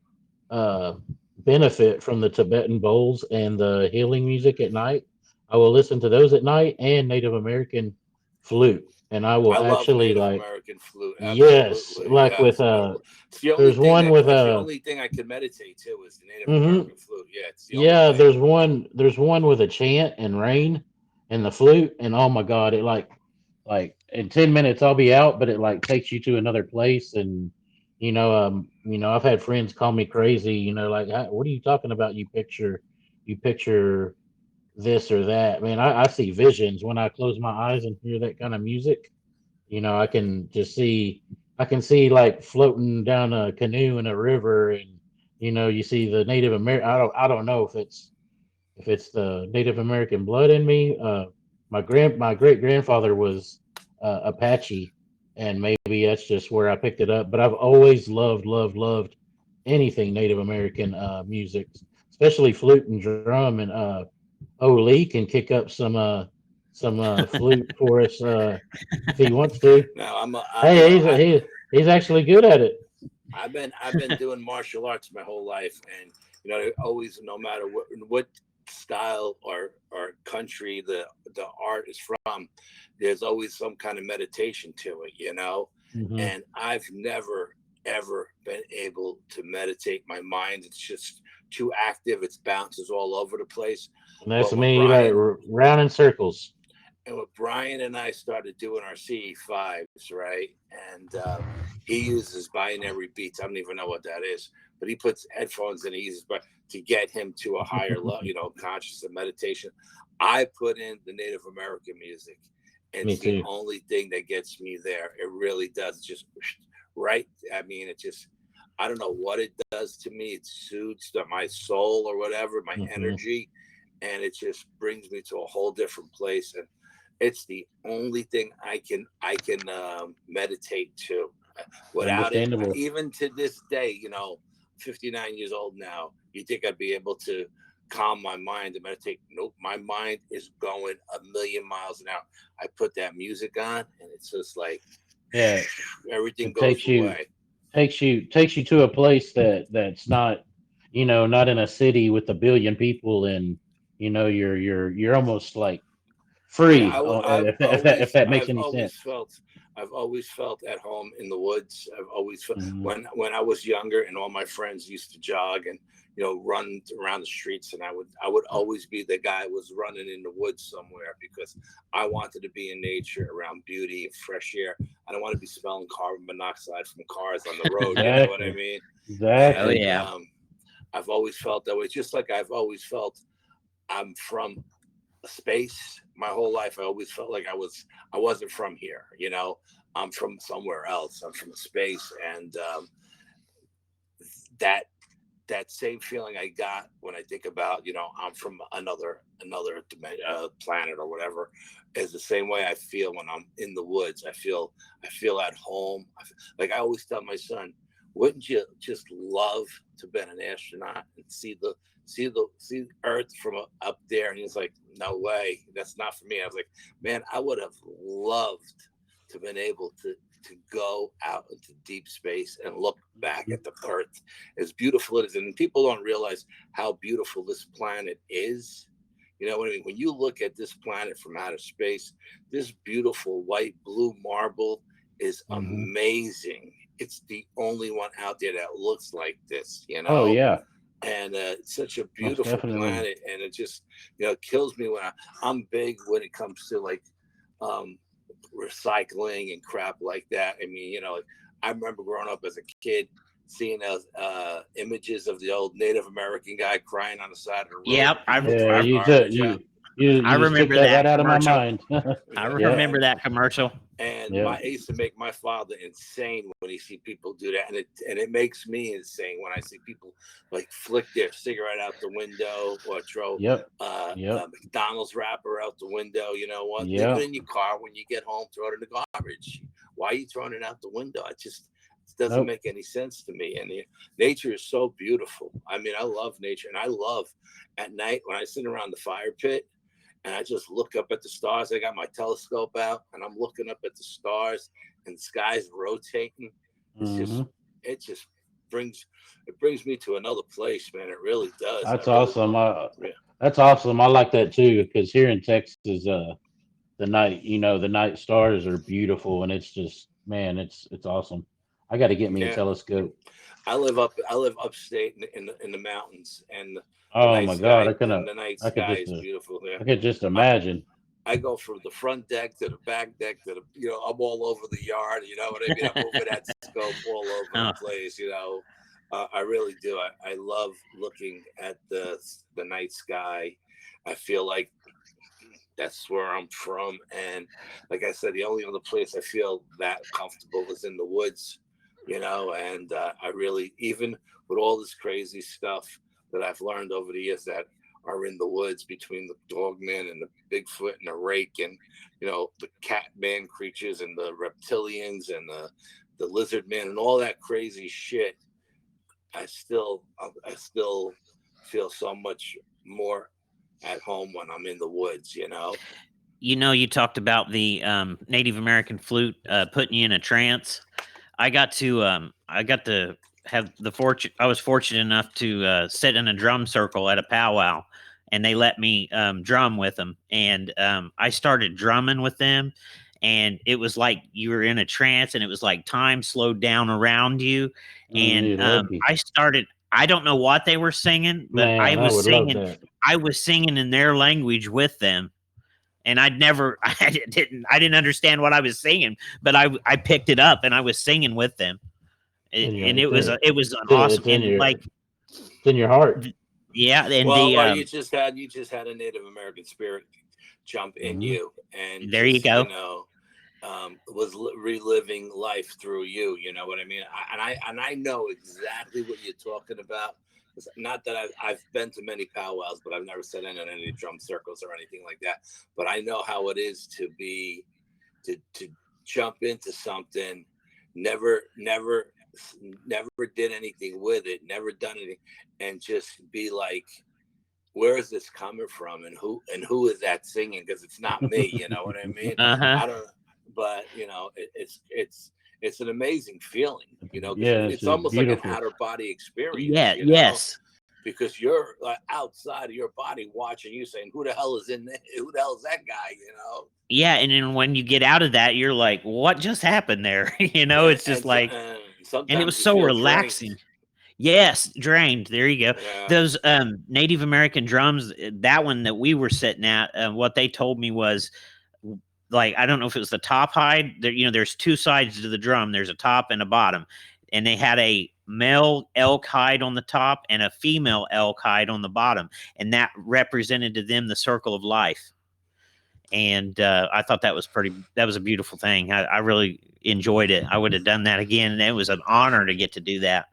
uh, benefit from the Tibetan bowls and the healing music at night. I will listen to those at night and Native American flute, and I will I love actually Native like. American. American flute. Yes, Absolutely. like Yes. with It's the only there's thing one with it's the only thing I can meditate to is the Native American flute. Yeah, it's the only yeah, thing. there's one with a chant and rain and the flute, and oh my god, it like in 10 minutes I'll be out, but it like takes you to another place. And I've had friends call me crazy, like, what are you talking about? You picture this or that. Man, I see visions when I close my eyes and hear that kind of music. I can just see, I can see like floating down a canoe in a river, and you see the Native American. I don't know if it's the Native American blood in me. My great grandfather was Apache, and maybe that's just where I picked it up. But I've always loved anything Native American music, especially flute and drum. And Lee can kick up some flute for us if he wants to. Now Hey, he's actually good at it. I've been doing martial arts my whole life, and always, no matter what style or country the art is from, there's always some kind of meditation to it. Hmm. And I've never ever been able to meditate my mind. It's just too active. It bounces all over the place. And that's But when me, like Brian round in circles. and when Brian and I started doing our CE5s, right? And he uses binary beats. I don't even know what that is, but he puts headphones in. He uses to get him to a higher level, conscious of meditation. I put in the Native American music, and Me it's the too. only thing that gets me there. It really does. Just right. I mean, it just. I don't know what it does to me. It soothes my soul or whatever, my Hmm. energy, and it just brings me to a whole different place. And it's the only thing I can meditate to. Without it, Understandable. even to this day, 59 years old now, you think I'd be able to calm my mind and meditate? Nope, my mind is going a million miles an hour. I put that music on, and it's just like Yeah, everything it goes away. takes you to a place that's not not in a city with a billion people, and you're almost like Yeah, free. If that makes I've any always sense. felt, I've always felt at home in the woods. I've always felt Hmm. when I was younger, and all my friends used to jog and run around the streets, and I would always be the guy who was running in the woods somewhere because I wanted to be in nature around beauty and fresh air. I don't want to be smelling carbon monoxide from cars on the road. You know what I Exactly. mean? Oh Exactly. And yeah. I've always felt that way. Just like I've always felt I'm from space my whole life. I always felt like I wasn't from here. I'm from somewhere else. I'm from space. And that that same feeling I got when I think about I'm from another planet or whatever is the same way I feel when I'm in the woods. I feel at home. Like I always tell my son, wouldn't you just love to be an astronaut and see Earth from up there? And he's like, no way, that's not for me. I was like, man, I would have loved to been able to go out into deep space and look back at the Earth, as beautiful it is. And people don't realize how beautiful this planet is. You know what I mean? When you look at this planet from outer space, this beautiful white blue marble is Hmm. amazing. It's the only one out there that looks like this, Oh yeah, and it's such a most beautiful definitely. planet. And it just, kills me when I'm big when it comes to like um, recycling and crap like that. I mean, like, I remember growing up as a kid seeing those images of the old Native American guy crying on the side of the road Yep. when people Yeah, throw garbage out. I you just took remember that right that out of my commercial. mind. I Yeah, remember that commercial. And yeah. I used to make my father insane when he see people do that, and it makes me insane when I see people like flick their cigarette out the window or throw Yep, a yep, McDonald's wrapper out the window. You know what? Leave it yep. in your car when you get home. Throw it in the garbage. Why are you throwing it out the window? It doesn't Nope. make any sense to me. And nature is so beautiful. I mean, I love nature, and I love at night when I sit around the fire pit and I just look up at the stars. I got my telescope out and I'm looking up at the stars and the sky's rotating. It's just, Hmm. it brings me to another place, man. It really does. I That's really awesome. love it. That's awesome. I like that too because here in Texas, the night stars are beautiful, and it's just man, it's awesome. I got to get me a Yeah. telescope. I live upstate in the mountains, and Oh my God, the night sky is beautiful there. I could just I, imagine. I go from the front deck to the back deck to the, I'm all over the yard. You know what I mean? I'm moving that scope all over Oh, the place. I really do. I love looking at the night sky. I feel like that's where I'm from, and like I said, the only other place I feel that comfortable is in the woods. And I really, even with all this crazy stuff that I've learned over the years that are in the woods between the dogman and the Bigfoot and the rake and the cat man creatures and the reptilians and the lizard man and all that crazy shit, I still feel so much more at home when I'm in the woods. you talked about the Native American flute putting you in a trance. I got to have the fortune. I was fortunate enough to sit in a drum circle at a powwow, and they let me drum with them. And I started drumming with them, and it was like you were in a trance, and it was like time slowed down around you. And Dude, lucky. I started. I don't know what they were singing, but Man, I would love that. I was singing in their language with them, and I didn't understand what I was singing, but I picked it up and I was singing with them. And it was an awesome, it's in and your like, it's in your heart. yeah, and well, you just had a Native American spirit jump in you, and there you go. Was reliving life through you. You know what I mean? I know exactly what you're talking about. It's not that I've been to many powwows, but I've never sat in on any drum circles or anything like that. But I know how it is to jump into something, never did anything with it, never done anything, and just be like, where is this coming from, and who is that singing? Because it's not me. You know what I mean? Uh-huh. I don't. But it's an amazing feeling. Yeah, it's almost beautiful. like an outer body experience. Yeah. Yes. Because you're outside of your body watching you, saying, "Who the hell is in there? Who the hell is that guy?" Yeah, and then when you get out of that, you're like, "What just happened there?" It's just like, and it was so relaxing. Drained. Yes, drained. There you go. Yeah. Those Native American drums, that one that we were sitting at, what they told me was, like, I don't know if it was the top hide. There's two sides to the drum. There's a top and a bottom, and they had a male elk hide on the top and a female elk hide on the bottom, and that represented to them the circle of life. And I thought that was a beautiful thing. I really enjoyed it. I would have done that again, and it was an honor to get to do that.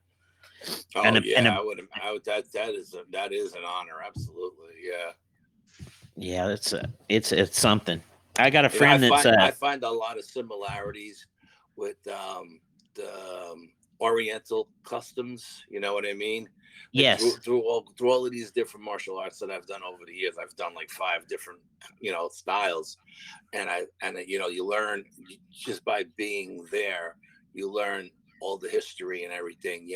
Oh, I would. That is an honor. Absolutely. Yeah. Yeah, it's something. I got a friend I find a lot of similarities with the Oriental customs. You know what I mean? Yes. Through all of these different martial arts that I've done over the years, I've done like 5 different styles, and you learn just by being there. You learn all the history and everything.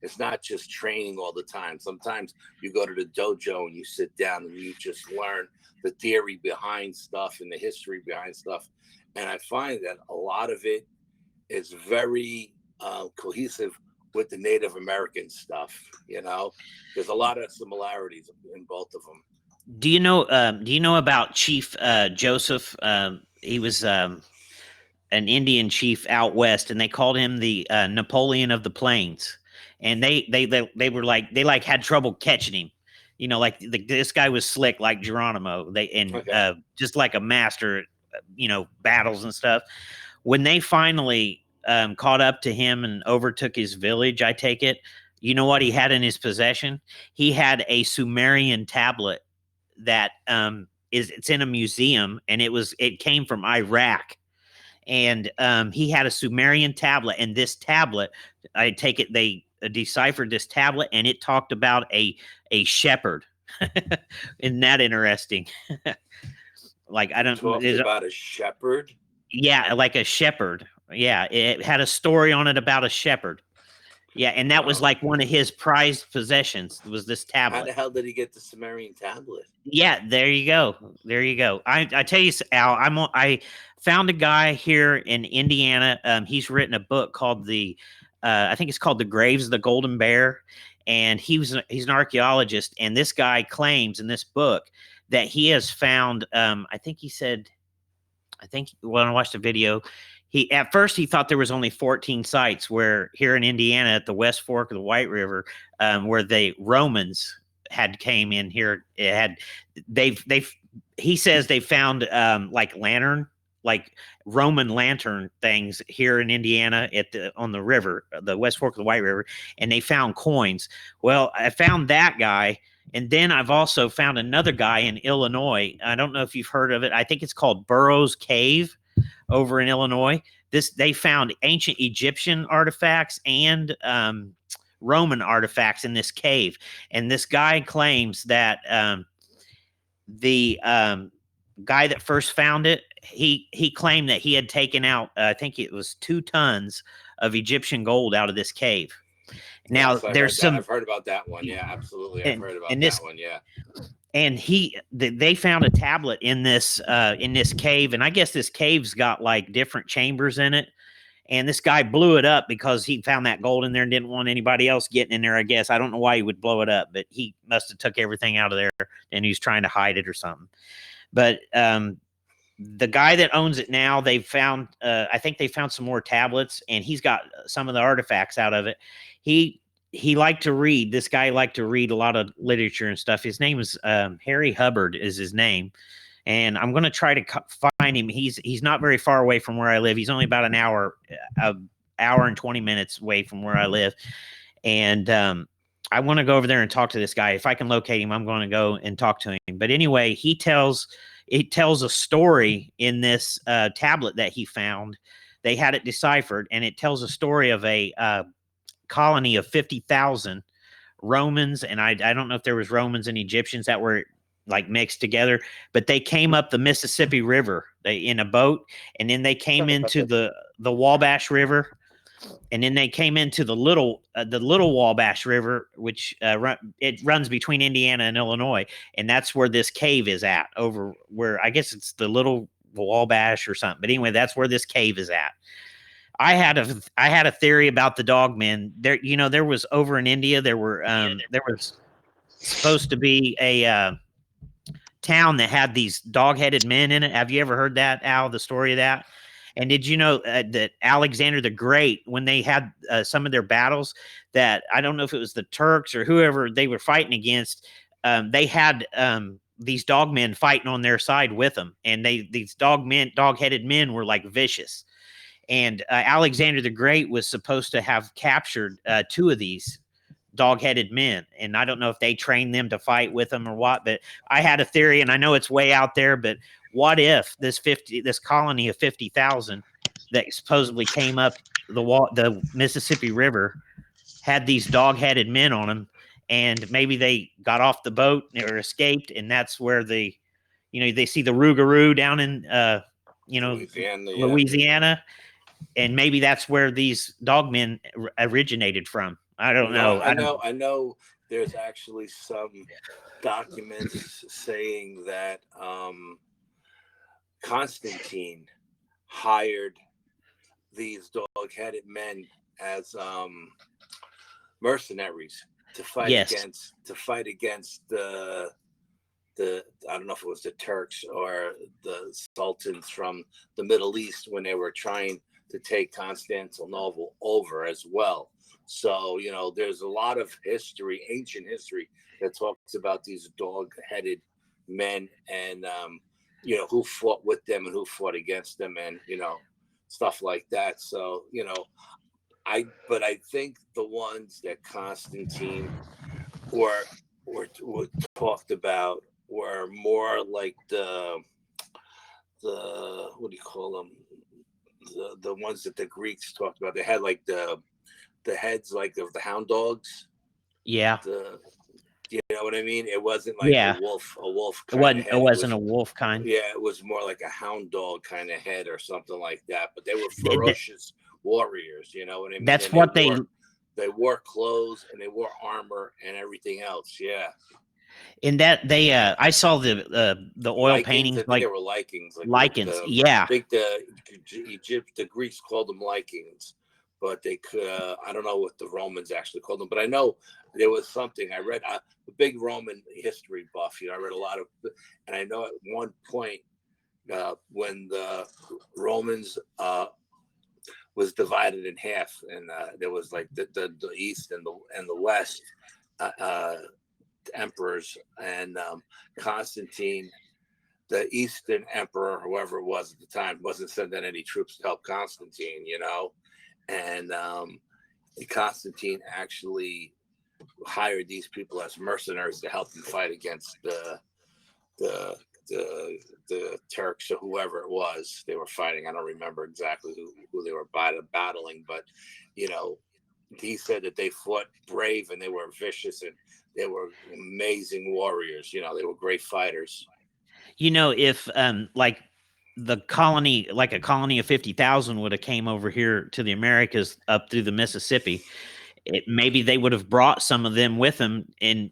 It's not just training all the time. Sometimes you go to the dojo and you sit down and you just learn the theory behind stuff and the history behind stuff. And I find that a lot of it is very cohesive with the Native American stuff. There's a lot of similarities in both of them. Do you know about Chief Joseph? He was an Indian chief out west, and they called him the Napoleon of the Plains. And they were like, had trouble catching him. This guy was slick like Geronimo. Just like a master, battles and stuff. When they finally caught up to him and overtook his village, I take it, you know what he had in his possession? He had a Sumerian tablet that it's in a museum, and it came from Iraq. And he had a Sumerian tablet, and this tablet, I take it, they deciphered this tablet, and it talked about a shepherd. Isn't that interesting? Like, I don't talk about a shepherd. Yeah, like a shepherd. Yeah, it had a story on it about a shepherd. Yeah, and that was Wow. like one of his prized possessions was this How tablet. the hell did he get the Sumerian tablet? Yeah, there you go. There you go. I tell you, Al, I found a guy here in Indiana. He's written a book called I think it's called The Graves of the Golden Bear, and he's an archaeologist. And this guy claims in this book that he has found. I think he said, I think when I watched the video, at first he thought there was only 14 sites where here in Indiana at the West Fork of the White River, where the Romans had came in here. It had he says they found like Roman lantern things here in Indiana on the river, the West Fork of the White River, and they found coins. Well, I found that guy. And then I've also found another guy in Illinois. I don't know if you've heard of it. I think it's called Burroughs Cave over in Illinois. They found ancient Egyptian artifacts and Roman artifacts in this cave. And this guy claims that the guy that first found it, he claimed that he had taken out, I think it was 2 tons of Egyptian gold out of this cave. Now yes, I've heard about that one. Yeah, absolutely. I've heard about that one. Yeah. And they found a tablet in this cave, and I guess this cave's got like different chambers in it. And this guy blew it up because he found that gold in there and didn't want anybody else getting in there. I guess I don't know why he would blow it up, but he must have took everything out of there and he was trying to hide it or something. But the guy that owns it now, they found I think they found some more tablets, and he's got some of the artifacts out of it. He liked to read. This guy liked to read a lot of literature and stuff. His name is Harry Hubbard is his name. And I'm going to try to find him. He's not very far away from where I live. He's only about an hour and 20 minutes away from where I live. And I want to go over there and talk to this guy. If I can locate him, I'm going to go and talk to him. But anyway, it tells a story in this tablet that he found. They had it deciphered, and it tells a story of a colony of 50,000 Romans. And I don't know if there was Romans and Egyptians that were like mixed together, but they came up the Mississippi River in a boat, and then they came into the Wabash River, and then they came into the little Wabash River, which it runs between Indiana and Illinois, and that's where this cave is at, over where I guess it's the little Wabash or something. But anyway, that's where this cave is at. I had a theory about the dogmen. There was over in India, there was supposed to be a town that had these dog-headed men in it. Have you ever heard that, Al, the story of that? And did you know that Alexander the Great, when they had some of their battles, that I don't know if it was the Turks or whoever they were fighting against, they had these dogmen fighting on their side with them, and these dog-headed men were like vicious. And Alexander the Great was supposed to have captured 2 of these dog-headed men, and I don't know if they trained them to fight with them or what, but I had a theory, and I know it's way out there, but what if this colony of 50,000 that supposedly came up the Mississippi River had these dog-headed men on them, and maybe they got off the boat or escaped, and that's where they see the Rougarou down in Louisiana, and maybe that's where these dogmen originated from. I don't know. I know there's actually some documents saying that Constantine hired these dog-headed men as mercenaries to fight against the I don't know if it was the Turks or the sultans from the Middle East when they were trying to take Constantinople over as well. So, there's a lot of history, ancient history, that talks about these dog-headed men and, who fought with them and who fought against them and, stuff like that. So, but I think the ones that Constantine were talked about were more like the what do you call them? The ones that the Greeks talked about. They had like the heads like of the hound dogs. Yeah. You know what I mean? It wasn't like a wolf. It wasn't a wolf kind. Yeah, it was more like a hound dog kind of head or something like that. But they were ferocious warriors. You know what I mean? That's they wore clothes and they wore armor and everything else. Yeah. In that they, I saw the oil Lycans, paintings, I think like they were Lycans. lichens. I Yeah. think the the Greeks called them Lycans, but they could. I don't know what the Romans actually called them, but I know there was something I read. A big Roman history buff. I read a lot of, and I know at one point when the Romans was divided in half, and there was like the East and the West. Emperors, and Constantine, the Eastern Emperor, whoever it was at the time, wasn't sending any troops to help Constantine, and Constantine actually hired these people as mercenaries to help him fight against the Turks or whoever it was they were fighting. I don't remember exactly who they were battling, but he said that they fought brave and they were vicious and they were amazing warriors. They were great fighters. If like the colony, like a colony of 50,000 would have came over here to the Americas up through the Mississippi, maybe they would have brought some of them with them and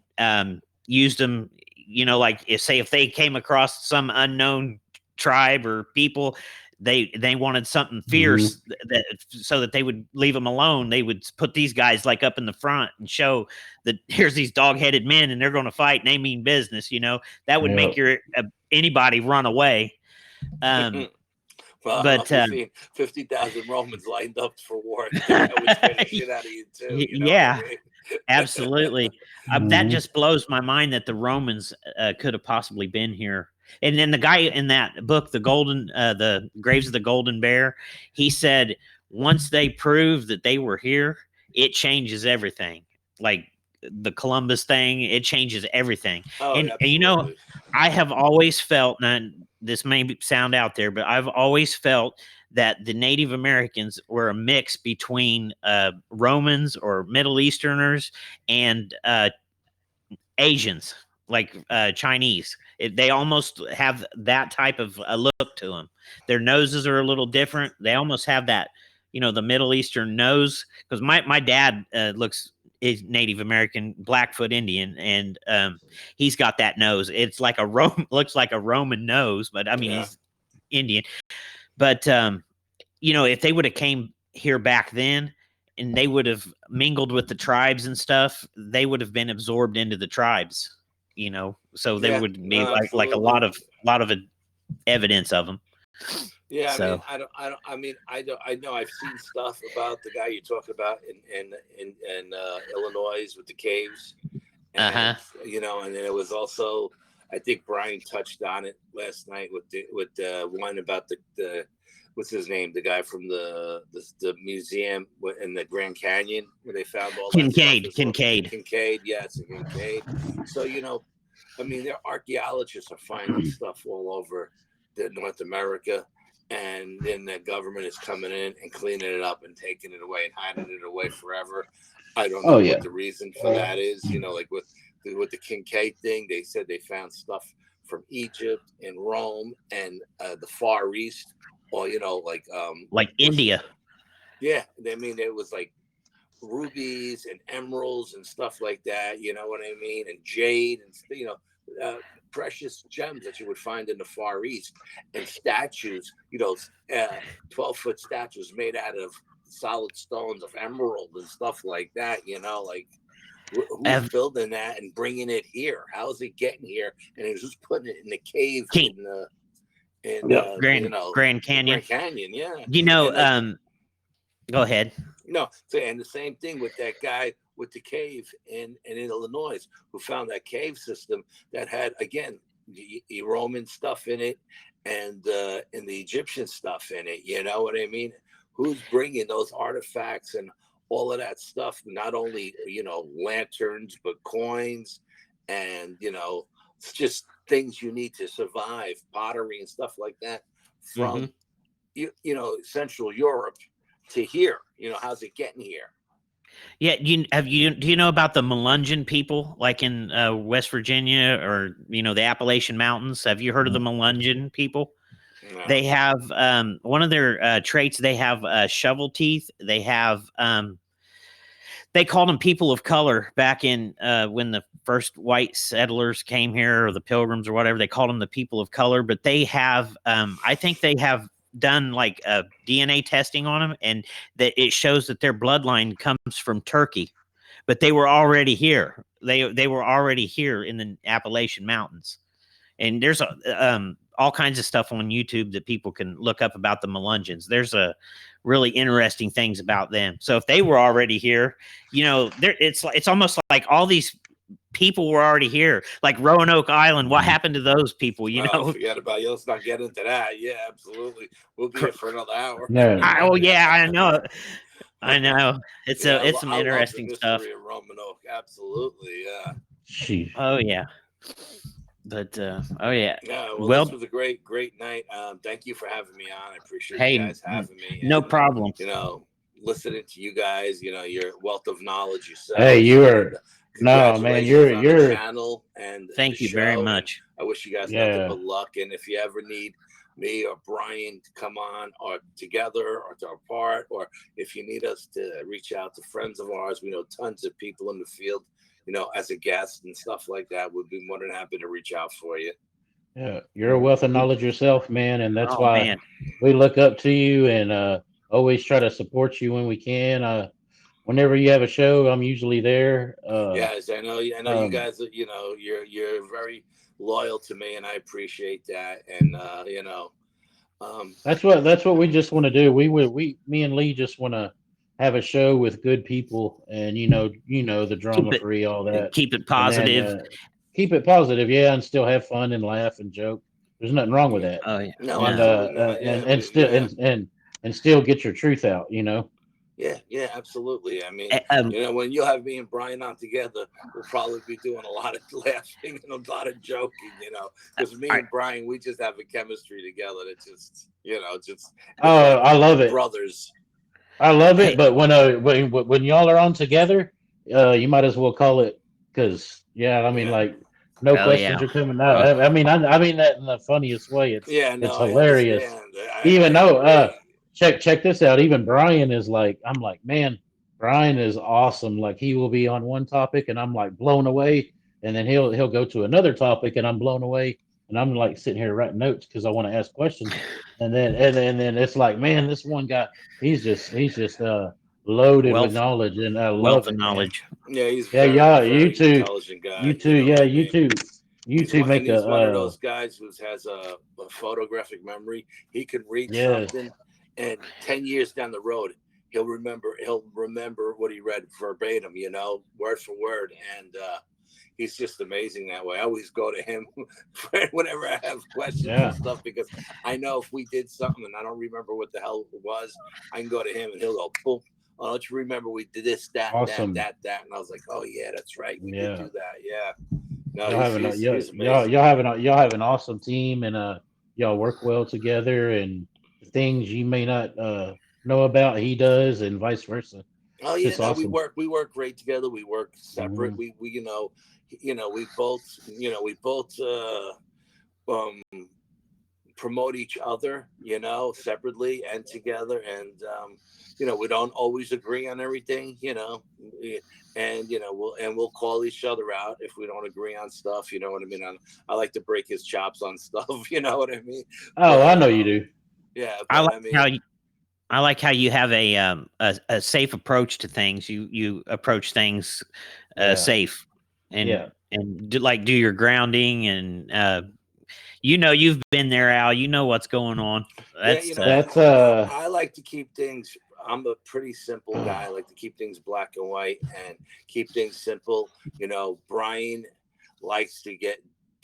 used them, like if they came across some unknown tribe or people, they wanted something fierce, that so that they would leave them alone. They would put these guys like up in the front and show that here's these dog-headed men and they're going to fight and they mean business. That would make anybody run away. Well, but if you've seen 50,000 Romans lined up for war, that would scare the shit out of you too. Yeah, what I mean? absolutely. That just blows my mind that the Romans could have possibly been here. And then the guy in that book, the Graves of the Golden Bear, he said once they prove that they were here, it changes everything. Like the Columbus thing, it changes everything. Oh, and absolutely. I have always felt, and this may sound out there, but I've always felt that the Native Americans were a mix between Romans or Middle Easterners and Asians, like Chinese. They almost have that type of a look to them. Their noses are a little different. They almost have that, the Middle Eastern nose. Because my dad is Native American, Blackfoot Indian, and he's got that nose. It's like looks like a Roman nose, but I mean he's Indian. But if they would have came here back then and they would have mingled with the tribes and stuff, they would have been absorbed into the tribes, so there would be like a lot of evidence of them. Yeah, so. I know I've seen stuff about the guy you talk about in Illinois with the caves, and and then it was also, I think Brian touched on it last night with the one about the what's his name, the guy from the museum in the Grand Canyon where they found all Kincaid. that stuff. Kincaid, yes, Kincaid. So their archaeologists are finding stuff all over North America, and then the government is coming in and cleaning it up and taking it away and hiding it away forever. I don't know what the reason for that is. Like with the Kincaid thing, they said they found stuff from Egypt and Rome and the Far East, or like India. Yeah, it was like rubies and emeralds and stuff like that. You know what I mean? And jade and precious gems that you would find in the Far East, and statues. 12-foot statues made out of solid stones of emerald and stuff like that. Who's building that and bringing it here? How's it getting here? And it was just putting it in the cave Grand Canyon. Grand Canyon, yeah. Go ahead. No, and the same thing with that guy with the cave in Illinois, who found that cave system that had, again, the Roman stuff in it and the Egyptian stuff in it. You know what I mean? Who's bringing those artifacts and all of that stuff? Not only lanterns, but coins and it's just things you need to survive, pottery and stuff like that from Central Europe to here. How's it getting here? Yeah, do you know about the Melungeon people, like in West Virginia or the Appalachian Mountains? Have you heard of the Melungeon people? No. They have one of their traits. They have shovel teeth. They have they called them people of color back in when the first white settlers came here, or the pilgrims or whatever. They called them the people of color, but they have, I think they have done like DNA testing on them, and that it shows that their bloodline comes from Turkey, but they were already here. They were already here in the Appalachian Mountains, and there's all kinds of stuff on YouTube that people can look up about the Melungeons. There's a really interesting things about them. So if they were already here, you know, it's almost like all these people were already here, like Roanoke Island. What happened to those people? You know, forget about you. Let's not get into that. Yeah, absolutely. We'll be here for another hour. Yeah. oh yeah, I know. I know. It's Yeah, it's some I love the interesting stuff. mystery of Roanoke. Absolutely, yeah. Sheesh. Oh yeah. But oh yeah. Yeah, Well, this was a great night. Thank you for having me on. I appreciate hey, you guys having me. no And, problem. you know, listening to you guys, you know, your wealth of knowledge yourself. Hey, you are And no man. congratulations on the You're. channel and Thank the you very show. much. And I wish you guys Yeah. nothing but luck. And if you ever need me or Brian to come on, or together or to apart, or if you need us to reach out to friends of ours, we know tons of people in the field, you know, as a guest and stuff like that, we'd be more than happy to reach out for you. Yeah, you're a wealth of knowledge yourself, man, and that's Oh why man. we look up to you and always try to support you when we can. Whenever you have a show, I'm usually there. Yes, I know you um, guys, you know, you're very loyal to me, and I appreciate that. And you know, that's what we just want to do. Me and Lee just want to have a show with good people, and the drama free, all that, Keep it and then positive. keep it positive, yeah, and still have fun and laugh and joke. There's nothing wrong with that. Oh yeah. no, And absolutely not. Yeah, and still and still get your truth out. yeah, absolutely. I mean, Um, you know, when you have me and Brian on together, we'll probably be doing a lot of laughing and a lot of joking, you know, because me and Brian, we just have a chemistry together that just, you know, just I love it. brothers. I love it, Hey. but when y'all are on together, you might as well call it, because I mean, Yeah. like, no Oh, questions yeah. are coming out. I mean that in the funniest way. It's Yeah, no, I hilarious. understand. Even I though agree. check this out. Even Brian is like, I'm like, man, Brian is awesome. Like, he will be on one topic and I'm like blown away, and then he'll go to another topic and I'm blown away, and I'm like sitting here writing notes because I want to ask questions, and then it's like, man, this one guy, he's just loaded with Wealth knowledge, and I love wealth of it, man. knowledge. Yeah, he's Yeah, very you too, intelligent guy. you know what I you mean? too, you He's two make he's one of a those guys who has a photographic memory. He can read yes. something, and 10 years down the road, he'll remember what he read verbatim, you know, word for word. And he's just amazing that way. I always go to him whenever I have questions Yeah. and stuff, because I know if we did something and I don't remember what the hell it was, I can go to him and he'll go, boom. Oh, don't you remember we did this, that, Awesome. that. And I was like, oh yeah, that's right. We Yeah. did do that. Yeah. No, Y'all he's amazing. y'all have an awesome team, and y'all work well together, and things you may not know about, he does, and vice versa. Oh It's yeah, just no, awesome. we work great together. We work separate. Mhm. We we both um promote each other, you know, separately and together. And we don't always agree on everything, you know. And we'll call each other out if we don't agree on stuff, you know what I mean. I like to break his chops on stuff, you know what I mean. Oh, I But know you do. yeah, I but like how you have a safe approach to things. You approach things Yeah. safe, and Yeah. do your grounding, and you've been there, Al. You know what's going on. That's That's I like to keep things. I'm a pretty simple guy. I like to keep things black and white and keep things simple. You know, Brian likes to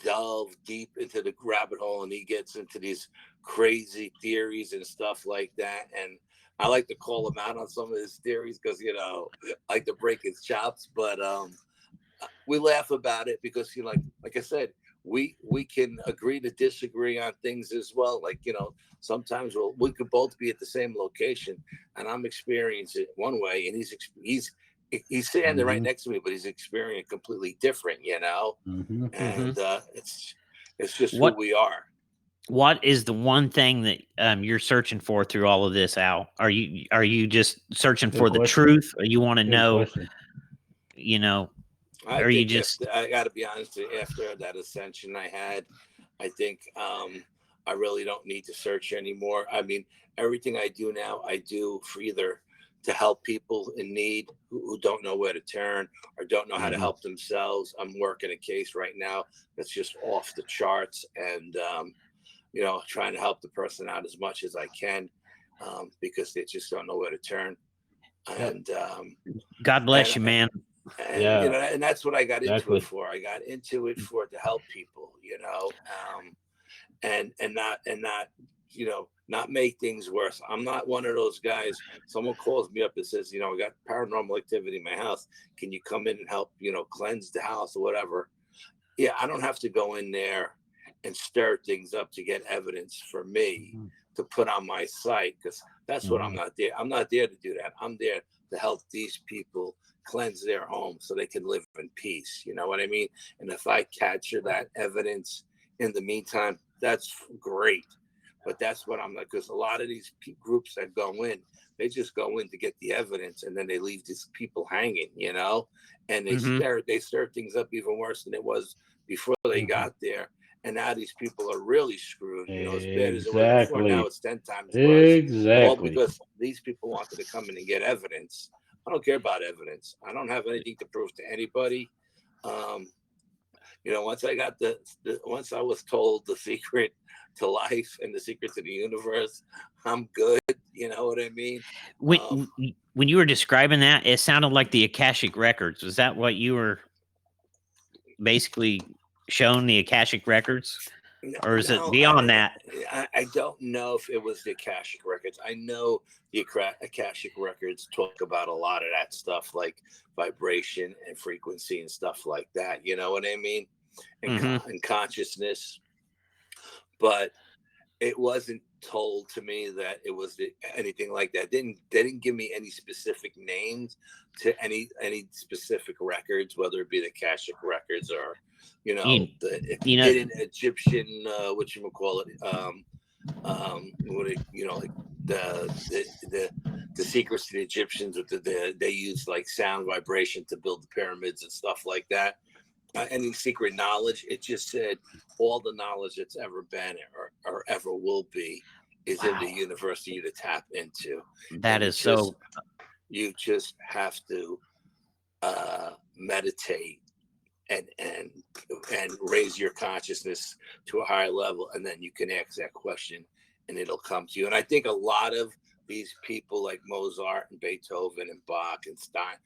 delve deep into the rabbit hole, and he gets into these crazy theories and stuff like that. And I like to call him out on some of his theories because I like to break his chops. But we laugh about it because like I said, we can agree to disagree on things as well. Like, sometimes we could both be at the same location and I'm experiencing it one way and he's standing right next to me, but he's experiencing it completely different, Mhm. and it's just What- who we are. what is the one thing that you're searching for through all of this, Al? Are you just searching Good for the question. truth, or you want to Good know, question. you know, I or you think just after, I got to be honest, after that ascension I had, I think I really don't need to search anymore. I mean, everything I do now, I do for either to help people in need who don't know where to turn or don't know how to Mhm. help themselves. I'm working a case right now that's just off the charts, and trying to help the person out as much as I can, because they just don't know where to turn. Yep. And God bless and you, man. and Yeah, and that's what I got into it exactly. for. I got into it for to help people, and not not make things worse. I'm not one of those guys. Someone calls me up and says, I got paranormal activity in my house. Can you come in and help, cleanse the house or whatever? Yeah, I don't have to go in there and stir things up to get evidence for me Mhm. to put on my site, because that's what I'm Mhm. not there. I'm not there to do that. I'm there to help these people cleanse their home so they can live in peace. You know what I mean? And if I capture that evidence in the meantime, that's great. But that's what I'm like, because a lot of these groups that go in, they just go in to get the evidence, and then they leave these people hanging, and they Hmm. stir things up even worse than it was before they Mhm. got there. And now these people are really screwed. As bad as it was before, now Exactly. it's 10 times worse. All Exactly. because these people wanted to come in and get evidence. I don't care about evidence. I don't have anything to prove to anybody. Um, once I got once I was told the secret to life and the secret to the universe, I'm good. You know what I mean? When Um, when you were describing that, it sounded like the Akashic records. Was that what you were basically showing, the Akashic records, or is it no, beyond that? I don't know if it was the Akashic records. I know the Akashic records talk about a lot of that stuff, like vibration and frequency and stuff like that. You know what I mean? Hmm. And consciousness, but it wasn't told to me that it was anything like that. They didn't give me any specific names to any specific records, whether it be the Akashic records or You the you know hidden Egyptian, what you call it, what it, like the secrets to the Egyptians with they use like sound vibration to build the pyramids and stuff like that. Any secret knowledge. It just said all the knowledge that's ever been or ever will be is in the wow, universe for you to tap into, that and is so. you just have to meditate and raise your consciousness to a higher level, and then you can ask that question and it'll come to you. And I think a lot of these people like Mozart and Beethoven and Bach and Stein,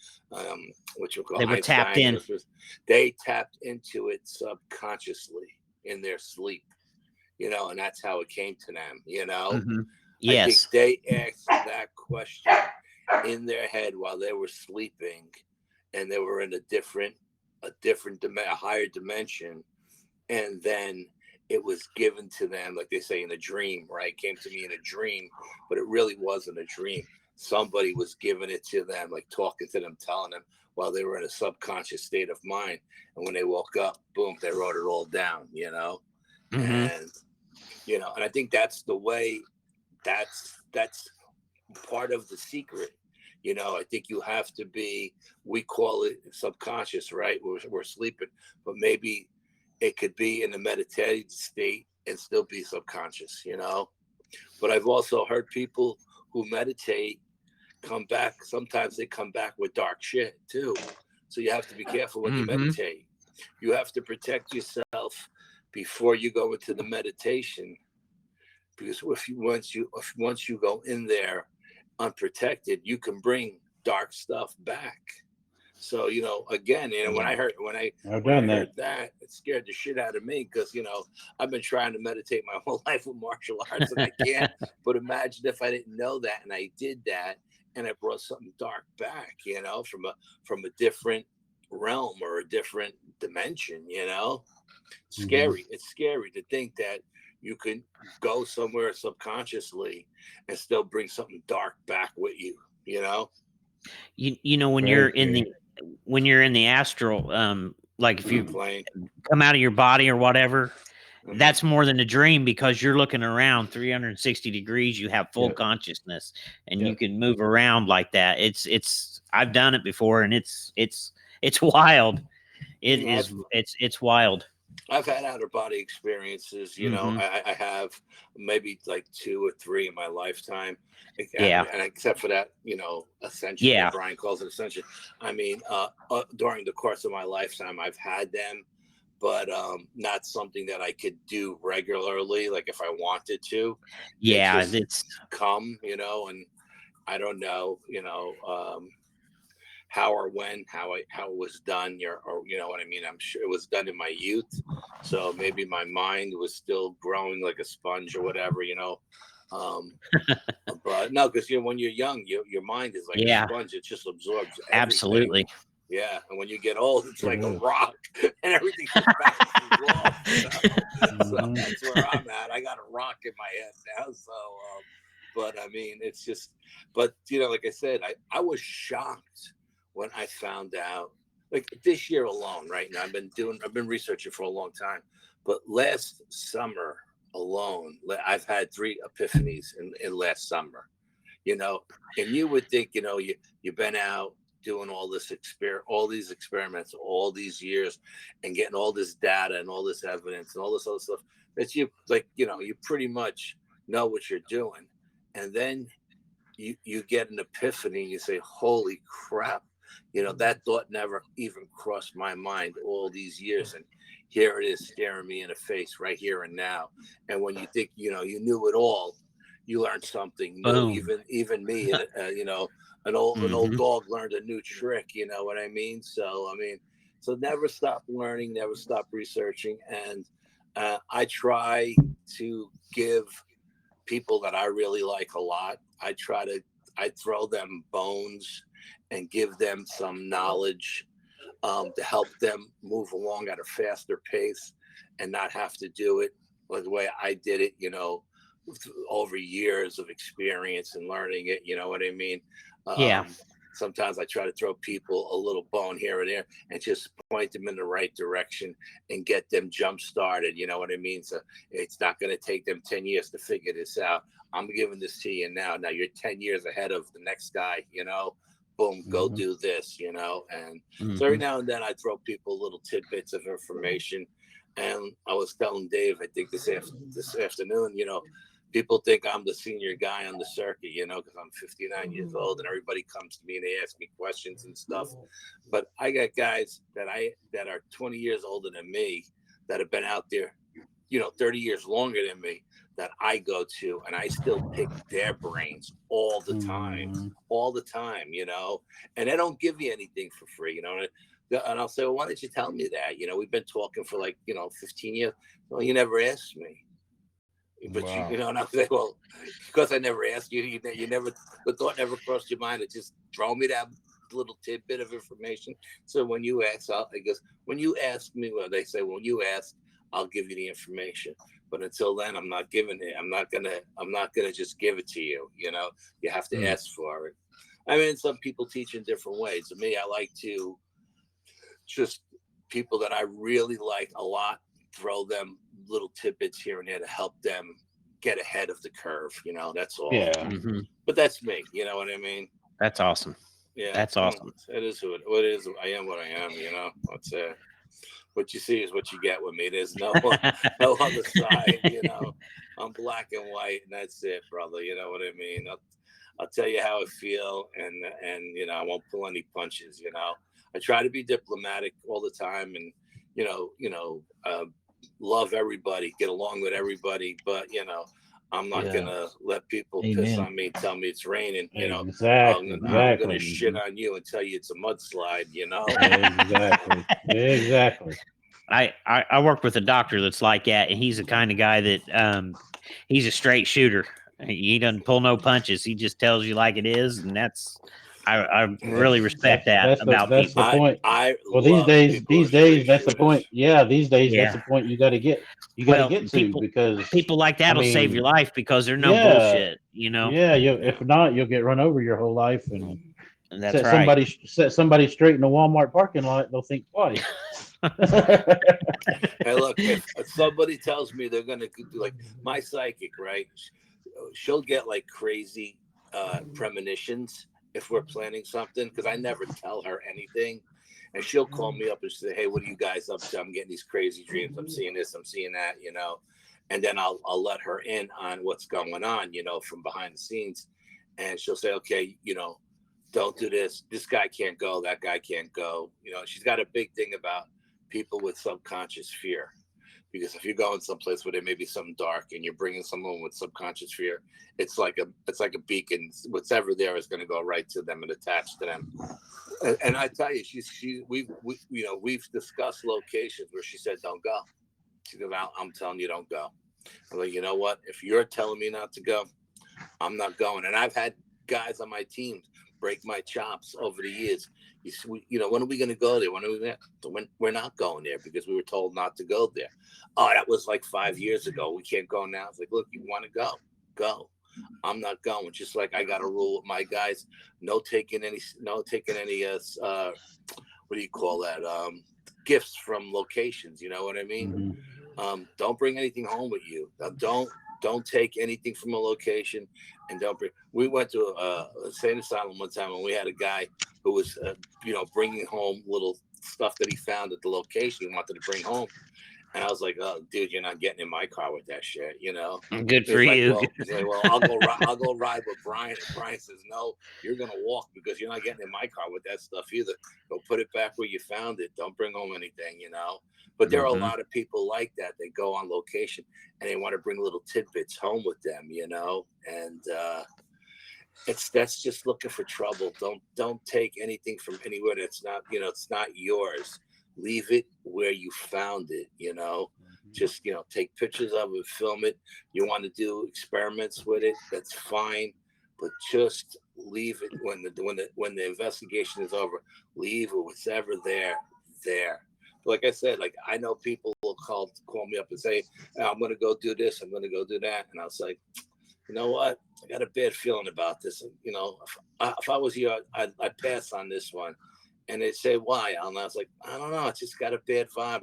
which we'll call They were tapped Einstein, in. they tapped into it subconsciously in their sleep, and that's how it came to them. Hmm. I think Yes, they asked that question in their head while they were sleeping, and they were in a higher dimension, and then it was given to them, like they say, in a dream. Right? It came to me in a dream, but it really wasn't a dream. Somebody was giving it to them, like talking to them, telling them while they were in a subconscious state of mind. And when they woke up, boom, they wrote it all down. hmm, And and I think that's the way. That's part of the secret. I think you have to be, we call it subconscious, right? We're sleeping, but maybe it could be in a meditative state and still be subconscious. But I've also heard people who meditate come back. Sometimes they come back with dark shit too. So you have to be careful when you hmm. meditate. You have to protect yourself before you go into the meditation, because once you go in there unprotected, you can bring dark stuff back. So again, when I heard I've when I done heard that. that, it scared the shit out of me, because I've been trying to meditate my whole life with martial arts and I can't. But imagine if I didn't know that and I did that and I brought something dark back, from a different realm or a different dimension. Mhm. Scary. It's scary to think that you can go somewhere subconsciously and still bring something dark back with you. When Very you're in scary. the astral, like if you Playing. come out of your body or whatever, that's more than a dream because you're looking around 360 degrees. You have full consciousness, and you can move around like that. It's. I've done it before, and it's wild. It's wild. I've had out of body experiences. You know, I have maybe like 2 or 3 in my lifetime. And except for that, you know, ascension. That Brian calls it ascension. I mean, during the course of my lifetime, I've had them, but not something that I could do regularly. Like if I wanted to, it's come, you know, and I don't know, you know, how or when, how it was done, or you know what I mean. I'm sure it was done in my youth, so maybe my mind was still growing like a sponge or whatever, you know. But no, because when you're young, your mind is like a sponge; it just absorbs everything. Absolutely. Yeah, and when you get old, it's like a rock, and everything comes back to raw. So that's where I'm at. I got a rock in my head now. So, but I mean, it's just, but you know, like I said, I was shocked when I found out, like this year alone, right now, I've been researching for a long time, but last summer alone, I've had 3 epiphanies in last summer, you know, and you would think, you know, you've been out doing all these experiments, all these years, and getting all this data and all this evidence and all this other stuff that you like, you know, you pretty much know what you're doing. And then you get an epiphany and you say, holy crap, you know, that thought never even crossed my mind all these years. And here it is staring me in the face right here and now. And when you think, you know, you knew it all, you learned something new. Even me, you know, an old dog learned a new trick, you know what I mean? So, I mean, so never stop learning, never stop researching. And I try to give people that I really like a lot, I throw them bones and give them some knowledge to help them move along at a faster pace and not have to do it like the way I did it, you know, over years of experience and learning it, you know what I mean? Sometimes I try to throw people a little bone here and there and just point them in the right direction and get them jump started. You know what I mean? So it's not going to take them 10 years to figure this out. I'm giving this to you now. Now you're 10 years ahead of the next guy, you know, boom, go do this, you know? And so every now and then I throw people little tidbits of information. And I was telling Dave, I think this afternoon, you know, people think I'm the senior guy on the circuit, you know, because I'm 59 years old and everybody comes to me and they ask me questions and stuff. But I got guys that are 20 years older than me that have been out there, you know, 30 years longer than me that I go to and I still pick their brains all the time, you know, and they don't give you anything for free, you know. And I'll say, well, why didn't you tell me that? You know, we've been talking for like, you know, 15 years. Well, you never asked me. But you know, and I'll say, well, because I never asked you, you never, the thought never crossed your mind to just throw me that little tidbit of information. So when you ask, when you ask me, well, they say, when you ask, I'll give you the information. But until then, I'm not giving it. I'm not gonna just give it to you. You know, you have to ask for it. I mean, some people teach in different ways. To me, I like to just people that I really like a lot, throw them little tidbits here and there to help them get ahead of the curve. You know, that's all. Yeah. But that's me. You know what I mean? That's awesome. Yeah, that's awesome. It is who it is. I am what I am. You know, that's what you see is what you get with me. There's no other side. You know, I'm black and white, and that's it, brother. You know what I mean? I'll tell you how I feel, and you know, I won't pull any punches. You know, I try to be diplomatic all the time, and love everybody, get along with everybody, but you know, I'm not gonna let people piss on me, tell me it's raining. You know, exactly. I'm gonna shit on you and tell you it's a mudslide. You know, exactly. I work with a doctor that's like that, and he's the kind of guy that he's a straight shooter. He doesn't pull no punches. He just tells you like it is, and that's I really respect that about people. That's the point. Well, these days, that's the point. Yeah, these days, that's the point you got to get. You got to get to because people like that will save your life because they're no bullshit. You know. Yeah. If not, you'll get run over your whole life, and That's set right. somebody straight in the Walmart parking lot, they'll think twice. Hey, look, if somebody tells me they're gonna do like my psychic, right? She'll get like crazy premonitions if we're planning something because I never tell her anything, and she'll call me up and say, "Hey, what are you guys up to? I'm getting these crazy dreams. I'm seeing this. I'm seeing that. You know." And then I'll let her in on what's going on, you know, from behind the scenes, and she'll say, "Okay, you know, don't do this. This guy can't go. That guy can't go." You know, she's got a big thing about people with subconscious fear. Because if you're going someplace where there may be something dark and you're bringing someone with subconscious fear, it's like a beacon. Whatever there is going to go right to them and attach to them. And I tell you, we've discussed locations where she said don't go. She goes, I'm telling you, don't go. I'm like, you know what? If you're telling me not to go, I'm not going. And I've had guys on my team break my chops over the years. You know, when are we going to go there? When we're not going there because we were told not to go there. Oh, that was like 5 years ago. We can't go now. It's like, look, you want to go. I'm not going. Just like I got a rule with my guys: no taking any what do you call that? Gifts from locations. You know what I mean? Mm-hmm. Don't bring anything home with you. Don't take anything from a location, and don't bring. We went to a sane asylum one time, and we had a guy who was, bringing home little stuff that he found at the location he wanted to bring home. And I was like, "Oh, dude, you're not getting in my car with that shit," you know. Good for you. He's like, "Well, I'll go ride with Brian." And Brian says, "No, you're gonna walk because you're not getting in my car with that stuff either. Go put it back where you found it. Don't bring home anything, you know." But there are a lot of people like that. They go on location and they want to bring little tidbits home with them, you know. And that's just looking for trouble. Don't take anything from anywhere that's not, you know, it's not yours. Leave it where you found it, you know. Just, you know, take pictures of it, film it. You want to do experiments with it, that's fine, but just leave it when the investigation is over. Leave it whatever there. Like I said, like I know people will call me up and say, "I'm going to go do this, I'm going to go do that," and I was like, you know what? I got a bad feeling about this. You know, if I was you, I'd pass on this one. And they say, why? And I was like, I don't know. It's just got a bad vibe.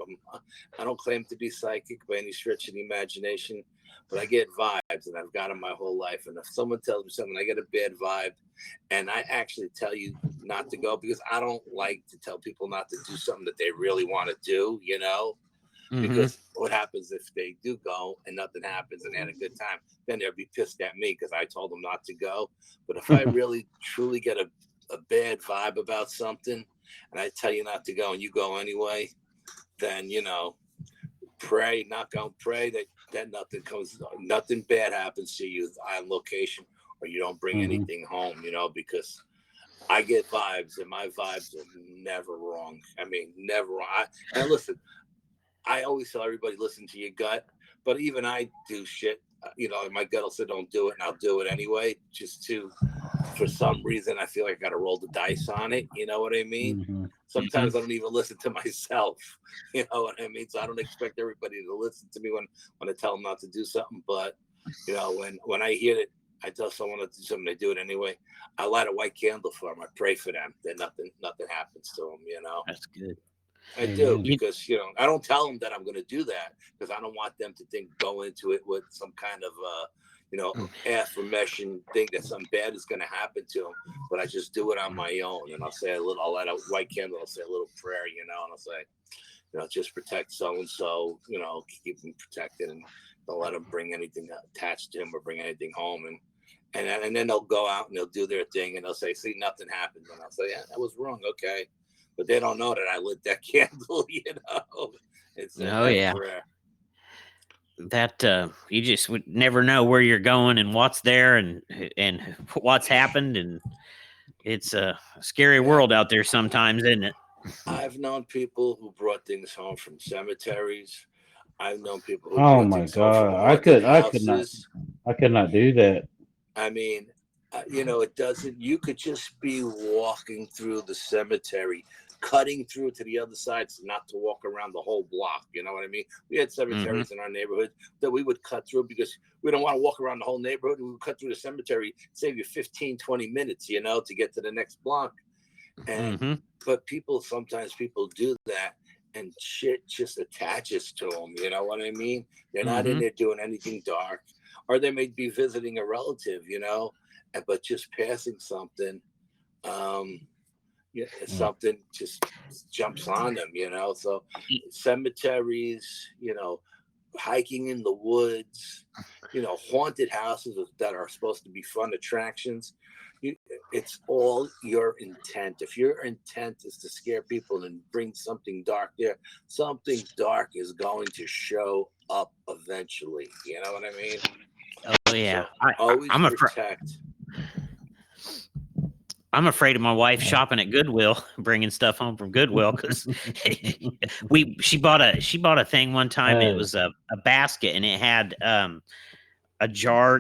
I don't claim to be psychic by any stretch of the imagination, but I get vibes, and I've got them my whole life. And if someone tells me something, I get a bad vibe, and I actually tell you not to go because I don't like to tell people not to do something that they really want to do, you know? Because what happens if they do go and nothing happens and they had a good time, then they'll be pissed at me because I told them not to go. But if I really truly get a bad vibe about something and I tell you not to go and you go anyway, then, you know, knock on pray that nothing bad happens to you on location, or you don't bring anything home, you know, because I get vibes and my vibes are never wrong. I mean, never wrong. And listen, I always tell everybody, listen to your gut, but even I do shit, you know, my gut will say don't do it, and I'll do it anyway, for some reason, I feel like I got to roll the dice on it. You know what I mean? Sometimes I don't even listen to myself. You know what I mean? So I don't expect everybody to listen to me when I tell them not to do something. But, you know, when I hear it, I tell someone to do something, they do it anyway. I light a white candle for them. I pray for them that nothing happens to them, you know? That's good. I do, because, you know, I don't tell them that I'm going to do that because I don't want them to go into it with some kind of, affirmation thing that something bad is going to happen to them. But I just do it on my own. And I'll light a white candle. I'll say a little prayer, you know, and I'll say, you know, just protect so-and-so, you know, keep them protected, and don't let them bring anything attached to him or bring anything home. And then they'll go out and they'll do their thing and they'll say, see, nothing happened. And I'll say, yeah, that was wrong. Okay. But they don't know that I lit that candle, you know. It's prayer. That you just would never know where you're going and what's there and what's happened, and it's a scary world out there sometimes, isn't it? I've known people who brought things home from cemeteries. I've known people who Oh brought my things home from God, haunted I could not do that. I mean, you know, it doesn't. You could just be walking through the cemetery, cutting through to the other side, so not to walk around the whole block. You know what I mean? We had cemeteries in our neighborhood that we would cut through because we don't want to walk around the whole neighborhood. We would cut through the cemetery, save you 15, 20 minutes, you know, to get to the next block. And but sometimes people do that, and shit just attaches to them. You know what I mean? They're not in there doing anything dark, or they may be visiting a relative, you know, but just passing something. Something just jumps on them, you know. So cemeteries, you know, hiking in the woods, you know, haunted houses that are supposed to be fun attractions. It's all your intent. If your intent is to scare people and bring something dark there, something dark is going to show up eventually. You know what I mean? Oh yeah. So always protect. I'm afraid of my wife shopping at Goodwill, bringing stuff home from Goodwill because she bought a thing one time. It was a basket, and it had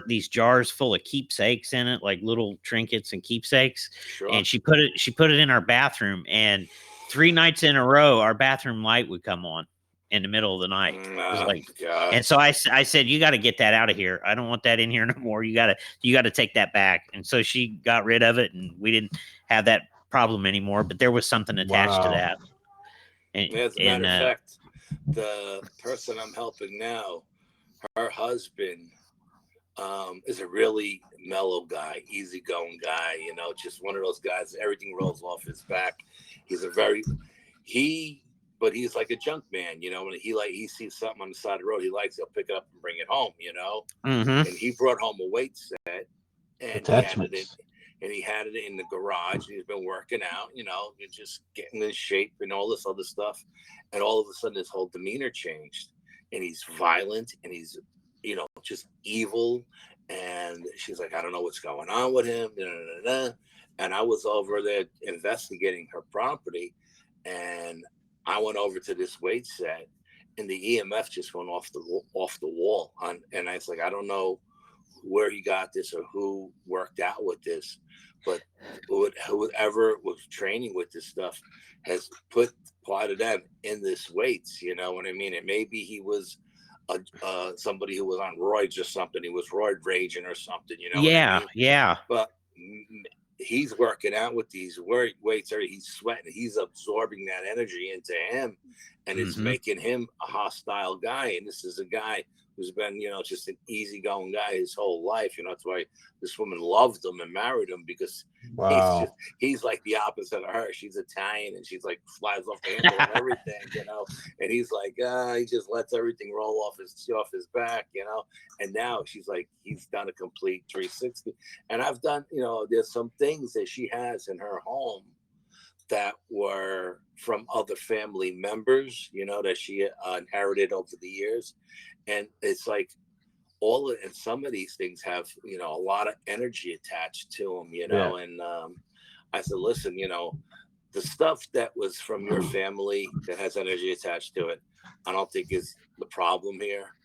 these jars full of keepsakes in it, like little trinkets and keepsakes. Sure. And she put it in our bathroom, and 3 nights in a row, our bathroom light would come on in the middle of the night. It was like, and so I said, you got to get that out of here. I don't want that in here no more. You got to take that back. And so she got rid of it, and we didn't have that problem anymore, but there was something attached to that. And, as a matter of fact, the person I'm helping now, her husband is a really mellow guy, easygoing guy, you know, just one of those guys, everything rolls off his back. But he's like a junk man, you know. When he sees something on the side of the road he likes, he'll pick it up and bring it home, you know. And he brought home a weight set, and he had it in the garage. And he's been working out, you know, just getting in shape and all this other stuff. And all of a sudden, his whole demeanor changed, and he's violent, and he's, you know, just evil. And she's like, I don't know what's going on with him. And I was over there investigating her property, and I went over to this weight set, and the EMF just went off the wall. And I was like, I don't know where he got this or who worked out with this, but whoever was training with this stuff has put part of them in this weights. You know what I mean? And maybe he was somebody who was on roids or something. He was roid raging or something. You know? Yeah, what I mean? yeah. But he's working out with these weights, or he's sweating, he's absorbing that energy into him, and it's making him a hostile guy. And this is a guy who's been, you know, just an easygoing guy his whole life. You know, that's why this woman loved him and married him, because he's like the opposite of her. She's Italian, and she's like flies off the handle and everything, you know. And he's like, he just lets everything roll off his back, you know. And now she's like, he's done a complete 360. And I've done, you know, there's some things that she has in her home that were from other family members, you know, that she inherited over the years. And it's like and some of these things have, you know, a lot of energy attached to them, you know. Yeah. And I said, listen, you know, the stuff that was from your family that has energy attached to it, I don't think is the problem here.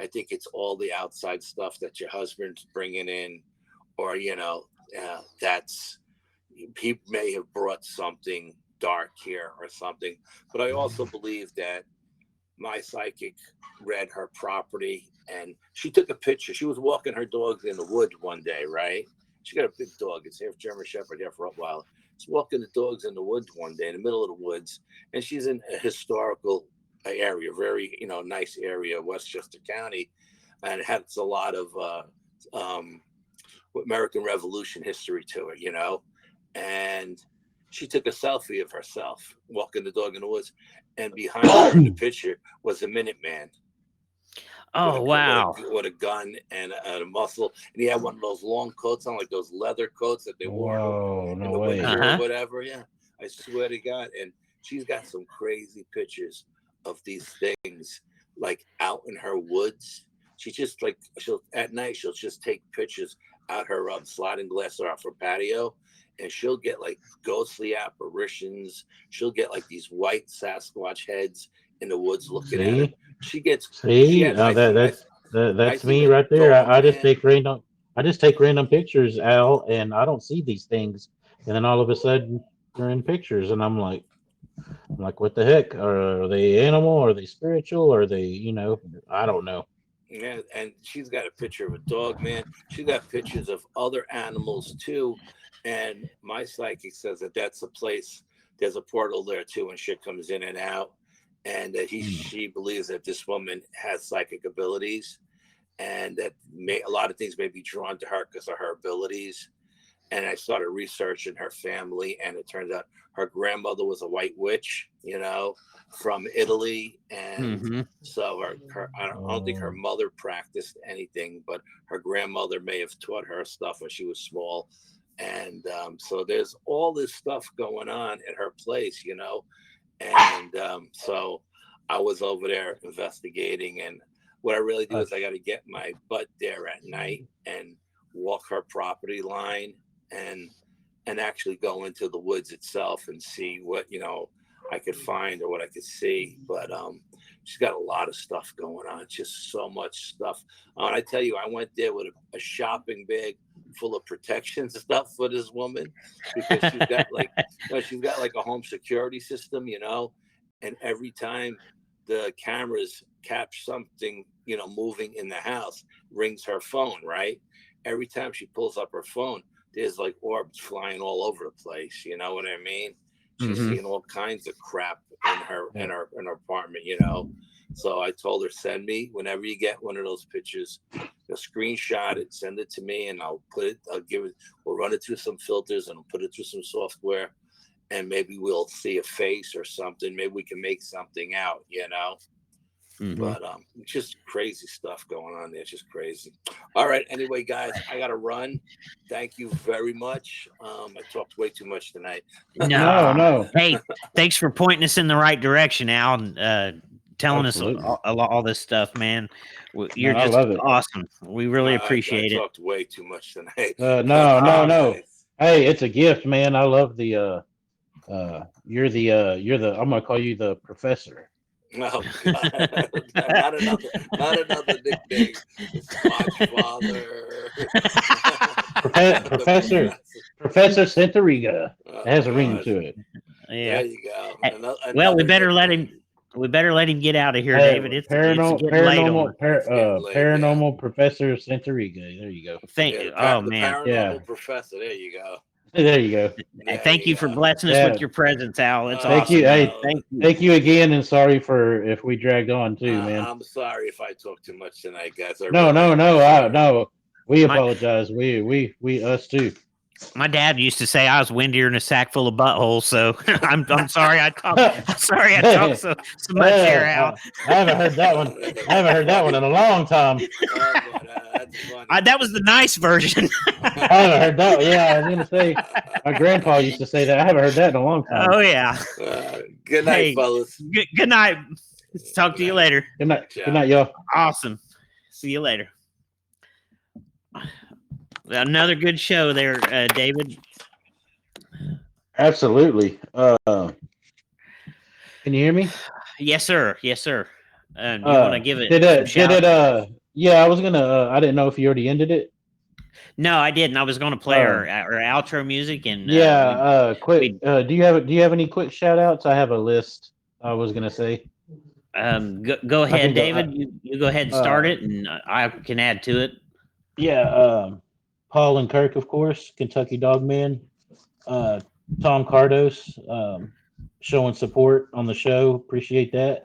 I think it's all the outside stuff that your husband's bringing in, or, you know, he may have brought something dark here or something. But I also believe that my psychic read her property, and she took a picture. She was walking her dogs in the woods one day, right? She got a big dog. It's half German Shepherd, half Rottweiler. She's walking the dogs in the woods one day, in the middle of the woods, and she's in a historical area, very, you know, nice area, Westchester County, and it has a lot of American Revolution history to it, you know. And she took a selfie of herself walking the dog in the woods, and behind her in the picture was a Minuteman. Oh, wow. With a gun and a muscle. And he had one of those long coats on, like those leather coats that they wore in the winter or whatever. Yeah, I swear to God. And she's got some crazy pictures of these things, like out in her woods. She just at night, she'll just take pictures out her sliding glass or off her patio. And she'll get like ghostly apparitions. She'll get like these white Sasquatch heads in the woods looking at her. She gets that's me right there. I just take random pictures, Al, and I don't see these things. And then all of a sudden they're in pictures, and I'm like, I'm like, what the heck? Are they animal? Are they spiritual? Are they, I don't know. Yeah, and she's got a picture of a dog, man. She's got pictures of other animals too. And my psychic says that that's a place. There's a portal there too, and shit comes in and out. And that she believes that this woman has psychic abilities, and that a lot of things may be drawn to her because of her abilities. And I started researching her family, and it turns out her grandmother was a white witch, from Italy. And so I don't think her mother practiced anything, but her grandmother may have taught her stuff when she was small. And so there's all this stuff going on at her place, and so I was over there investigating. And what I really do is I got to get my butt there at night and walk her property line and actually go into the woods itself and see what I could find or what I could see. But she's got a lot of stuff going on, just so much stuff. And I tell you, I went there with a shopping bag full of protection stuff for this woman, because she's got like a home security system, and every time the cameras catch something moving in the house, rings her phone, right? Every time she pulls up her phone, there's like orbs flying all over the place. You know what I mean? She's seeing all kinds of crap in her apartment, So I told her, send me, whenever you get one of those pictures, screenshot it, send it to me, and I'll run it through some filters and I'll put it through some software, and maybe we'll see a face or something. Maybe we can make something out, But just crazy stuff going on there. It's just crazy. All right. Anyway, guys, I got to run. Thank you very much. I talked way too much tonight. No. Hey, thanks for pointing us in the right direction, Al, and telling Absolutely. us all this stuff, man. You're I just love it. awesome. We really appreciate I it. talked way too much tonight. No. Hey, it's a gift, man. I love the you're the I'm gonna call you the professor. Oh God! not another nickname. Watch Father. Professor Santariga. Oh, It has a God. ring to it. Yeah. There you go. Well, we better let him. We better let him get out of here, David. It's getting late on. Paranormal Professor Santariga. There you go. Oh man, Paranormal Professor. There you go. There you go. Thank you for blessing us with your presence, Al. It's thank awesome. you. Hey, thank you. Thank you again, and sorry for if we dragged on too, man. I'm sorry if I talked too much tonight, guys. No. We apologize. We us too. My dad used to say I was windier than a sack full of buttholes, so I'm sorry I talked so much here, Al. I haven't heard that one. I haven't heard that one in a long time. That was the nice version. I haven't heard that. Yeah, I was gonna say my grandpa used to say that. I haven't heard that in a long time. Oh yeah. Good night, fellas. Good night. Talk to you later. Good night. Good night, y'all. Awesome. See you later. Another good show there, David. Absolutely. Can you hear me? Yes, sir. Yes, sir. You want to give it? Yeah, I was gonna. I didn't know if you already ended it. No, I didn't. I was going to play our outro music and quick. Do you have any quick shout outs? I have a list. I was gonna say. Go ahead, David. You go ahead and start it, and I can add to it. Yeah. Paul and Kirk, of course, Kentucky Dogman. Tom Cardos, showing support on the show. Appreciate that.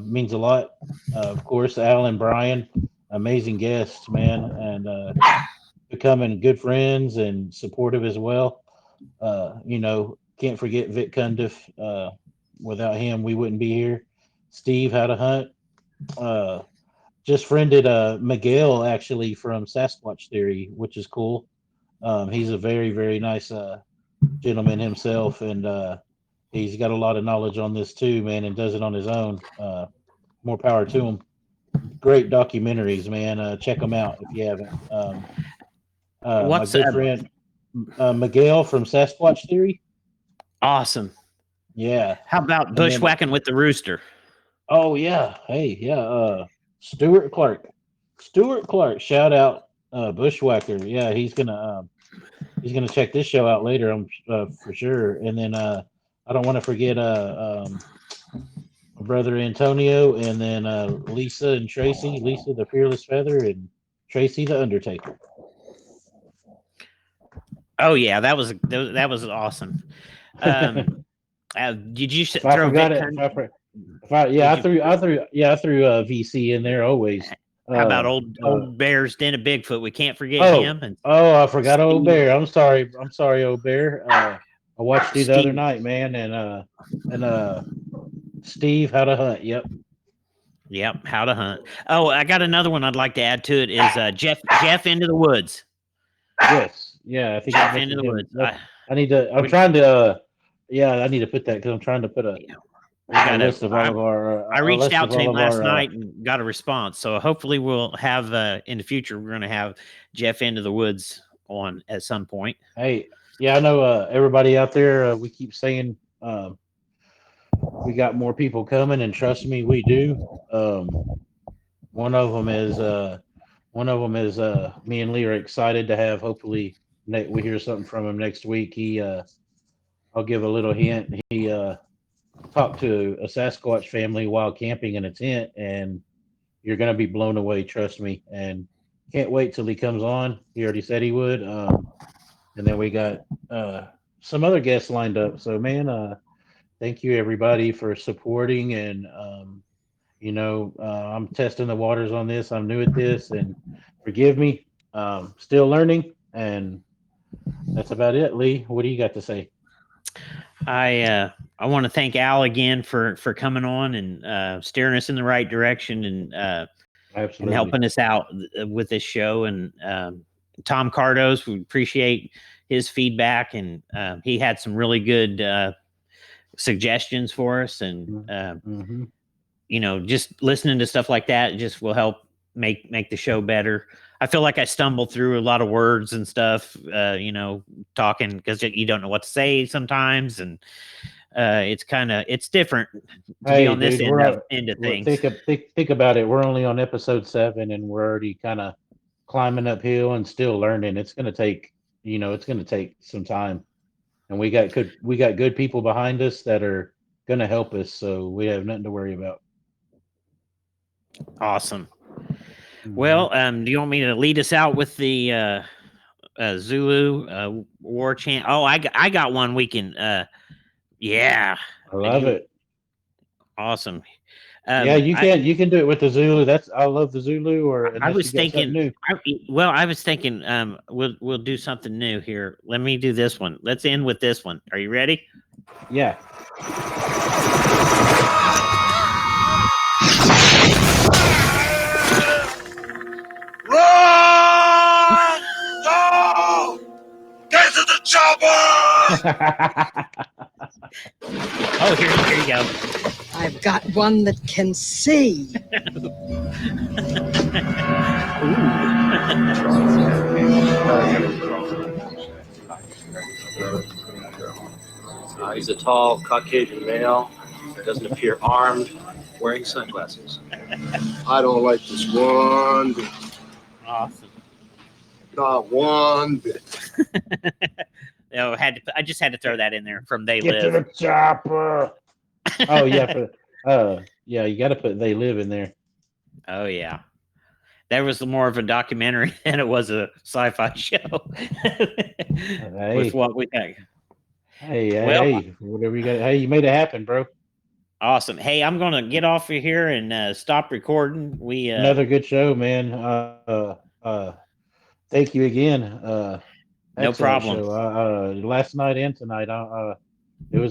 Means a lot. Of course, Al and Brian, amazing guests, man, and becoming good friends and supportive as well. Can't forget Vic Cundiff. Without him, we wouldn't be here. Steve, How to Hunt. Just friended Miguel actually from Sasquatch Theory, which is cool. He's a very, very nice gentleman himself, and he's got a lot of knowledge on this too, man, and does it on his own. More power to him. Great documentaries, man. Check them out if you haven't. My good friend Miguel from Sasquatch Theory. Awesome. Yeah. How about bushwhacking with the rooster? Oh yeah. Hey, yeah. Stuart Clark, shout out, Bushwhacker. Yeah, he's gonna check this show out later, I'm for sure. And then I don't want to forget my brother Antonio, and then Lisa and Tracy. Lisa the Fearless Feather, and Tracy the Undertaker. Oh yeah, that was awesome. Did you If I throw forgot Vic? it, yeah, Did you- I threw VC in there always. How about Uh, old Bear's Den of Bigfoot? We can't forget oh, him. And I forgot old Steve. Bear. I'm sorry, old Bear. I watched you the other Steve. night, man, and Steve How to Hunt. Yep, How to Hunt. Oh, I got another one I'd like to add to it is Jeff Into the Woods. Yes, yeah, I think you Jeff Into mentioned the him. Woods. I need to. I'm We- trying to. Yeah, I need to put that because I'm trying to put a list of all of I a reached list out of to all him of last our. night and got a response. So hopefully we'll have in the future we're going to have Jeff Into the Woods on at some point. Hey, yeah, I know everybody out there. We keep saying we got more people coming, and trust me, we do. One of them is me and Lee are excited to have. Hopefully, we hear something from him next week. I'll give a little hint. He talked to a Sasquatch family while camping in a tent, and you're gonna be blown away. Trust me, and can't wait till he comes on. He already said he would. And then we got some other guests lined up. So, man, thank you everybody for supporting. And I'm testing the waters on this. I'm new at this, and forgive me. Still learning, and that's about it. Lee, what do you got to say? I want to thank Al again for coming on and steering us in the right direction and Absolutely. helping us out with this show. And Tom Cardos, we appreciate his feedback, and he had some really good suggestions for us. And Mm-hmm. just listening to stuff like that just will help make the show better. I feel like I stumble through a lot of words and stuff, talking because you don't know what to say sometimes, and it's different to be on this end of things. Think about it. We're only on episode 7, and we're already kind of climbing uphill and still learning. It's gonna take some time, and we got good people behind us that are gonna help us. So we have nothing to worry about. Awesome. Mm-hmm. Well, do you want me to lead us out with the Zulu war chant? Oh, I got one we can. Yeah, I love it. Awesome. Yeah, you can do it with the Zulu. I love the Zulu. Or I was thinking. new. I was thinking. We'll do something new here. Let me do this one. Let's end with this one. Are you ready? Yeah. Run! No! Get to the chopper! Oh, here you go. I've got one that can see. He's a tall Caucasian male. Doesn't appear armed, wearing sunglasses. I don't like this one bit. Awesome. Not one bit. I just had to throw that in there from They Get Live. to the chopper. Oh yeah, yeah, you got to put They Live in there. Oh yeah, that was more of a documentary than it was a sci-fi show. With what we think. Hey, whatever you got. Hey, you made it happen, bro. Awesome. Hey, I'm gonna get off of here and stop recording. Another good show, man. Thank you again. No problem. Show. Last night and tonight, it was